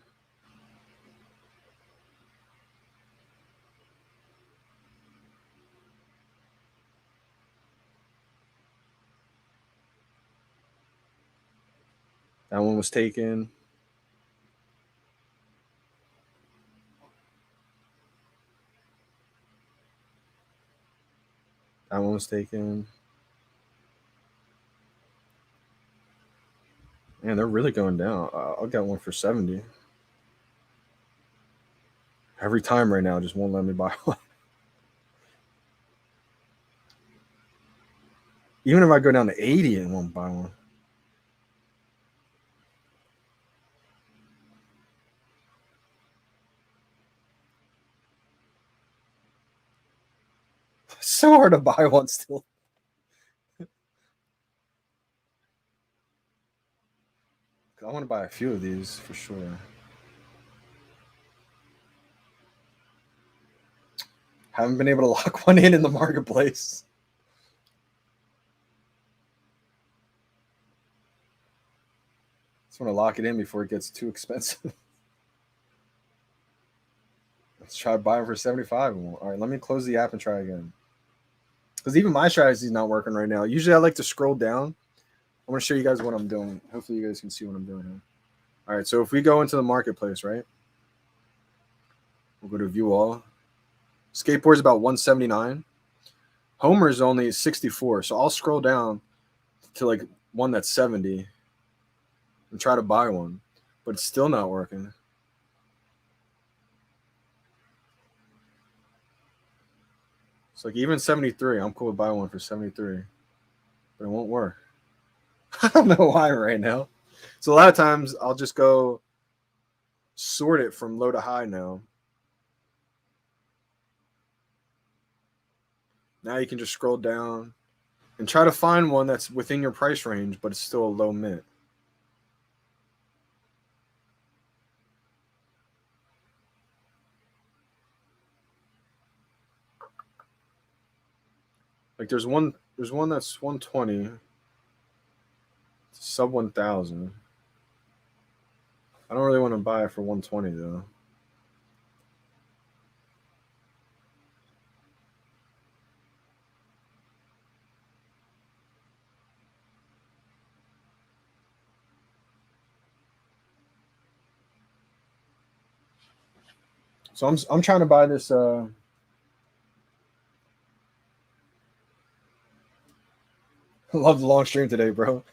That one was taken. That one was taken. Man, they're really going down. I'll get one for 70. Every time right now, just won't let me buy one. Even if I go down to 80, it won't buy one. It's so hard to buy one still. I want to buy a few of these for sure. Haven't been able to lock one in the marketplace. Just want to lock it in before it gets too expensive. Let's try buying for 75. All right, let me close the app and try again. Because even my strategy is not working right now. Usually I like to scroll down. I want to show you guys what I'm doing. Hopefully you guys can see what I'm doing here. All right, so if we go into the marketplace, right? We'll go to view all. Skateboard's about 179. Homer is only 64. So I'll scroll down to like one that's 70 and try to buy one. But it's still not working. It's like even 73. I'm cool with buying one for 73. But it won't work. I don't know why right now. So a lot of times I'll just go sort it from low to high now. Now you can just scroll down and try to find one that's within your price range, but it's still a low mint. Like there's one that's 120, sub 1,000. I don't really want to buy it for 120 though. So I'm trying to buy this. I love the long stream today, bro.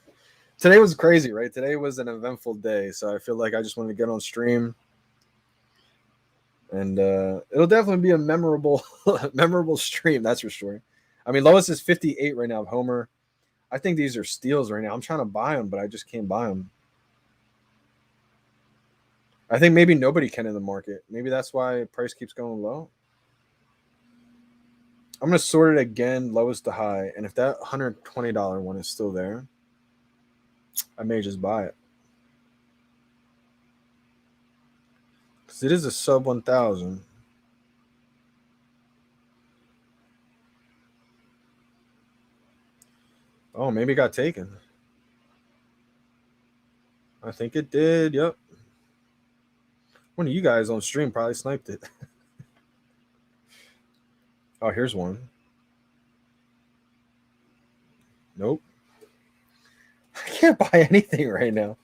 Today was crazy, right? Today was an eventful day, so I feel like I just wanted to get on stream, and it'll definitely be a memorable, memorable stream. That's for sure. I mean, lowest is 58 right now of Homer. I think these are steals right now. I'm trying to buy them, but I just can't buy them. I think maybe nobody can in the market. Maybe that's why price keeps going low. I'm gonna sort it again, lowest to high, and if that $120 one is still there, I may just buy it because it is a sub 1,000. Oh, maybe it got taken. I think it did. Yep. One of you guys on stream probably sniped it. Oh, here's one. Nope. I can't buy anything right now.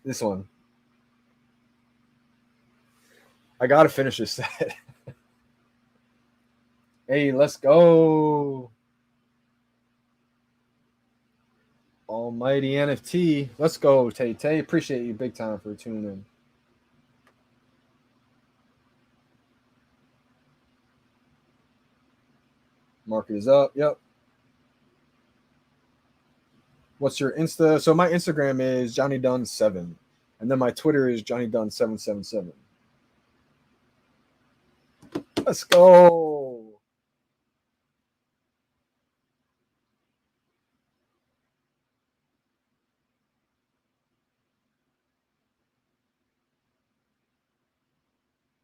This one. I gotta finish this set. Hey, let's go. Almighty NFT. Let's go, Tay Tay. Appreciate you big time for tuning in. Market is up. Yep. What's your Insta? So my Instagram is Johnny Dunn 7. And then my Twitter is Johnny Dunn 777. Let's go.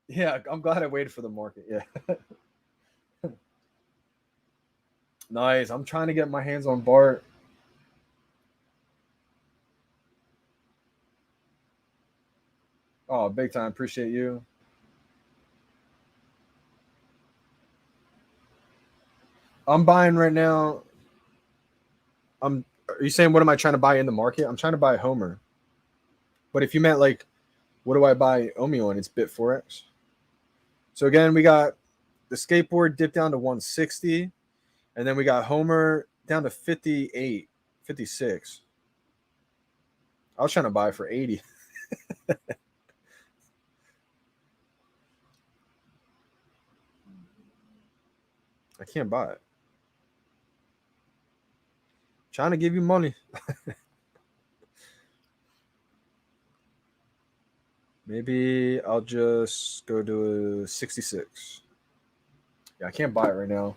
Yeah, I'm glad I waited for the market. Yeah. Nice. I'm trying to get my hands on Bart. Oh, big time. Appreciate you. I'm buying right now. Are you saying what am I trying to buy in the market? I'm trying to buy Homer. But if you meant like, what do I buy Omi on? It's Bit4X. So again, we got the skateboard dip down to 160, and then we got Homer down to 58, 56. I was trying to buy for 80. I can't buy it. Trying to give you money. Maybe I'll just go to 66. Yeah, I can't buy it right now.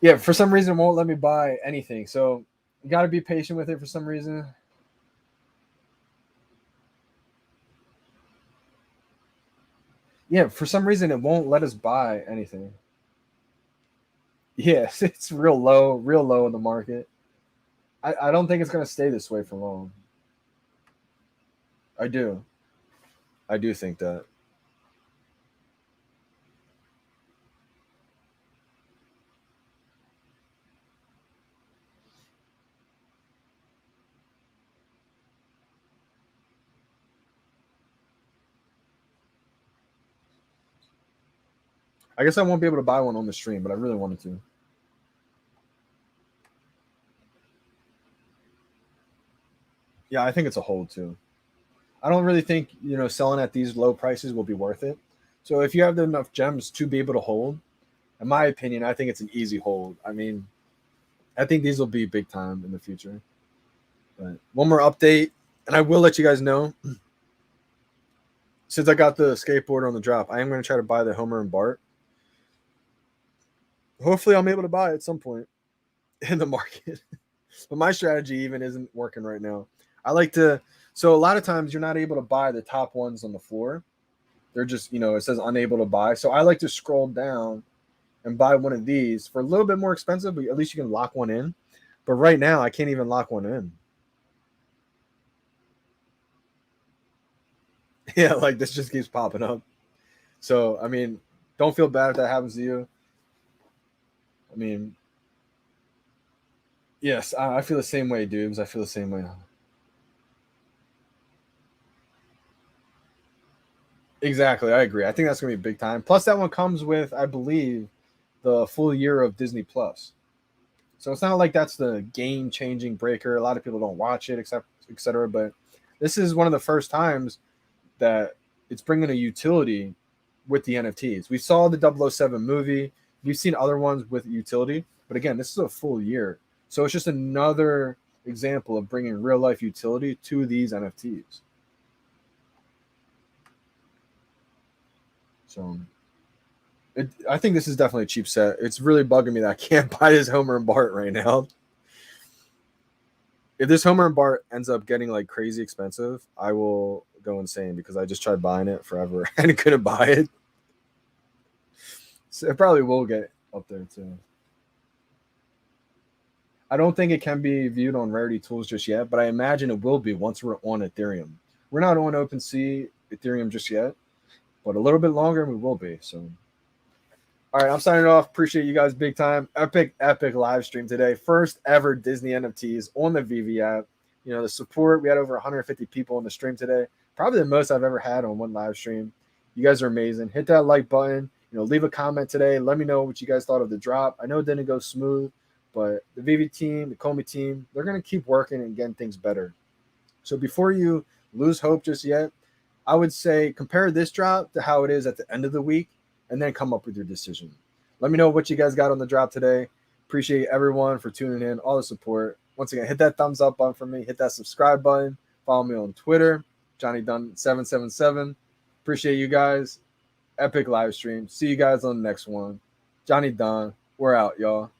Yeah, for some reason it won't let me buy anything. So you got to be patient with it for some reason. Yeah, for some reason it won't let us buy anything. Yes, it's real low in the market. I don't think it's going to stay this way for long. I do. I do think that. I guess I won't be able to buy one on the stream, but I really wanted to. Yeah, I think it's a hold too. I don't really think, selling at these low prices will be worth it. So if you have enough gems to be able to hold, in my opinion, I think it's an easy hold. I mean, I think these will be big time in the future. But one more update, and I will let you guys know. Since I got the skateboard on the drop, I am going to try to buy the Homer and Bart. Hopefully, I'm able to buy it at some point in the market. But my strategy even isn't working right now. I like to. So a lot of times you're not able to buy the top ones on the floor. They're just, it says unable to buy. So I like to scroll down and buy one of these for a little bit more expensive, but at least you can lock one in. But right now, I can't even lock one in. Yeah, like this just keeps popping up. So, I mean, don't feel bad if that happens to you. I mean, yes, I feel the same way, dudes. I feel the same way. Exactly, I agree. I think that's gonna be big time. Plus, that one comes with, I believe, the full year of Disney Plus. So it's not like that's the game-changing breaker. A lot of people don't watch it, except etc. But this is one of the first times that it's bringing a utility with the NFTs. We saw the 007 movie. We've seen other ones with utility, but again, this is a full year. So it's just another example of bringing real life utility to these NFTs. So I think this is definitely a cheap set. It's really bugging me that I can't buy this Homer and Bart right now. If this Homer and Bart ends up getting like crazy expensive, I will go insane because I just tried buying it forever and couldn't buy it. So it probably will get up there too. I don't think it can be viewed on Rarity Tools just yet, but I imagine it will be once we're on Ethereum. We're not on OpenSea Ethereum just yet, but a little bit longer we will be. So, all right, I'm signing off. Appreciate you guys big time. Epic live stream today. First ever Disney NFTs on the VeVe app. The support. We had over 150 people on the stream today. Probably the most I've ever had on one live stream. You guys are amazing. Hit that like button. Leave a comment today. Let me know what you guys thought of the drop. I know it didn't go smooth, but the VeVe team, the Comey team, they're going to keep working and getting things better. So before you lose hope just yet, I would say compare this drop to how it is at the end of the week and then come up with your decision. Let me know what you guys got on the drop today. Appreciate everyone for tuning in, all the support. Once again, hit that thumbs up button for me. Hit that subscribe button. Follow me on Twitter, Johnny Dunn 777. Appreciate you guys. Epic live stream. See you guys on the next one. Johnny Dunn. We're out, y'all.